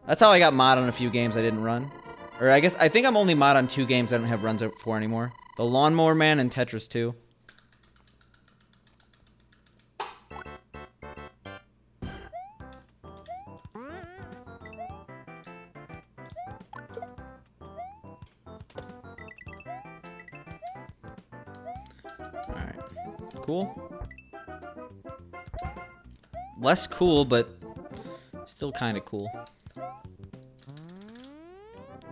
S1: That's how I got mod on a few games I didn't run. Or I think I'm only mod on 2 games I don't have runs for anymore. The Lawnmower Man and Tetris 2. Alright. Cool. Less cool, but still kind of cool.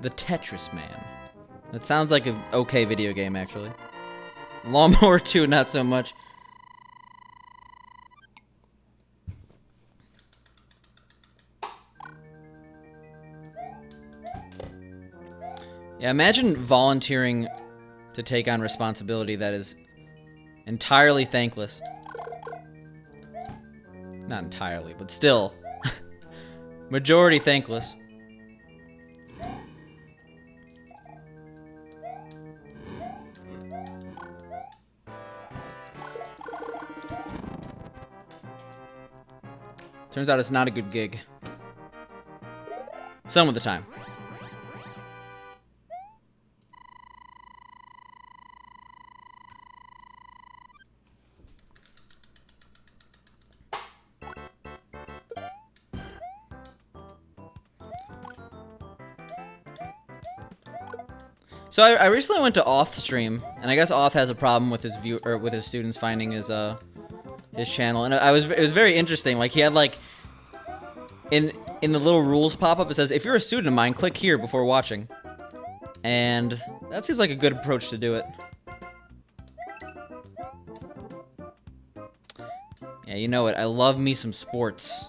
S1: The Tetris Man. That sounds like an okay video game, actually. Lawnmower 2, not so much. Yeah, imagine volunteering to take on responsibility that is entirely thankless. Not entirely, but still. Majority thankless. Turns out it's not a good gig. Some of the time. So I recently went to Auth's stream, and I guess Auth has a problem with his with his students finding his channel, and it was very interesting. Like, he had like in in the little rules pop-up, it says, if you're a student of mine, click here before watching. And that seems like a good approach to do it. Yeah, you know it. I love me some sports.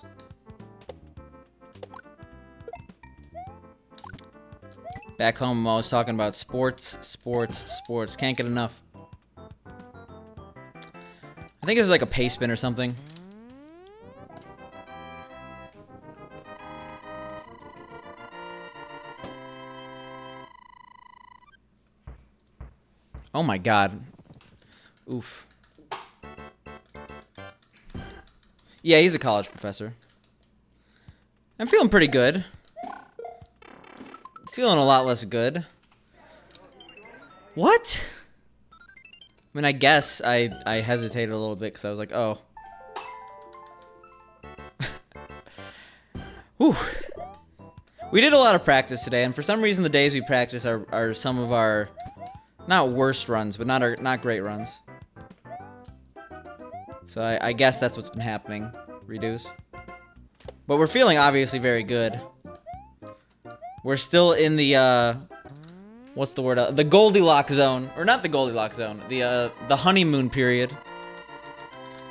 S1: Back home, I'm always talking about sports, sports, sports. Can't get enough. I think it's like a pace spin or something. Oh my god. Oof. Yeah, he's a college professor. I'm feeling pretty good. Feeling a lot less good. What? I mean, I guess I hesitated a little bit because I was like, oh. Whew. We did a lot of practice today, and for some reason the days we practice are some of our, not worst runs, but not great runs. So I guess that's what's been happening. Reduce. But we're feeling obviously very good. We're still in the, what's the word? The Goldilocks zone. Or not the Goldilocks zone. The honeymoon period.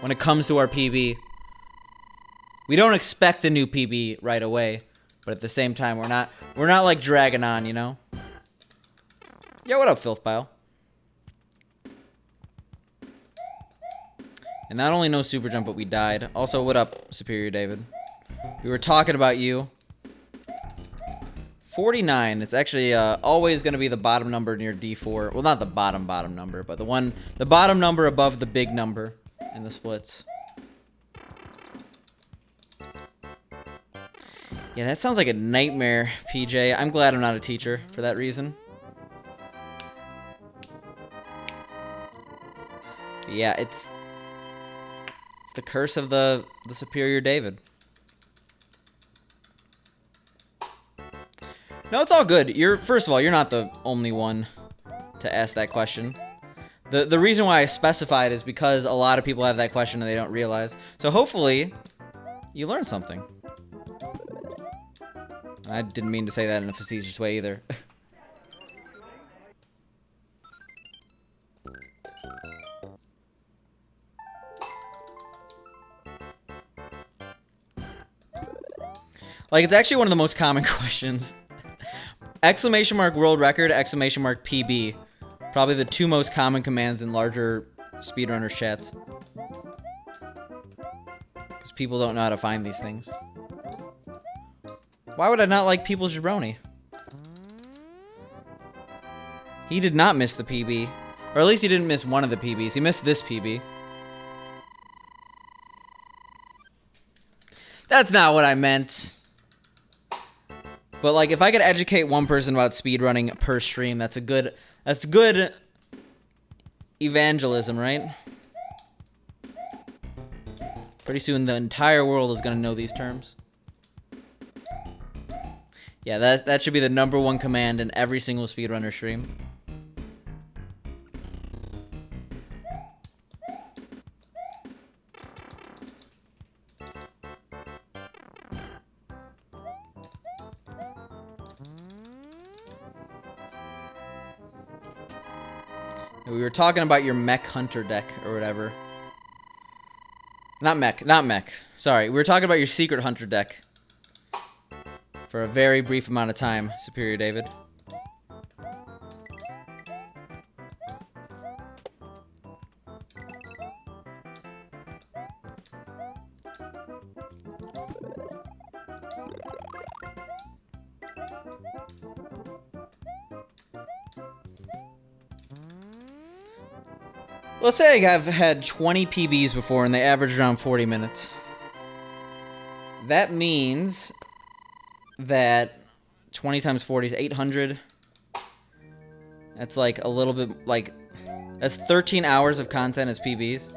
S1: When it comes to our PB. We don't expect a new PB right away. But at the same time, we're not like dragging on, you know? Yeah, what up, Filth Pile? And not only no super jump, but we died. Also, what up, Superior David? We were talking about you. 49. It's actually always going to be the bottom number near D4. Well, not the bottom number, but the bottom number above the big number in the splits. Yeah, that sounds like a nightmare, PJ. I'm glad I'm not a teacher for that reason. But yeah, it's the curse of the Superior David. No, it's all good. First of all, you're not the only one to ask that question. The reason why I specified is because a lot of people have that question and they don't realize. So hopefully, you learned something. I didn't mean to say that in a facetious way either. Like, it's actually one of the most common questions. Exclamation mark world record, exclamation mark PB. Probably the two most common commands in larger speedrunners chats. Because people don't know how to find these things. Why would I not like People's Jabroni? He did not miss the PB. Or at least he didn't miss one of the PBs. He missed this PB. That's not what I meant. But like, if I could educate one person about speedrunning per stream, that's good evangelism, right? Pretty soon the entire world is gonna know these terms. Yeah, that should be the #1 command in every single speedrunner stream. We were talking about your mech hunter deck or whatever. Not mech. Sorry, we were talking about your secret hunter deck. For a very brief amount of time, Superior David. Let's say I've had 20 PBs before and they average around 40 minutes. That means that 20 times 40 is 800. That's like a little bit, like, that's 13 hours of content as PBs.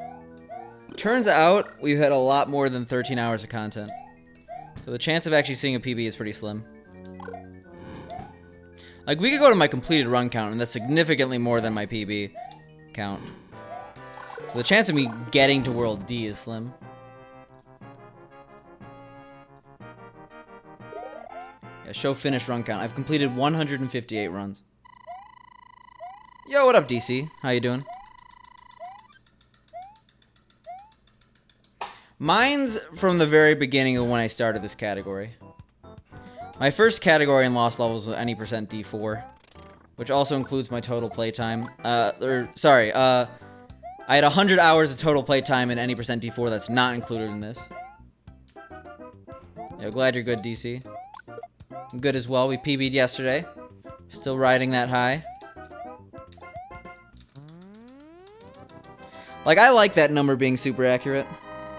S1: Turns out we've had a lot more than 13 hours of content. So the chance of actually seeing a PB is pretty slim. Like, we could go to my completed run count, and that's significantly more than my PB count. So the chance of me getting to World D is slim. Yeah, show finish run count. I've completed 158 runs. Yo, what up, DC? How you doing? Mine's from the very beginning of when I started this category. My first category in lost levels was any percent D4, which also includes my total playtime. I had 100 hours of total playtime in any percent D4 that's not included in this. Yeah, glad you're good, DC. I'm good as well. We PB'd yesterday. Still riding that high. Like, I like that number being super accurate.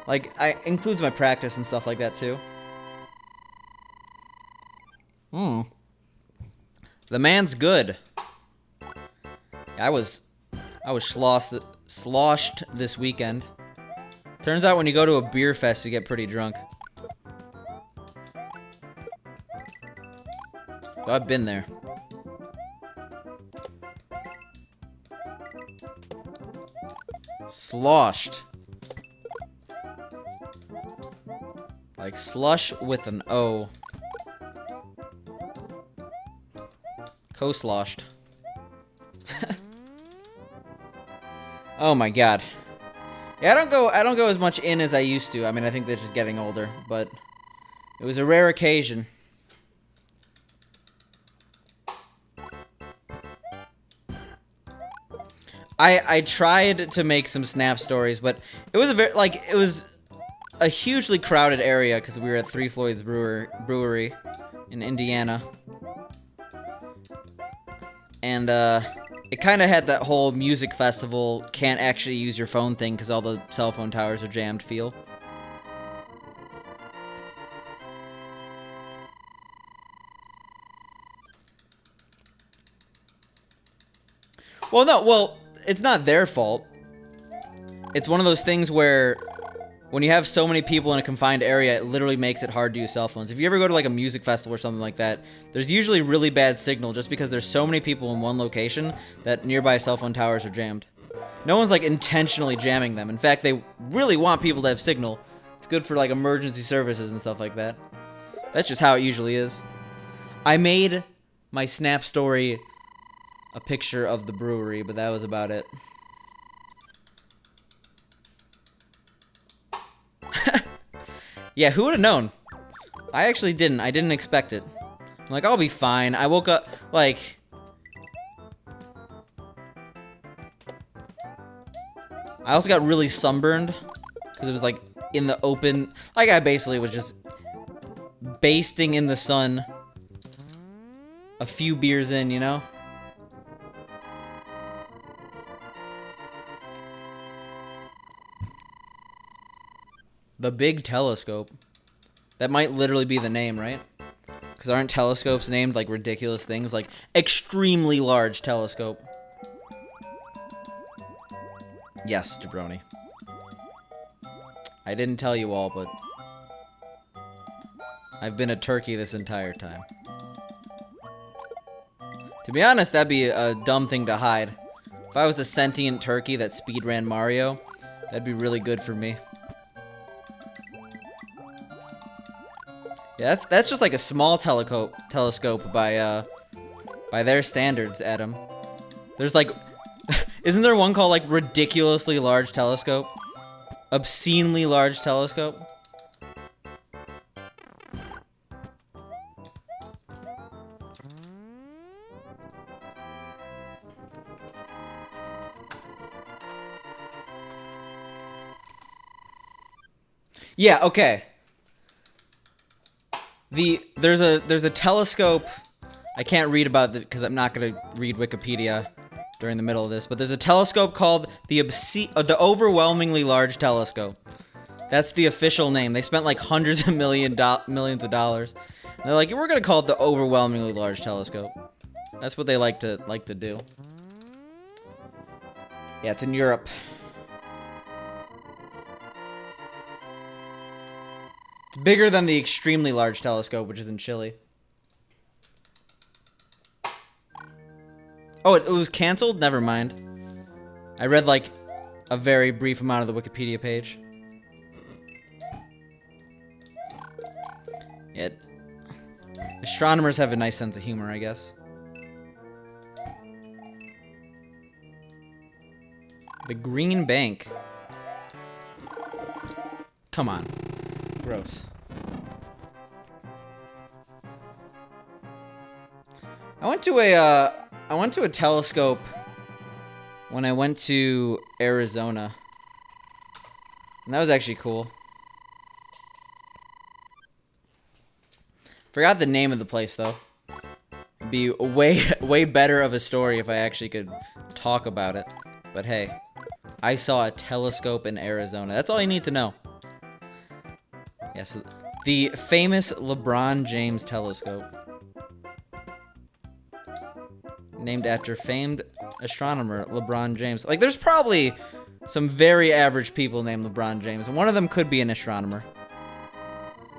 S1: Like, includes my practice and stuff like that, too. The man's good. I was sloshed this weekend. Turns out when you go to a beer fest, you get pretty drunk. So I've been there. Sloshed. Like slush with an O. Co-sloshed. Oh my god. Yeah, I don't go as much in as I used to. I mean, I think that's just getting older, but it was a rare occasion. I tried to make some snap stories, but it was a hugely crowded area because we were at Three Floyds Brewery in Indiana. And it kind of had that whole music festival can't actually use your phone thing because all the cell phone towers are jammed feel. Well, it's not their fault. It's one of those things where when you have so many people in a confined area, it literally makes it hard to use cell phones. If you ever go to like a music festival or something like that, there's usually really bad signal just because there's so many people in one location that nearby cell phone towers are jammed. No one's like intentionally jamming them. In fact, they really want people to have signal. It's good for like emergency services and stuff like that. That's just how it usually is. I made my snap story a picture of the brewery, but that was about it. Yeah, who would have known? I actually didn't. I didn't expect it. I'm like, I'll be fine. I woke up, like... I also got really sunburned, because it was, like, in the open... Like, I basically was just basting in the sun a few beers in, you know? The big telescope. That might literally be the name, right? Because aren't telescopes named like ridiculous things? Like extremely large telescope. Yes, jabroni. I didn't tell you all, but I've been a turkey this entire time. To be honest, that'd be a dumb thing to hide. If I was a sentient turkey that speedran Mario, that'd be really good for me. Yeah, that's just like a small telescope by their standards, Adam. There's like, isn't there one called like ridiculously large telescope? Obscenely large telescope? Yeah, okay. There's a telescope. I can't read about it because I'm not gonna read Wikipedia during the middle of this. But there's a telescope called the overwhelmingly large telescope. That's the official name. They spent like hundreds of millions of dollars. And they're like, we're gonna call it the overwhelmingly large telescope. That's what they like to do. Yeah, it's in Europe. It's bigger than the extremely large telescope, which is in Chile. Oh, it was canceled? Never mind. I read, like, a very brief amount of the Wikipedia page. Astronomers have a nice sense of humor, I guess. The Green Bank. Come on. Gross. I went to a telescope when I went to Arizona. And that was actually cool. Forgot the name of the place though. It'd be way better of a story if I actually could talk about it. But hey, I saw a telescope in Arizona. That's all you need to know. Yes, the famous LeBron James telescope. Named after famed astronomer LeBron James. Like, there's probably some very average people named LeBron James, and one of them could be an astronomer.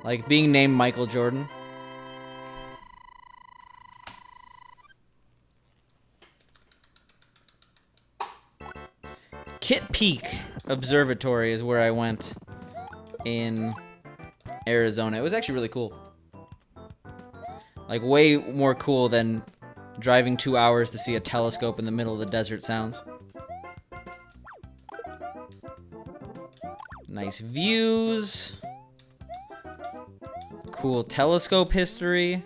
S1: Like being named Michael Jordan. Kitt Peak Observatory is where I went in Arizona. It was actually really cool. Like, way more cool than driving 2 hours to see a telescope in the middle of the desert sounds. Nice views. Cool telescope history.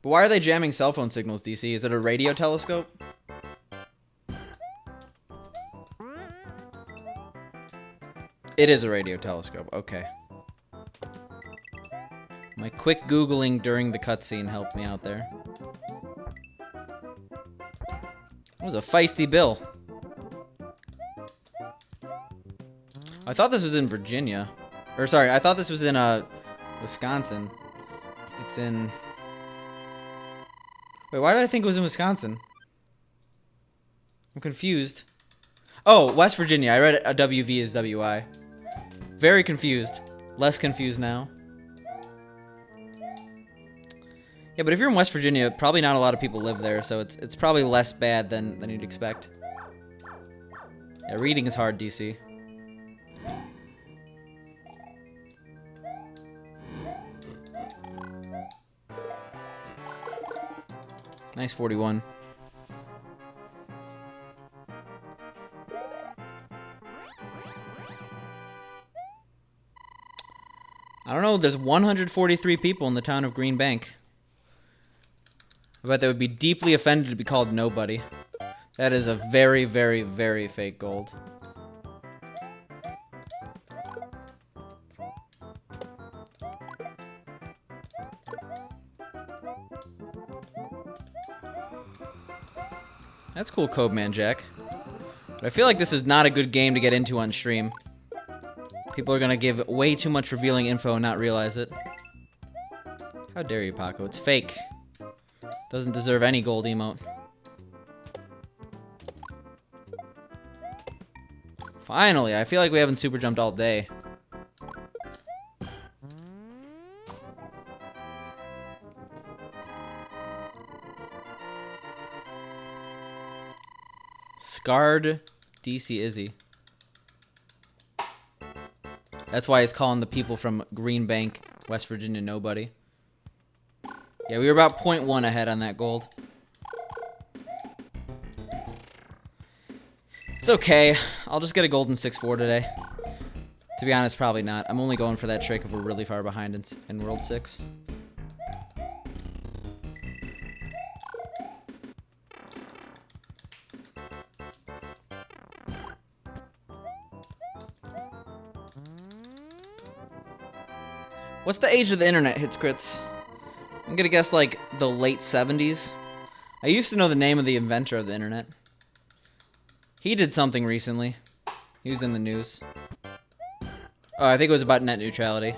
S1: But why are they jamming cell phone signals, DC? Is it a radio telescope? It is a radio telescope. Okay. My quick Googling during the cutscene helped me out there. That was a feisty bill. I thought this was in Virginia. Or, sorry, I thought this was in, Wisconsin. It's in... Wait, why did I think it was in Wisconsin? I'm confused. Oh, West Virginia. I read a WV as WI. Very confused. Less confused now. Yeah, but if you're in West Virginia, probably not a lot of people live there, so it's probably less bad than you'd expect. Yeah, reading is hard, DC. Nice 41. I don't know, there's 143 people in the town of Green Bank. I bet they would be deeply offended to be called nobody. That is a very, very, very fake gold. That's cool, Codeman Jack. But I feel like this is not a good game to get into on stream. People are gonna give way too much revealing info and not realize it. How dare you, Paco? It's fake. Doesn't deserve any gold emote. Finally, I feel like we haven't super jumped all day. Scarred DC Izzy. That's why he's calling the people from Green Bank, West Virginia, nobody. Yeah, we were about 0.1 ahead on that gold. It's okay. I'll just get a golden 6-4 today. To be honest, probably not. I'm only going for that trick if we're really far behind in World 6. What's the age of the internet, Hits Crits? I'm gonna guess like the late 70s. I used to know the name of the inventor of the internet. He did something recently. He was in the news. Oh, I think it was about net neutrality.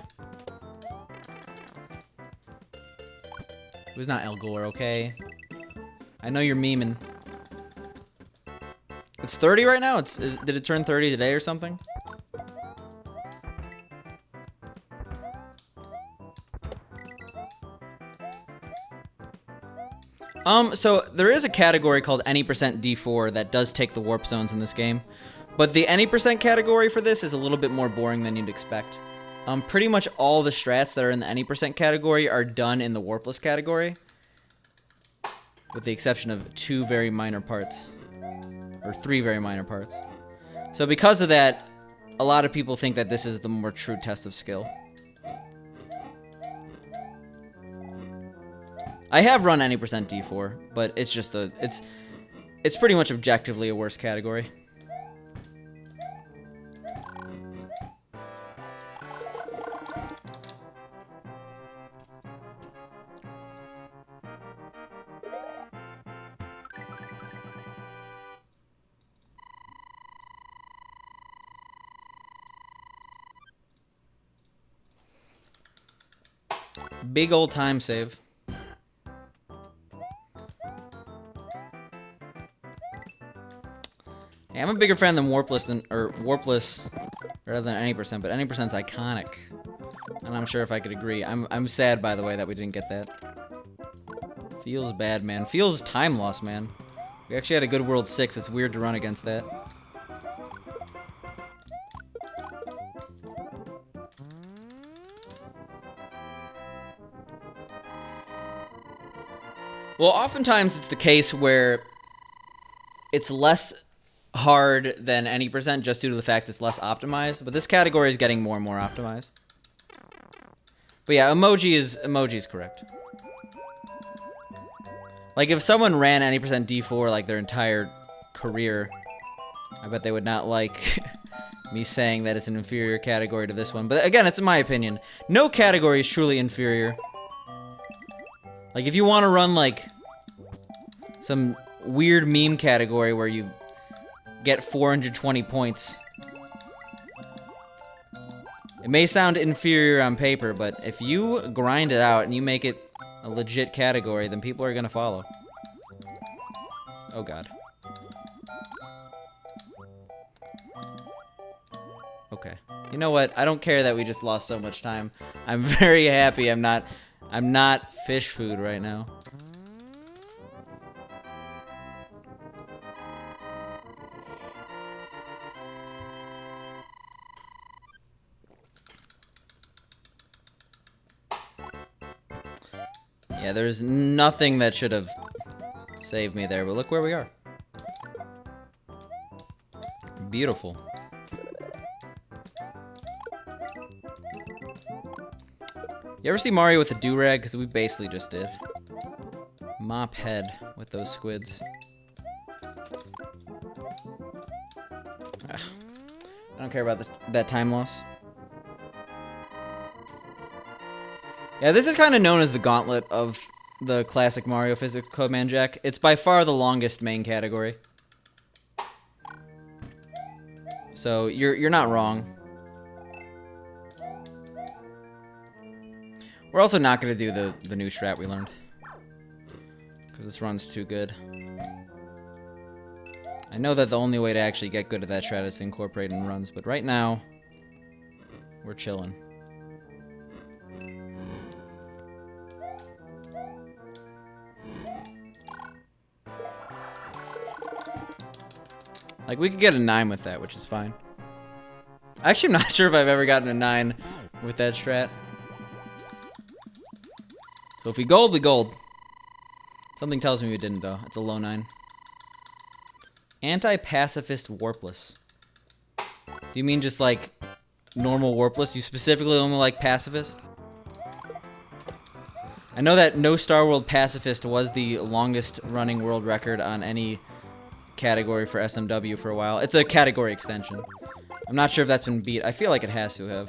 S1: It was not Al Gore, okay? I know you're memeing. It's 30 right now? Did it turn 30 today or something? So there is a category called any percent D4 that does take the warp zones in this game. But the any percent category for this is a little bit more boring than you'd expect. Pretty much all the strats that are in the any percent category are done in the Warpless category. With the exception of 2 very minor parts. Or 3 very minor parts. So because of that, a lot of people think that this is the more true test of skill. I have run any percent D4, but it's just it's pretty much objectively a worse category. Big old time save. Yeah, I'm a bigger fan than Warpless rather than any percent, but any percent's iconic. And I'm sure if I could agree. I'm sad, by the way, that we didn't get that. Feels bad, man. Feels time loss, man. We actually had a good World 6. It's weird to run against that. Well, oftentimes it's the case where it's less hard than any percent just due to the fact it's less optimized, but this category is getting more and more optimized. But yeah, emoji is correct. Like if someone ran any percent D4 like their entire career, I bet they would not like me saying that it's an inferior category to this one. But again, it's in my opinion. No category is truly inferior. Like, if you want to run, like, some weird meme category where you get 420 points, it may sound inferior on paper, but if you grind it out and you make it a legit category, then people are going to follow. Oh, God. Okay. You know what? I don't care that we just lost so much time. I'm very happy I'm not fish food right now. Yeah, there's nothing that should have saved me there, but look where we are. Beautiful. You ever see Mario with a do-rag? Because we basically just did. Mop head with those squids. Ugh. I don't care about that time loss. Yeah, this is kind of known as the gauntlet of the classic Mario physics Codeman Jack. It's by far the longest main category. So you're not wrong. We're also not going to do the new strat we learned. Because this run's too good. I know that the only way to actually get good at that strat is to incorporate in runs, but right now, we're chilling. Like, we could get a 9 with that, which is fine. Actually, I'm not sure if I've ever gotten a 9 with that strat. So if we gold, we gold. Something tells me we didn't, though. It's a low 9. Anti-pacifist Warpless. Do you mean just, like, normal Warpless? You specifically only like pacifist? I know that No Star World Pacifist was the longest running world record on any category for SMW for a while. It's a category extension. I'm not sure if that's been beat. I feel like it has to have.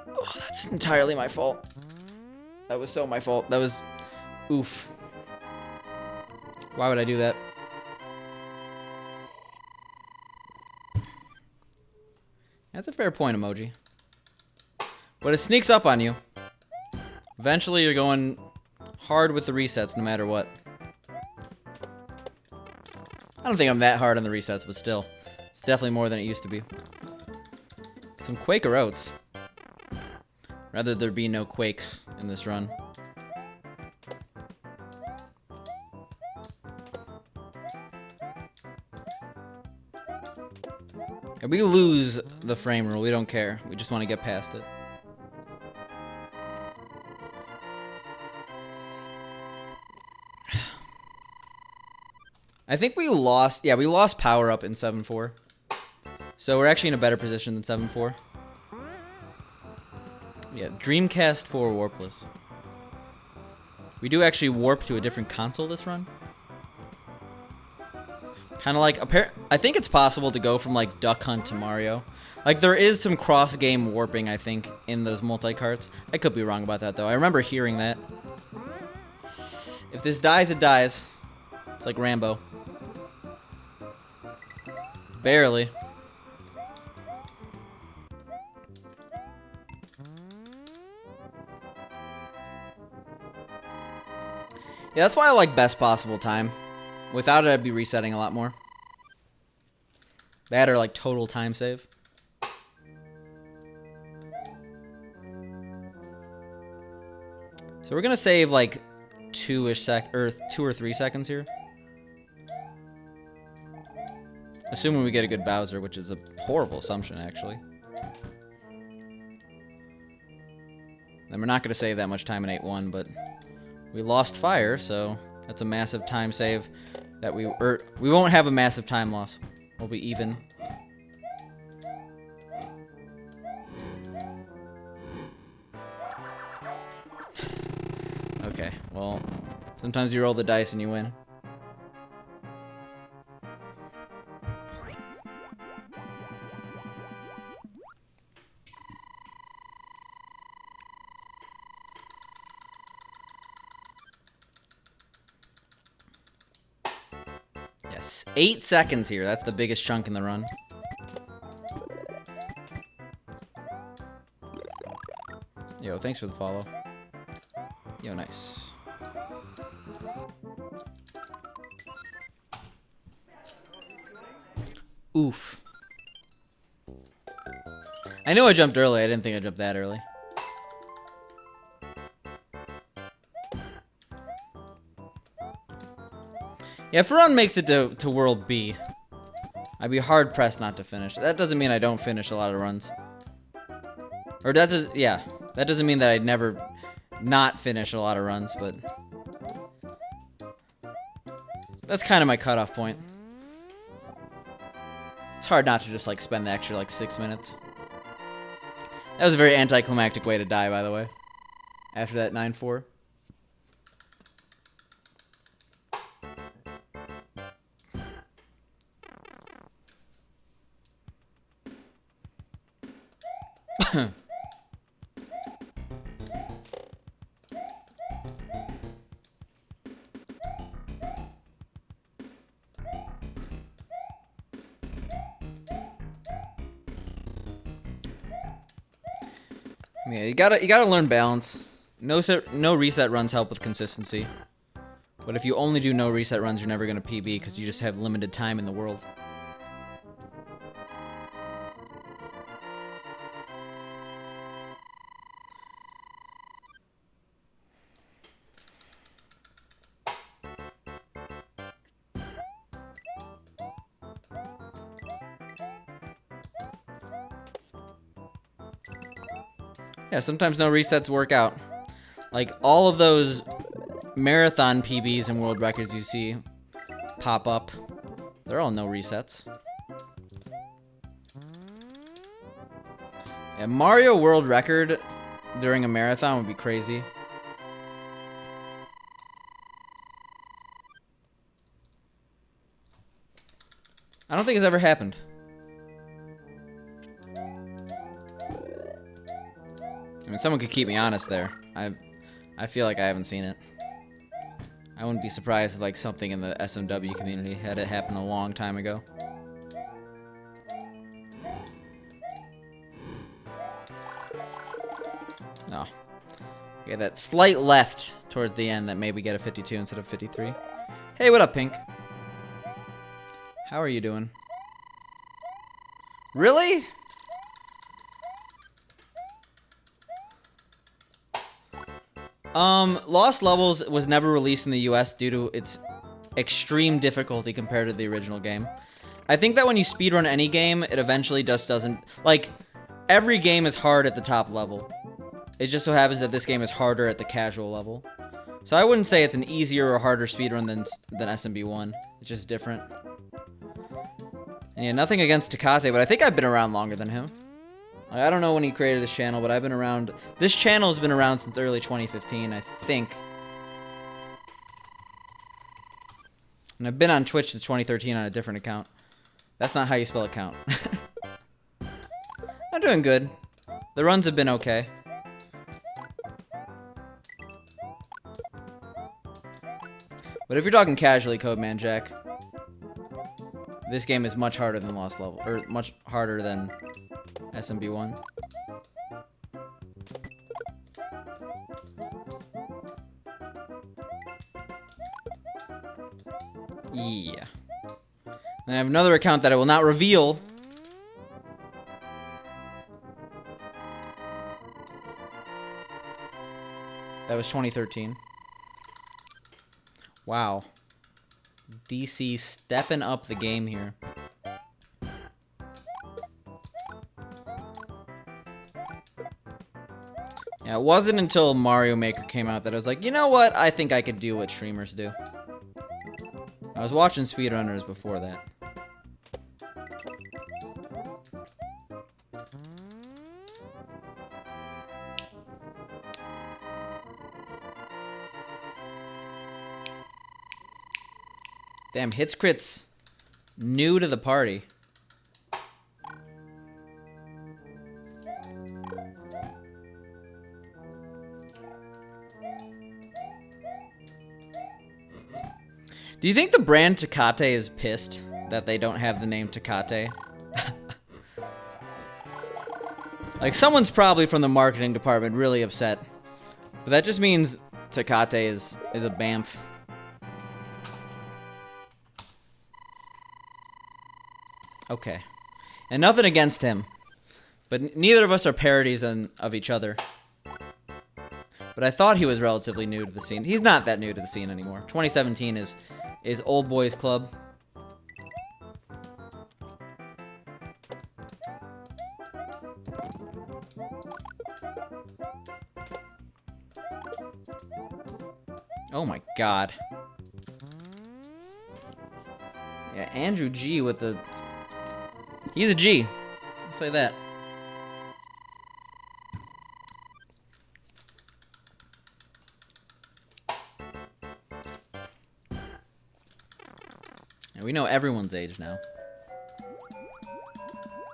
S1: Oh, that's entirely my fault. That was so my fault. That was... Oof. Why would I do that? That's a fair point, emoji. But it sneaks up on you. Eventually, you're going hard with the resets no matter what. I don't think I'm that hard on the resets, but still. It's definitely more than it used to be. Some Quaker Oats. Rather there be no Quakes in this run. We lose the frame rule. We don't care. We just want to get past it. I think we lost... Yeah, we lost power up in 7-4. So we're actually in a better position than 7-4. Yeah, Dreamcast 4 Warpless. We do actually warp to a different console this run. Kind of like... I think it's possible to go from, like, Duck Hunt to Mario. Like, there is some cross-game warping, I think, in those multi-carts. I could be wrong about that, though. I remember hearing that. If this dies, it dies. It's like Rambo. Barely. Yeah, that's why I like best possible time. Without it, I'd be resetting a lot more. That or like total time save. So we're gonna save like 2 or 3 seconds here. Assuming we get a good Bowser, which is a horrible assumption, actually. Then we're not going to save that much time in 8-1, but we lost fire, so that's a massive time save that we won't have a massive time loss. We'll be even. Okay, well, sometimes you roll the dice and you win. Yes, 8 seconds here. That's the biggest chunk in the run. Yo, thanks for the follow. Yo, nice. Oof. I know I jumped early. I didn't think I jumped that early. Yeah, if Run makes it to World B, I'd be hard-pressed not to finish. That doesn't mean I don't finish a lot of runs. Or that does, yeah. That doesn't mean that I'd never not finish a lot of runs, but... that's kind of my cutoff point. It's hard not to just, like, spend the extra, like, 6 minutes. That was a very anticlimactic way to die, by the way. After that 9-4. Yeah, you gotta learn balance. No reset runs help with consistency. But if you only do no reset runs, you're never gonna PB because you just have limited time in the world. Yeah, sometimes no resets work out. Like, all of those marathon PBs and world records you see pop up, they're all no resets. Yeah, Mario world record during a marathon would be crazy. I don't think it's ever happened. I mean, someone could keep me honest there. I feel like I haven't seen it. I wouldn't be surprised if like something in the SMW community had it happen a long time ago. Oh. Yeah, that slight left towards the end that made me get a 52 instead of 53. Hey, what up, Pink? How are you doing? Really? Lost Levels was never released in the US due to its extreme difficulty compared to the original game. I think that when you speedrun any game, it eventually just doesn't... Like, every game is hard at the top level. It just so happens that this game is harder at the casual level. So I wouldn't say it's an easier or harder speedrun than SMB1. It's just different. And yeah, nothing against Takase, but I think I've been around longer than him. Like, I don't know when he created this channel, but I've been around... This channel has been around since early 2015, I think. And I've been on Twitch since 2013 on a different account. That's not how you spell account. I'm doing good. The runs have been okay. But if you're talking casually, Codeman Jack, this game is much harder than Lost Level, or much harder than SMB1. Yeah. And I have another account that I will not reveal. That was 2013. Wow. DC stepping up the game here. Yeah, it wasn't until Mario Maker came out that I was like, you know what? I think I could do what streamers do. I was watching speedrunners before that. Damn, hits crits new to the party. Do you think the brand Tecate is pissed that they don't have the name Tecate? Like, someone's probably from the marketing department really upset. But that just means Tecate is a bamf. Okay. And nothing against him. But neither of us are parodies of each other. But I thought he was relatively new to the scene. He's not that new to the scene anymore. 2017 is Old Boys Club. Oh my god. Yeah, Andrew G with the... He's a G. I'll say that. And we know everyone's age now.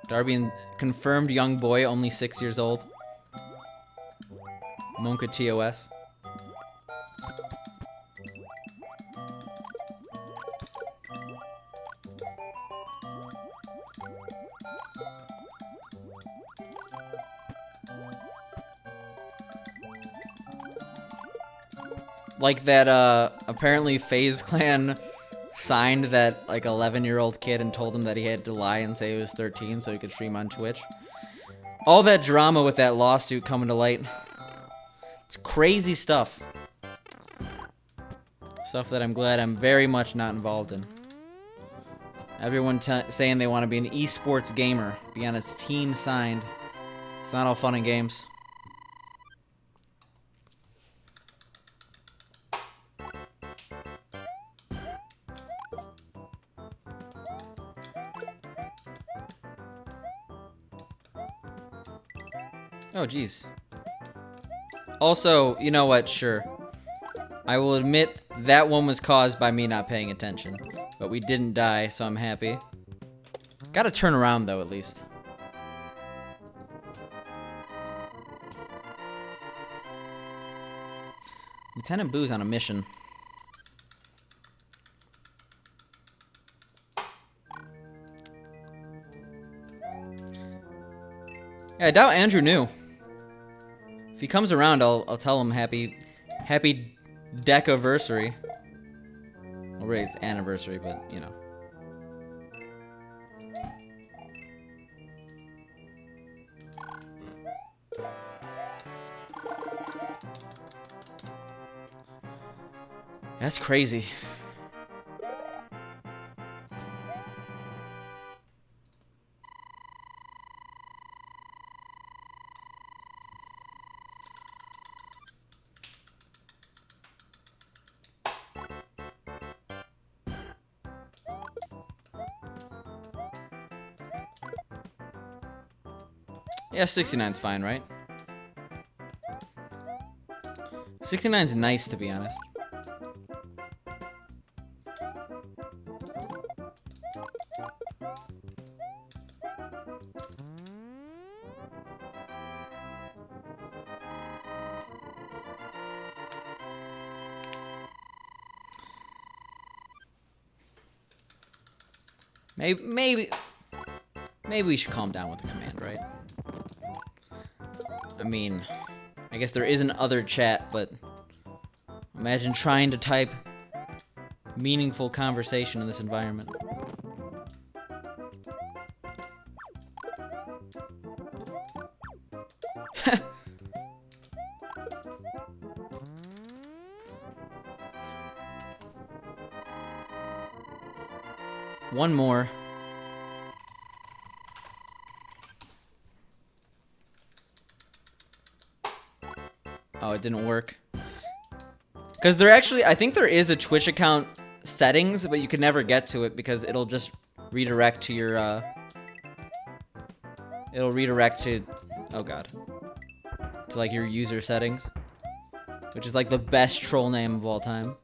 S1: Darby, confirmed young boy, only 6 years old. Monka TOS. Like that, apparently FaZe Clan signed that, like, 11-year-old kid and told him that he had to lie and say he was 13 so he could stream on Twitch. All that drama with that lawsuit coming to light. It's crazy stuff. Stuff that I'm glad I'm very much not involved in. Everyone saying they want to be an esports gamer, be on a team signed. It's not all fun and games. Oh, geez. Also, you know what? Sure. I will admit that one was caused by me not paying attention. But we didn't die, so I'm happy. Gotta turn around, though, at least. Lieutenant Boo's on a mission. Yeah, I doubt Andrew knew. If he comes around, I'll tell him happy deck-iversary. Well, really, it's anniversary, but, you know. That's crazy. Yeah, 69's fine, right? 69's nice, to be honest. Maybe we should calm down with the command, right? I mean, I guess there is an other chat, but imagine trying to type meaningful conversation in this environment. One more. Oh, it didn't work. Because there actually, I think there is a Twitch account settings, but you can never get to it because it'll just redirect to your, it'll redirect to, oh god, to like your user settings, which is like the best troll name of all time.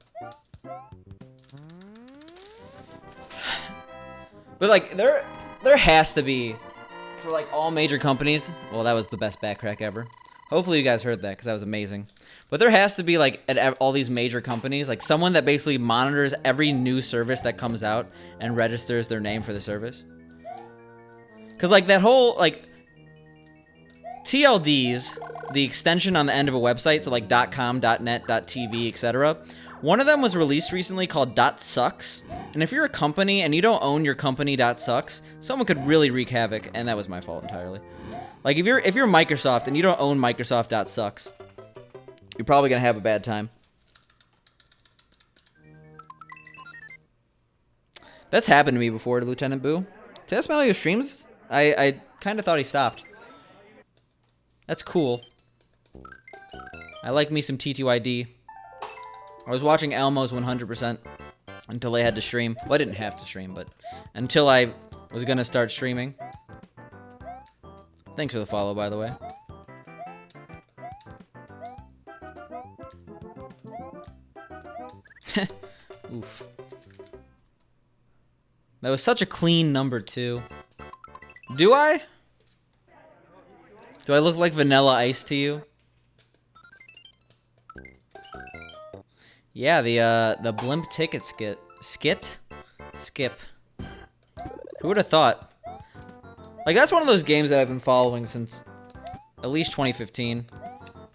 S1: But like, there has to be, for like all major companies, well, that was the best backcrack ever. Hopefully you guys heard that, because that was amazing. But there has to be, like, at all these major companies, like, someone that basically monitors every new service that comes out and registers their name for the service. Because, like, that whole, like, TLDs, the extension on the end of a website, so, like, .com, .net, .tv, etc., one of them was released recently called .sucks. And if you're a company and you don't own your company .sucks, someone could really wreak havoc, and that was my fault entirely. Like, if you're Microsoft and you don't own Microsoft.sucks, you're probably gonna have a bad time. That's happened to me before to Lieutenant Boo. Did I smell your streams? I kind of thought he stopped. That's cool. I like me some TTYD. I was watching Elmo's 100% until they had to stream. Well, I didn't have to stream, but until I was gonna start streaming. Thanks for the follow, by the way. Oof. That was such a clean number, too. Do I? Do I look like Vanilla Ice to you? Yeah, the blimp ticket skip. Who would have thought? Like, that's one of those games that I've been following since at least 2015.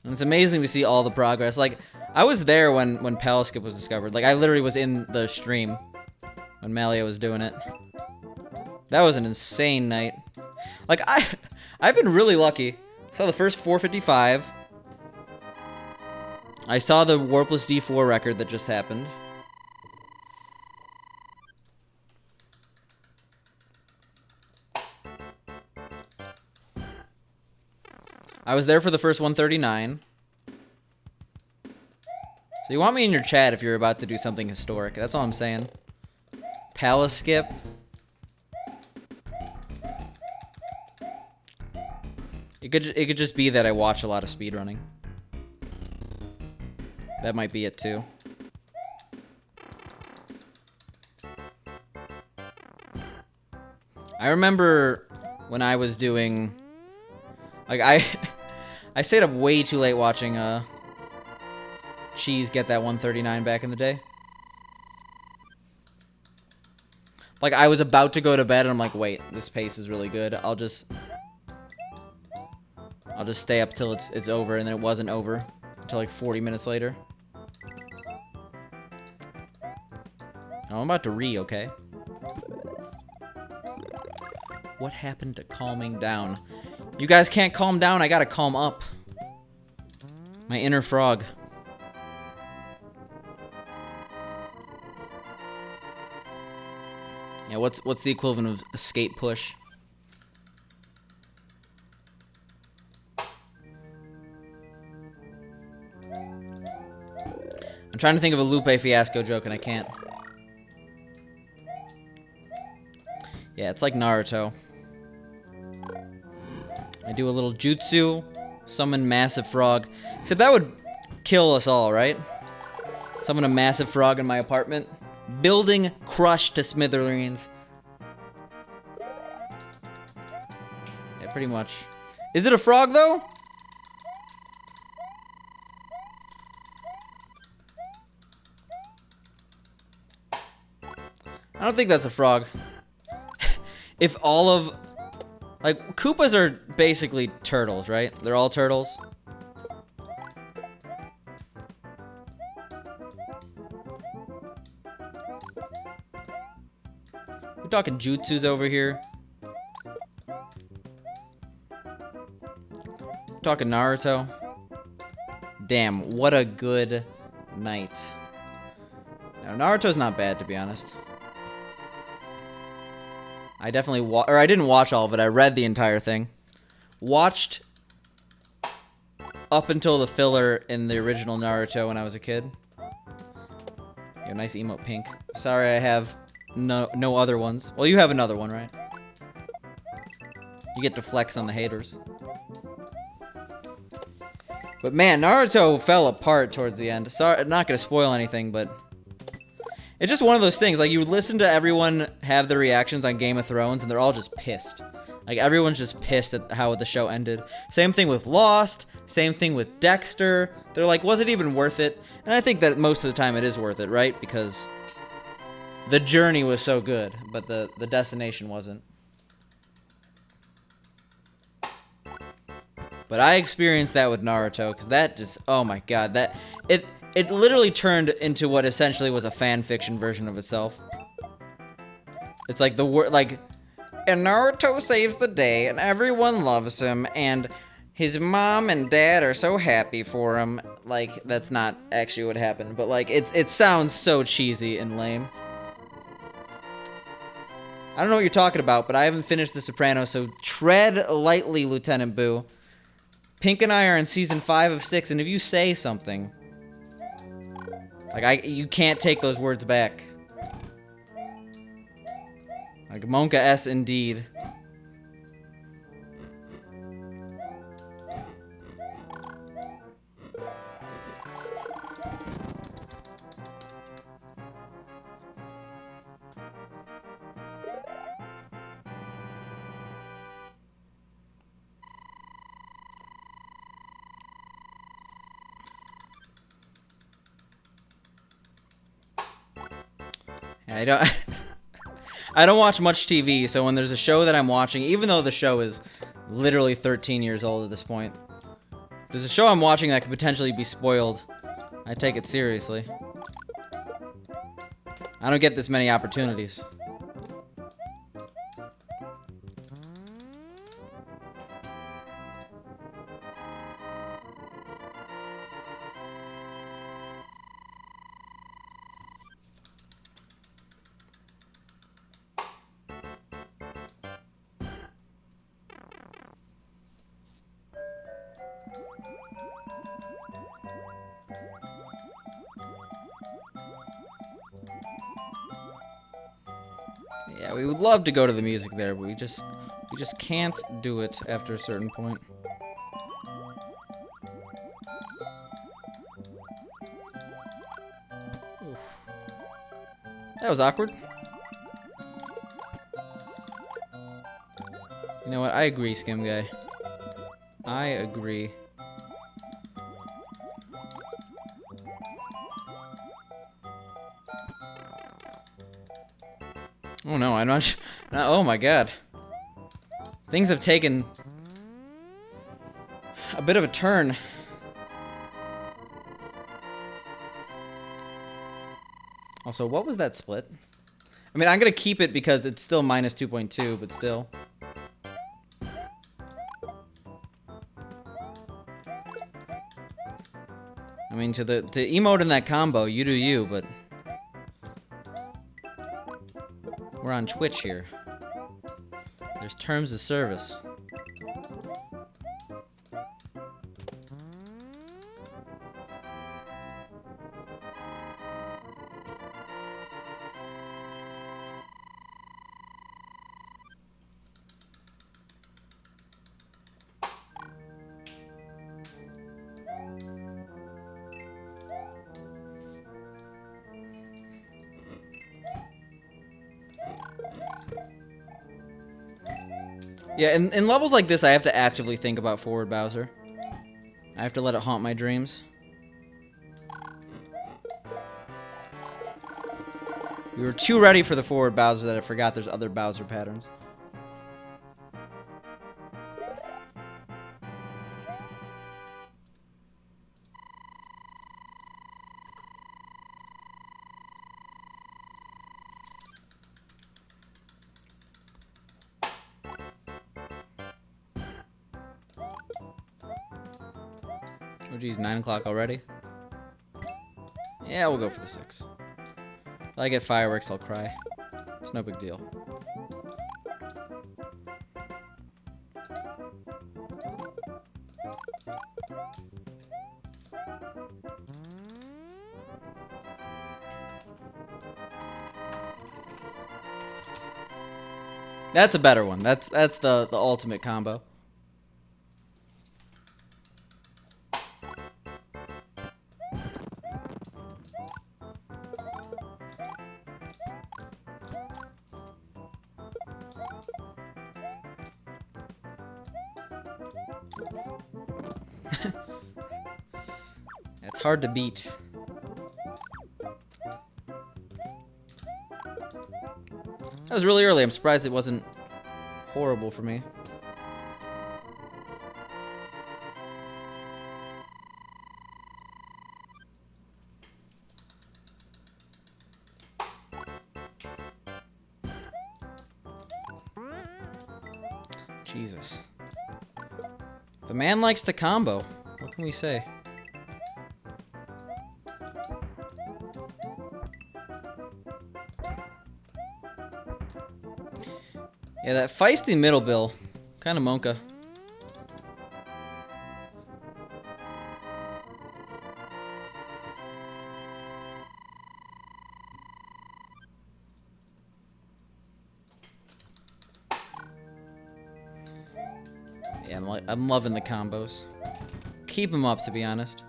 S1: And it's amazing to see all the progress. Like, I was there when Skip was discovered. Like, I literally was in the stream when Malia was doing it. That was an insane night. Like, I've been really lucky. I saw the first 455. I saw the Warpless D-4 record that just happened. I was there for the first 139. So you want me in your chat if you're about to do something historic. That's all I'm saying. Palace skip. It could just be that I watch a lot of speedrunning. That might be it too. I remember when I was doing, like, I stayed up way too late watching Cheese get that 139 back in the day. Like, I was about to go to bed and I'm like, wait, this pace is really good. I'll just stay up till it's over, and then it wasn't over until like 40 minutes later. Oh, I'm about to okay? What happened to calming down? You guys can't calm down, I gotta calm up. My inner frog. Yeah, what's the equivalent of escape push? I'm trying to think of a Lupe Fiasco joke and I can't. Yeah, it's like Naruto. I do a little jutsu, summon massive frog. Except that would kill us all, right? Summon a massive frog in my apartment. Building crushed to smithereens. Yeah, pretty much. Is it a frog, though? I don't think that's a frog. If all of... Like, Koopas are basically turtles, right? They're all turtles. We're talking jutsus over here. We're talking Naruto. Damn, what a good night. Now, Naruto's not bad, to be honest. I definitely I didn't watch all of it. I read the entire thing. Watched up until the filler in the original Naruto when I was a kid. Yeah, nice emote pink. Sorry, I have no other ones. Well, you have another one, right? You get to flex on the haters. But man, Naruto fell apart towards the end. Sorry, not gonna spoil anything, but it's just one of those things. Like, you listen to everyone have their reactions on Game of Thrones, and they're all just pissed. Like, everyone's just pissed at how the show ended. Same thing with Lost. Same thing with Dexter. They're like, was it even worth it? And I think that most of the time it is worth it, right? Because the journey was so good, but the destination wasn't. But I experienced that with Naruto, because that just, oh my god, that, it literally turned into what essentially was a fan fiction version of itself. It's like and Naruto saves the day, and everyone loves him, and his mom and dad are so happy for him. Like, that's not actually what happened, but like, it sounds so cheesy and lame. I don't know what you're talking about, but I haven't finished The Sopranos, so tread lightly, Lieutenant Boo. Pink and I are in season 5 of 6, and if you say something, like, you can't take those words back. Like, Monka S indeed. I don't watch much TV, so when there's a show that I'm watching, even though the show is literally 13 years old at this point, if there's a show I'm watching that could potentially be spoiled, I take it seriously. I don't get this many opportunities. Yeah, we would love to go to the music there, but we just can't do it after a certain point. Oof. That was awkward. You know what? I agree, Skim Guy. I agree. Oh no, I'm not. Oh my god. Things have taken a bit of a turn. Also, what was that split? I mean, I'm gonna keep it because it's still minus 2.2, but still. I mean, to emote in that combo, you do you, but we're on Twitch here. There's terms of service. Yeah, in levels like this, I have to actively think about forward Bowser. I have to let it haunt my dreams. We were too ready for the forward Bowser that I forgot there's other Bowser patterns. Oh geez, 9 o'clock already? Yeah, we'll go for the 6. If I get fireworks, I'll cry. It's no big deal. That's a better one. That's the ultimate combo. It's hard to beat. That was really early. I'm surprised it wasn't horrible for me. Jesus. The man likes to combo. What can we say? Yeah, that feisty middle bill. Kind of Monka. Yeah, I'm loving the combos. Keep them up, to be honest.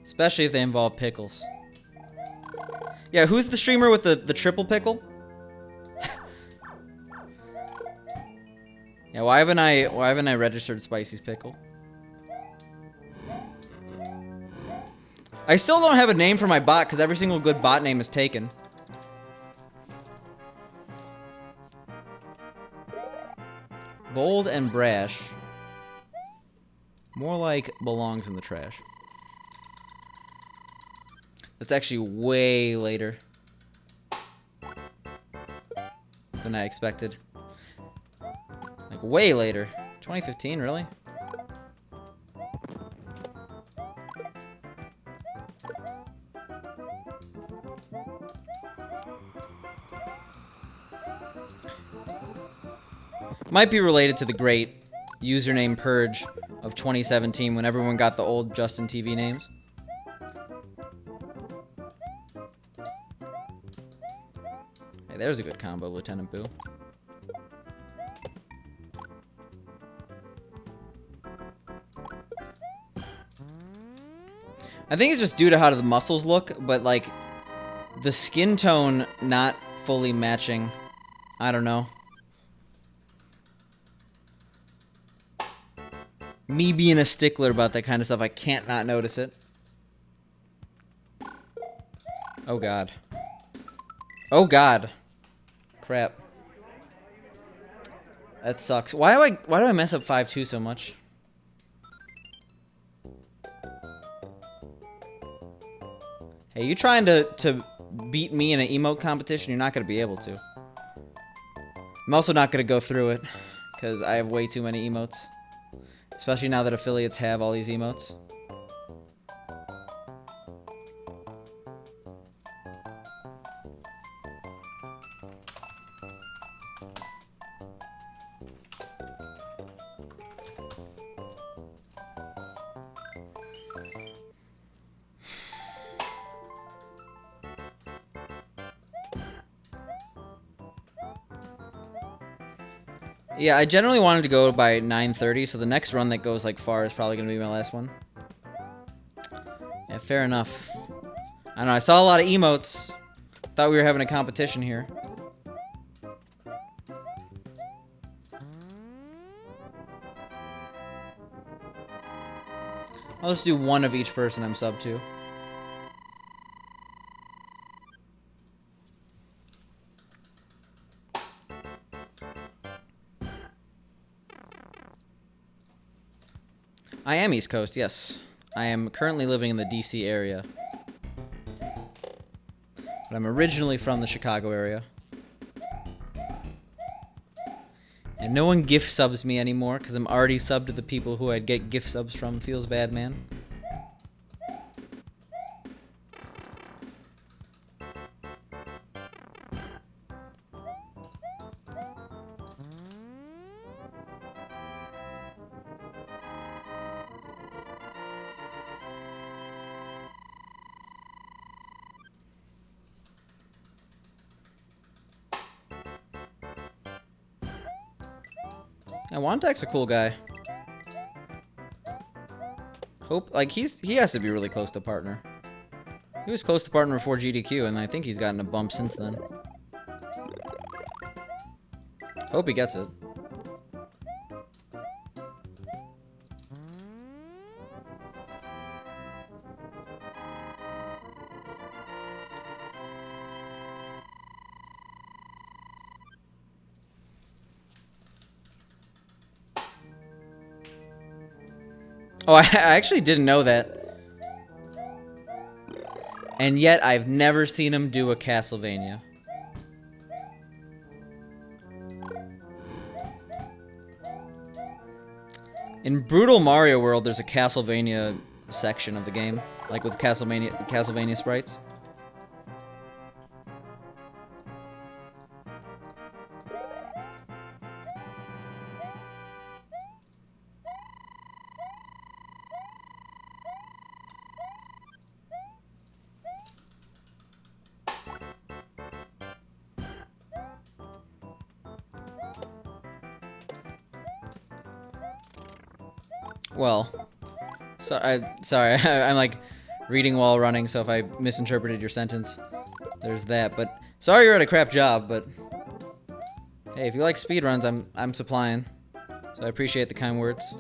S1: Especially if they involve pickles. Yeah, who's the streamer with the triple pickle? Yeah, why haven't I registered Spicy's pickle? I still don't have a name for my bot because every single good bot name is taken. Bold and brash. More like belongs in the trash. That's actually way later than I expected. Like, way later. 2015, really? Might be related to the great username purge of 2017 when everyone got the old Justin TV names. Hey, there's a good combo, Lieutenant Boo. I think it's just due to how the muscles look, but like the skin tone not fully matching. I don't know. Me being a stickler about that kind of stuff, I can't not notice it. Oh god. Oh god. Crap. That sucks. Why do I mess up 5-2 so much? Hey, you trying to beat me in an emote competition? You're not going to be able to. I'm also not going to go through it because I have way too many emotes. Especially now that affiliates have all these emotes. Yeah, I generally wanted to go by 9:30, so the next run that goes like far is probably going to be my last one. Yeah, fair enough. I don't know, I saw a lot of emotes. Thought we were having a competition here. I'll just do one of each person I'm sub to. I am East Coast, yes. I am currently living in the DC area. But I'm originally from the Chicago area. And no one gift subs me anymore because I'm already subbed to the people who I'd get gift subs from. Feels bad, man. Yeah, Wantak's a cool guy. Hope, like, he has to be really close to partner. He was close to partner before GDQ, and I think he's gotten a bump since then. Hope he gets it. Oh, I actually didn't know that. And yet, I've never seen him do a Castlevania. In Brutal Mario World, there's a Castlevania section of the game, like with Castlevania sprites. Well, sorry, I'm like reading while running, so if I misinterpreted your sentence, there's that. But sorry you're at a crap job, but hey, if you like speedruns, I'm supplying, so I appreciate the kind words.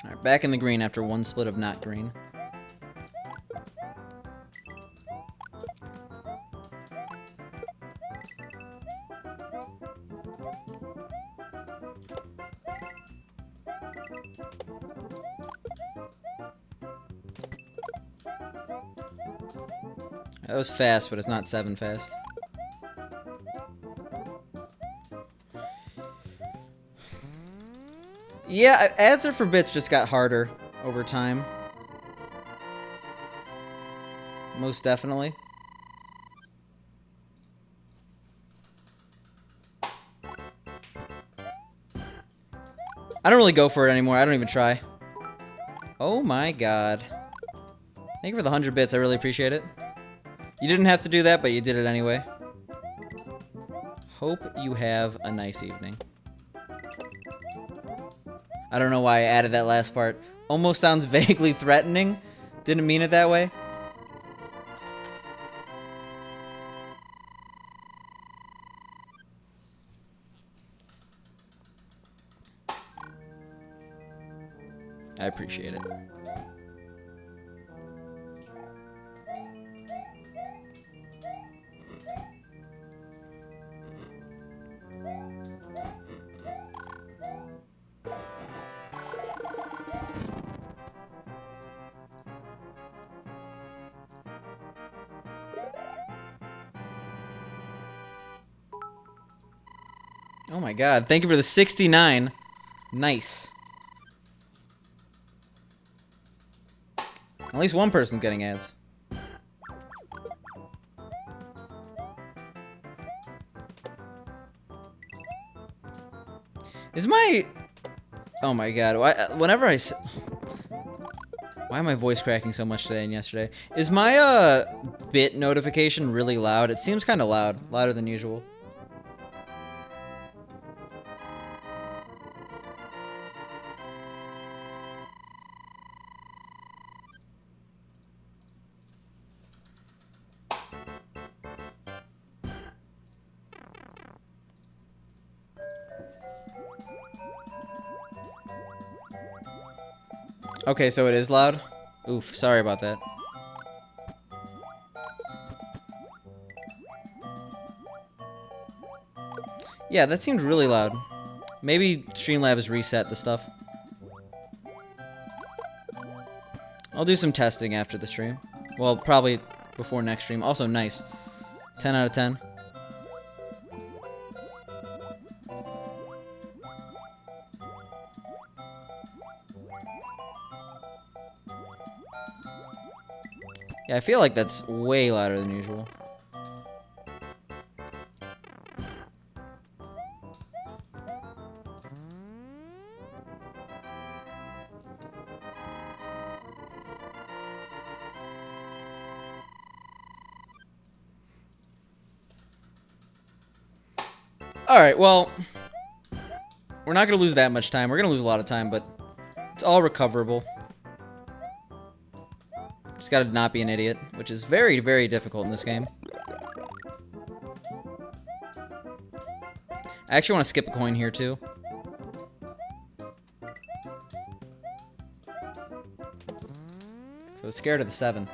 S1: Alright, back in the green after one split of not green. That was fast, but it's not 7 fast. Yeah, Answer for Bits just got harder over time. Most definitely. I don't really go for it anymore. I don't even try. Oh my god. Thank you for the 100 bits. I really appreciate it. You didn't have to do that, but you did it anyway. Hope you have a nice evening. I don't know why I added that last part. Almost sounds vaguely threatening. Didn't mean it that way. I appreciate it. Oh my god, thank you for the 69. Nice. At least one person's getting ads. Is my... Oh my god, whenever I... Why am my voice cracking so much today and yesterday? Is my, bit notification really loud? It seems kind of loud. Louder than usual. Okay, so it is loud? Oof, sorry about that. Yeah, that seemed really loud. Maybe Streamlabs reset the stuff. I'll do some testing after the stream. Well, probably before next stream. Also, nice. 10 out of 10. Yeah, I feel like that's way louder than usual. Alright, well, we're not going to lose that much time. We're going to lose a lot of time, but it's all recoverable. Just got to not be an idiot, which is very, very difficult in this game. I actually want to skip a coin here, too. So I was scared of the 7.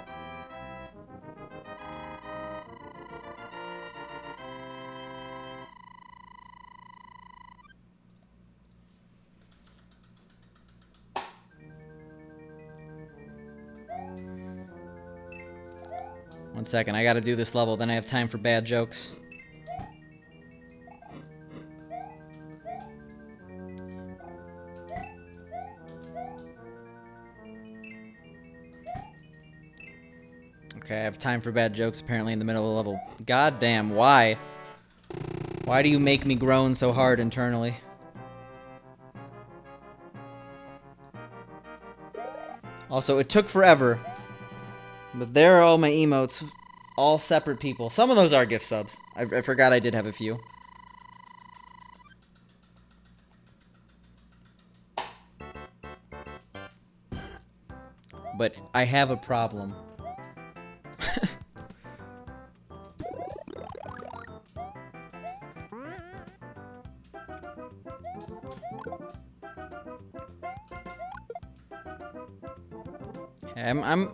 S1: One second, I gotta do this level, then I have time for bad jokes. Okay, I have time for bad jokes apparently in the middle of the level. God damn, why? Why do you make me groan so hard internally? Also, it took forever. But there are all my emotes. All separate people. Some of those are gift subs. I forgot I did have a few. But I have a problem.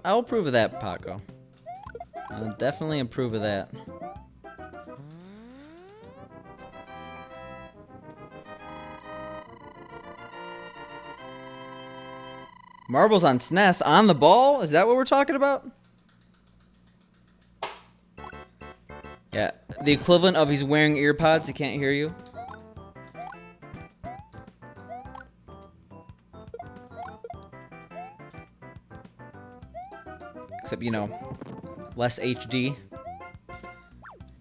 S1: I'll approve of that, Paco. I'll definitely approve of that. Marbles on SNES on the ball? Is that what we're talking about? Yeah, the equivalent of he's wearing earpods, he can't hear you. Except, you know, less HD.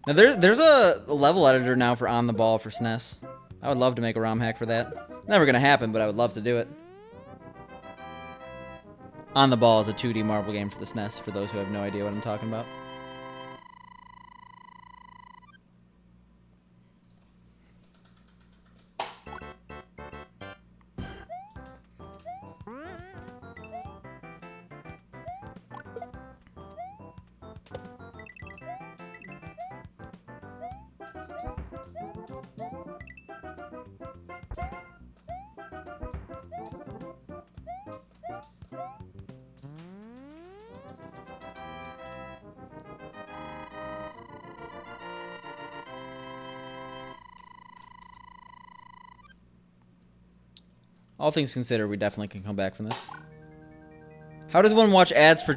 S1: Now, there's a level editor now for On the Ball for SNES. I would love to make a ROM hack for that. Never gonna happen, but I would love to do it. On the Ball is a 2D marble game for the SNES, for those who have no idea what I'm talking about. All things considered, we definitely can come back from this. How does one watch ads for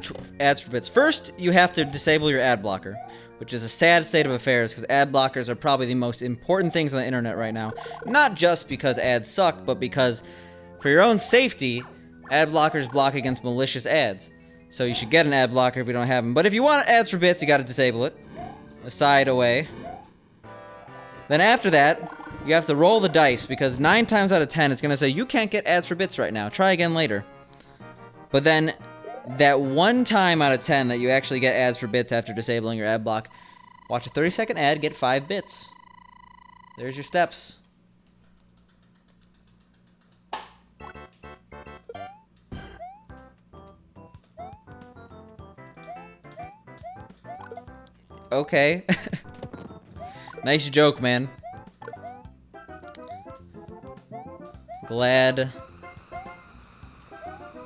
S1: bits? First, you have to disable your ad blocker, which is a sad state of affairs because ad blockers are probably the most important things on the internet right now. Not just because ads suck, but because for your own safety, ad blockers block against malicious ads. So you should get an ad blocker if you don't have them. But if you want ads for bits, you got to disable it. Aside away. Then after that, you have to roll the dice because 9 times out of 10 it's going to say you can't get ads for bits right now. Try again later. But then that 1 time out of 10 that you actually get ads for bits after disabling your ad block, watch a 30-second ad, get 5 bits. There's your steps. Okay. Nice joke, man. Glad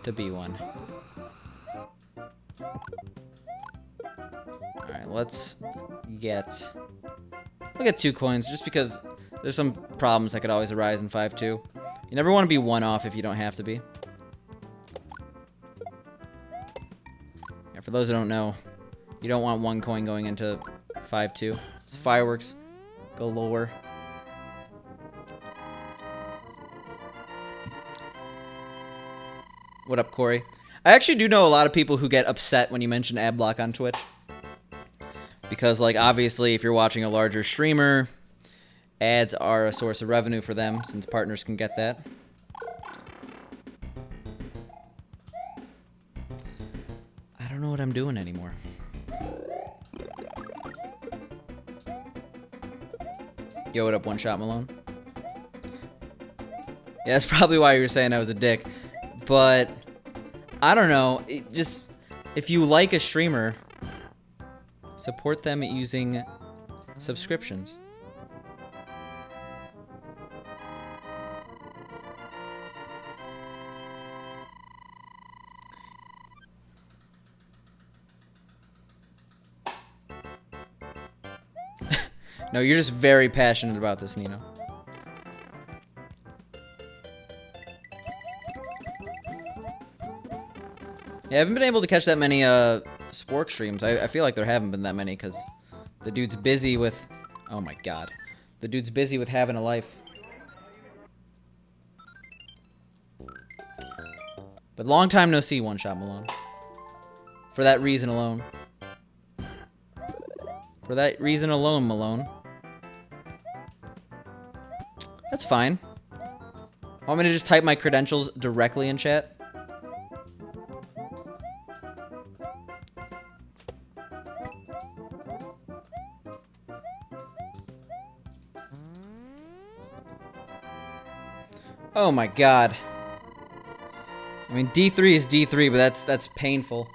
S1: to be one. Alright, let's get... I'll get 2 coins, just because there's some problems that could always arise in 5-2. You never want to be 1 off if you don't have to be. Yeah, for those who don't know, you don't want 1 coin going into 5-2. It's fireworks. Go lower. What up, Corey? I actually do know a lot of people who get upset when you mention ad block on Twitch. Because, like, obviously, if you're watching a larger streamer, ads are a source of revenue for them, since partners can get that. I don't know what I'm doing anymore. Yo, what up, One Shot Malone? Yeah, that's probably why you were saying I was a dick. But, I don't know. It just, if you like a streamer... support them using subscriptions. No, you're just very passionate about this, Nino. Yeah, I haven't been able to catch that many Spork streams. I feel like there haven't been that many because the dude's busy with... Oh my god. The dude's busy with having a life. But long time no see, One Shot Malone. For that reason alone. For that reason alone, Malone. That's fine. Want me to just type my credentials directly in chat? Oh my god. I mean, D3 is D3, but that's painful.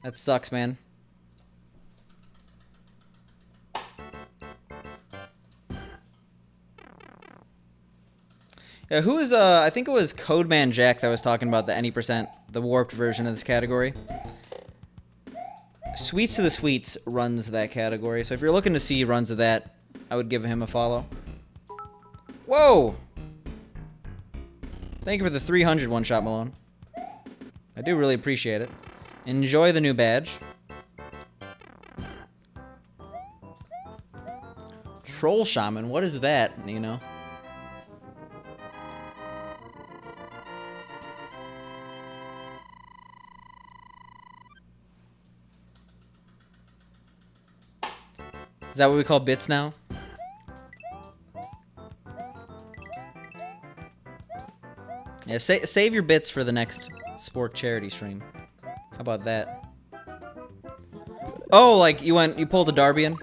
S1: That sucks, man. Yeah, who was, I think it was Codeman Jack that was talking about the any %, the warped version of this category. Sweets to the Sweets runs that category, so if you're looking to see runs of that, I would give him a follow. Whoa! Thank you for the 300 One Shot Malone. I do really appreciate it. Enjoy the new badge. Troll Shaman, what is that, Nino? Is that what we call bits now? Yeah, save your bits for the next Spork charity stream. How about that? Oh, like you pulled a Darbian?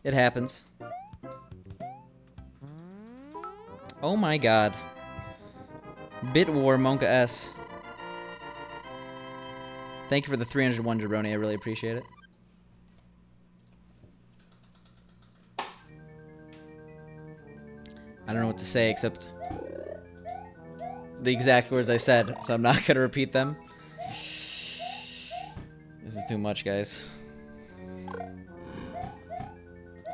S1: It happens. Oh my god. Bit War Monka S. Thank you for the 301 jabroni, I really appreciate it. I don't know what to say except the exact words I said, so I'm not going to repeat them. This is too much, guys.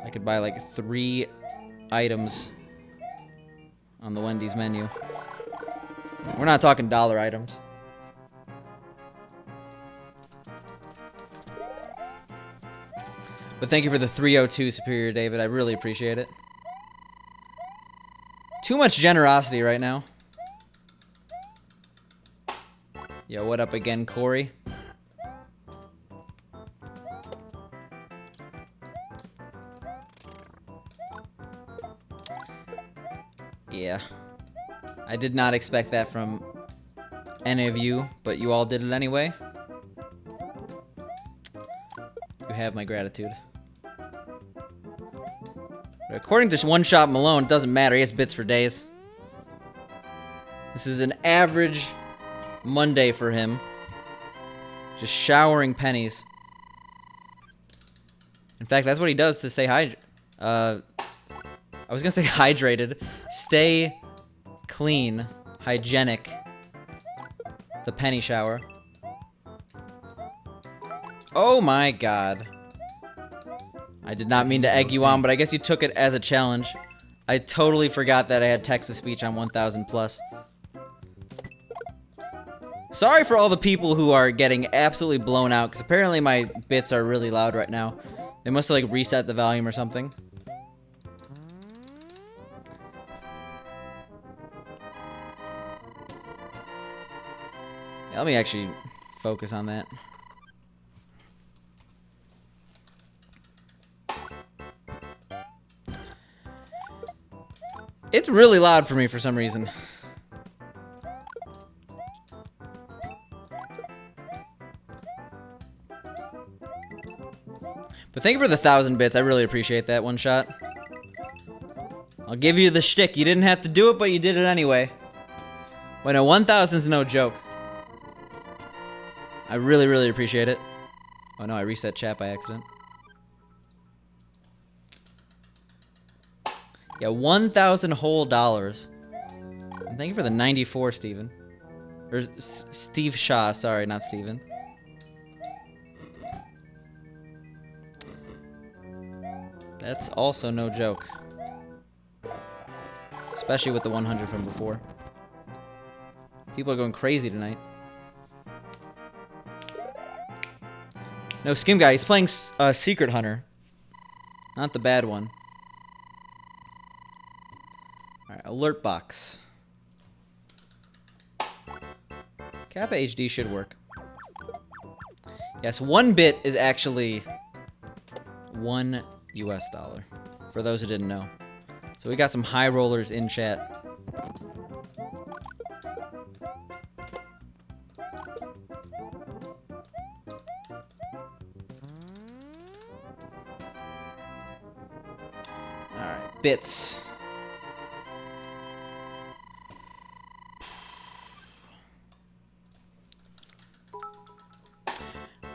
S1: I could buy like 3 items on the Wendy's menu. We're not talking dollar items. But thank you for the 302, Superior David. I really appreciate it. Too much generosity right now. Yo, what up again, Corey? Yeah. I did not expect that from any of you, but you all did it anyway. You have my gratitude. But according to One Shot Malone, it doesn't matter. He has bits for days. This is an average Monday for him. Just showering pennies. In fact, that's what he does to stay I was gonna say hydrated. Stay clean, hygienic, the penny shower. Oh my god. I did not mean to egg you on, but I guess you took it as a challenge. I totally forgot that I had text-to-speech on 1000 plus. Sorry for all the people who are getting absolutely blown out, because apparently my bits are really loud right now. They must have, like, reset the volume or something. Yeah, let me actually focus on that. It's really loud for me for some reason. But thank you for the 1000 bits. I really appreciate that one shot. I'll give you the shtick. You didn't have to do it, but you did it anyway. Wait, no, 1000's no joke. I really, really appreciate it. Oh no, I reset chat by accident. Yeah, 1,000 whole dollars. And thank you for the 94, Steven. Or Steve Shaw, sorry, not Steven. That's also no joke. Especially with the 100 from before. People are going crazy tonight. No, Skim Guy, he's playing Secret Hunter. Not the bad one. Alright, alert box. Kappa HD should work. Yes, 1 bit is actually $1 US. For those who didn't know. So we got some high rollers in chat. Alright, bits.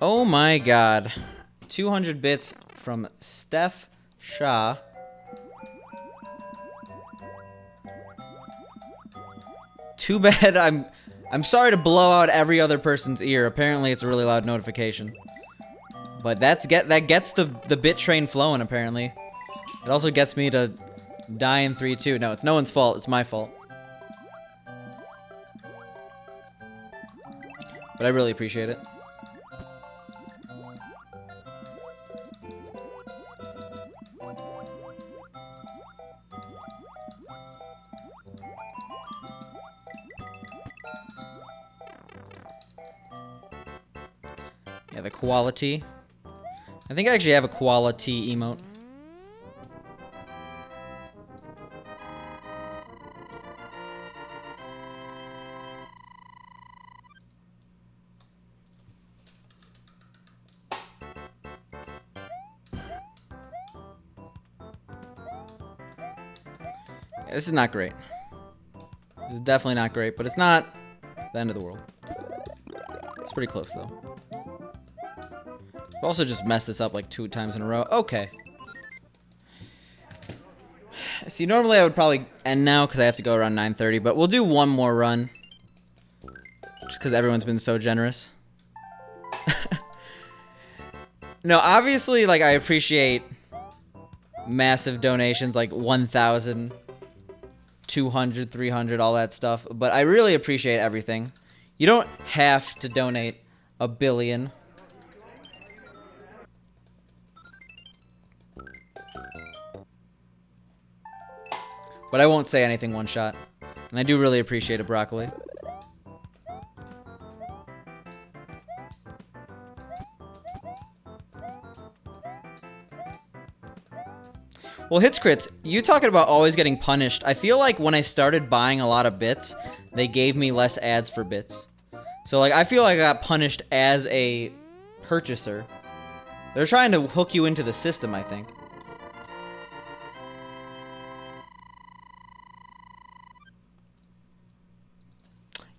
S1: Oh my god. 200 bits from Steph Shaw. Too bad I'm sorry to blow out every other person's ear. Apparently it's a really loud notification. But that gets the bit train flowing apparently. It also gets me to die in 3 too. No, it's no one's fault. It's my fault. But I really appreciate it. Yeah, the quality. I think I actually have a quality emote. Yeah, this is not great. This is definitely not great, but it's not the end of the world. It's pretty close, though. I've also just messed this up like 2 times in a row. Okay. See, normally I would probably end now because I have to go around 9:30, but we'll do one more run. Just because everyone's been so generous. No, obviously, like, I appreciate massive donations, like 1,000, 200, 300, all that stuff. But I really appreciate everything. You don't have to donate $1 billion. But I won't say anything one shot. And I do really appreciate it, Broccoli. Well, Hits Crits, you talking about always getting punished. I feel like when I started buying a lot of bits, they gave me less ads for bits. So, like, I feel like I got punished as a purchaser. They're trying to hook you into the system, I think.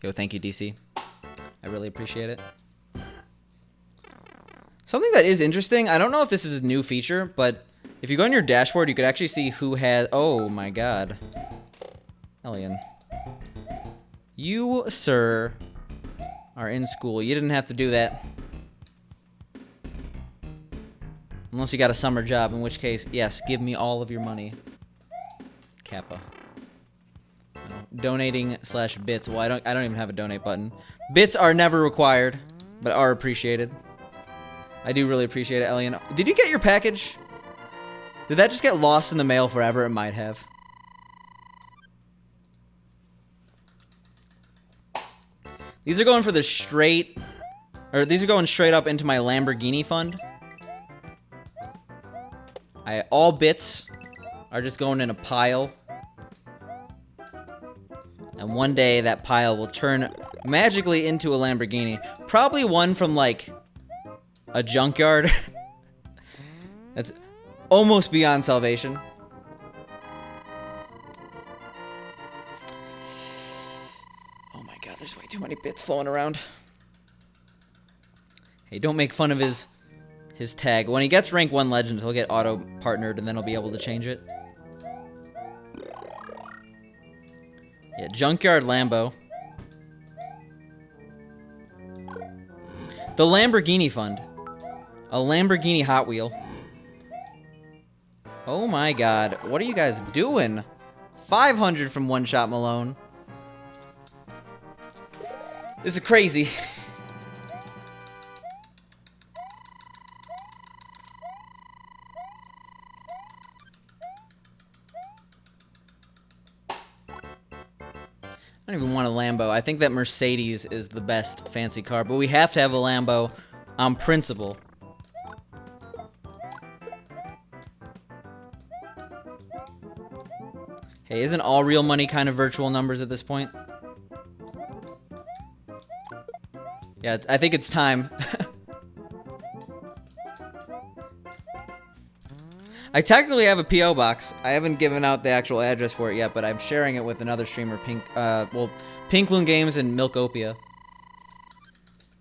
S1: Yo, thank you, DC. I really appreciate it. Something that is interesting, I don't know if this is a new feature, but if you go on your dashboard, you could actually see who has... Oh my god. Hellion. You, sir, are in school. You didn't have to do that. Unless you got a summer job, in which case, yes, give me all of your money. Kappa. No. Donating/bits. Well, I don't even have a donate button. Bits are never required, but are appreciated. I do really appreciate it, Elian. Did you get your package? Did that just get lost in the mail forever? It might have. These are going for the straight... Or these are going straight up into my Lamborghini fund. All bits are just going in a pile. And one day that pile will turn magically into a Lamborghini. Probably one from, like, a junkyard. That's almost beyond salvation. Oh my god, there's way too many bits flowing around. Hey, don't make fun of his tag. When he gets rank 1 legend, he'll get auto-partnered, and then he'll be able to change it. Yeah, Junkyard Lambo. The Lamborghini Fund. A Lamborghini Hot Wheel. Oh my god, what are you guys doing? 500 from One Shot Malone. This is crazy. I don't even want a Lambo. I think that Mercedes is the best fancy car, but we have to have a Lambo on principle. Hey, isn't all real money kind of virtual numbers at this point? Yeah, I think it's time. I technically have a P.O. box. I haven't given out the actual address for it yet, but I'm sharing it with another streamer, Pink Loon Games and Milkopia.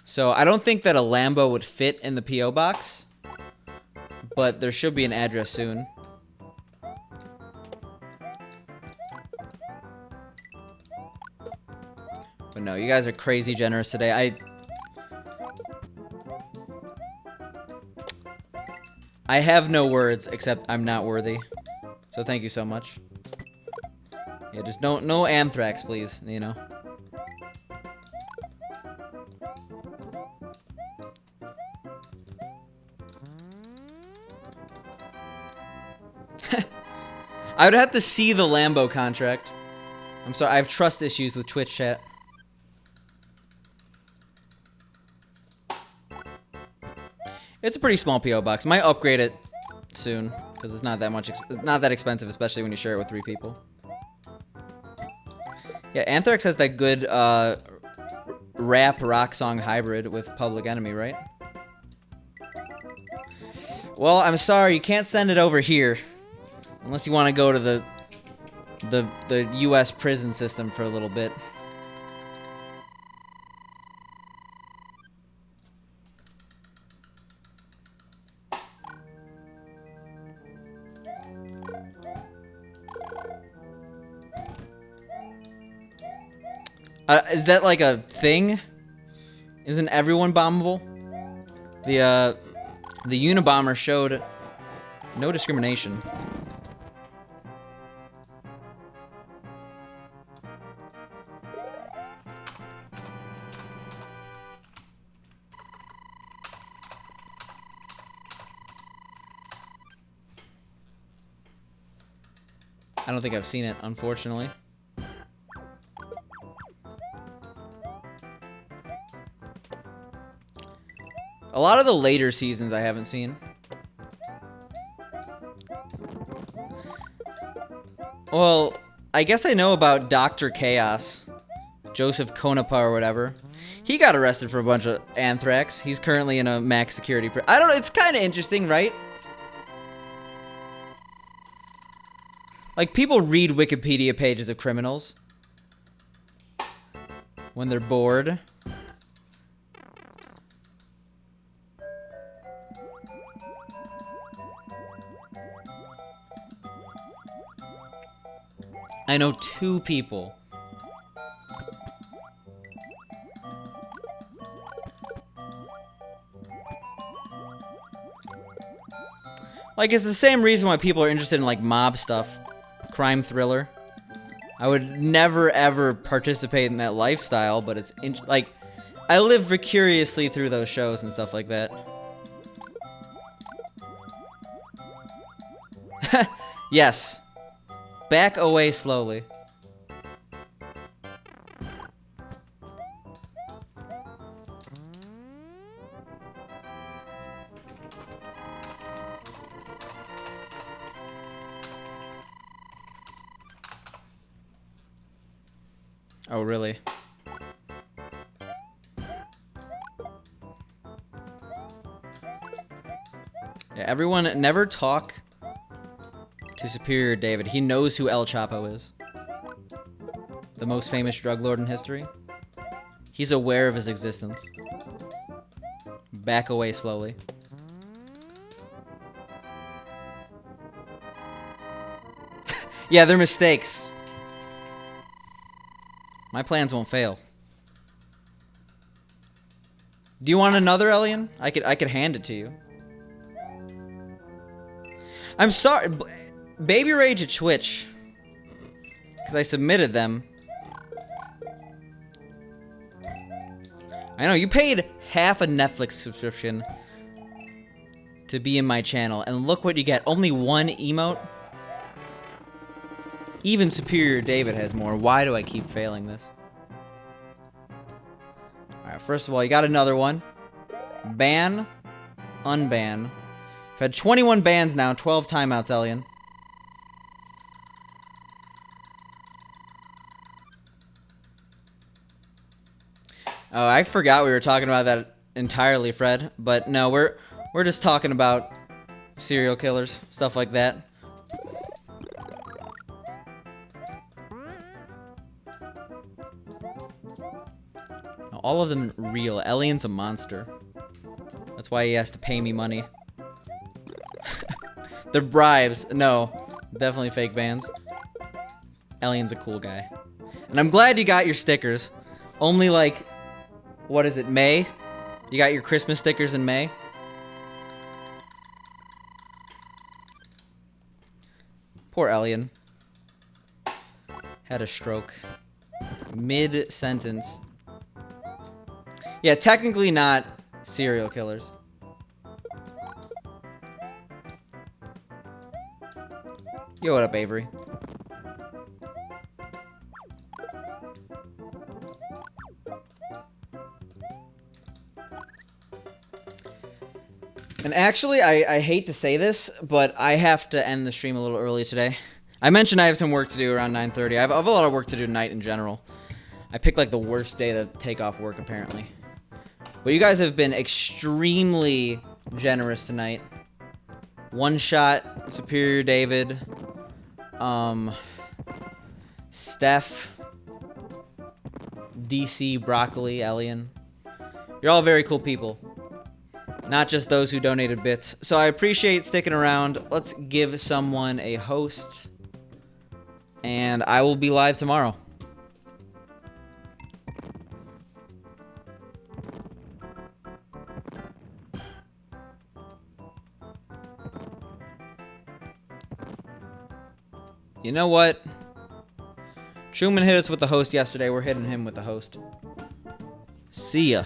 S1: So I don't think that a Lambo would fit in the P.O. box, but there should be an address soon. But no, you guys are crazy generous today. I have no words except I'm not worthy. So thank you so much. Yeah, just no anthrax, please, you know. I would have to see the Lambo contract. I'm sorry, I have trust issues with Twitch chat. It's a pretty small P.O. box. Might upgrade it soon because it's not that much, not that expensive, especially when you share it with 3 people. Yeah, Anthrax has that good rap rock song hybrid with Public Enemy, right? Well, I'm sorry, you can't send it over here unless you want to go to the U.S. prison system for a little bit. Is that like a thing? Isn't everyone bombable? The Unabomber showed no discrimination. I don't think I've seen it, unfortunately. A lot of the later seasons I haven't seen. Well, I guess I know about Dr. Chaos. Joseph Konapa or whatever. He got arrested for a bunch of anthrax. He's currently in a max security I don't know, it's kind of interesting, right? Like, people read Wikipedia pages of criminals when they're bored. I know 2 people Like, it's the same reason why people are interested in, like, mob stuff. Crime thriller. I would never, ever participate in that lifestyle, but it's, like, I live vicariously through those shows and stuff like that. Yes. Back away slowly. Oh, really? Yeah, everyone never talk to Superior David. He knows who El Chapo is. The most famous drug lord in history. He's aware of his existence. Back away slowly. Yeah, they're mistakes. My plans won't fail. Do you want another alien? I could hand it to you. I'm sorry, Baby Rage at Twitch, because I submitted them. I know you paid half a Netflix subscription to be in my channel, and look what you get. Only one emote. Even Superior David has more. Why do I keep failing this? Alright, first of all, you got another one. Ban. Unban. I've had 21 bans now, 12 timeouts, Elian. Oh, I forgot we were talking about that entirely, Fred. But no, we're just talking about serial killers, stuff like that. All of them real. Elian's a monster. That's why he has to pay me money. They're bribes. No, definitely fake bans. Elian's a cool guy. And I'm glad you got your stickers. Only like, what is it, May? You got your Christmas stickers in May? Poor Elian. Had a stroke. Mid-sentence. Yeah, technically not serial killers. Yo, what up, Avery? And actually, I hate to say this, but I have to end the stream a little early today. I mentioned I have some work to do around 9:30. I have a lot of work to do tonight in general. I picked like the worst day to take off work, apparently. But you guys have been extremely generous tonight. One Shot, Superior David, Steph, DC, Broccoli, Elian. You're all very cool people. Not just those who donated bits. So I appreciate sticking around. Let's give someone a host. And I will be live tomorrow. You know what? Truman hit us with the host yesterday. We're hitting him with the host. See ya.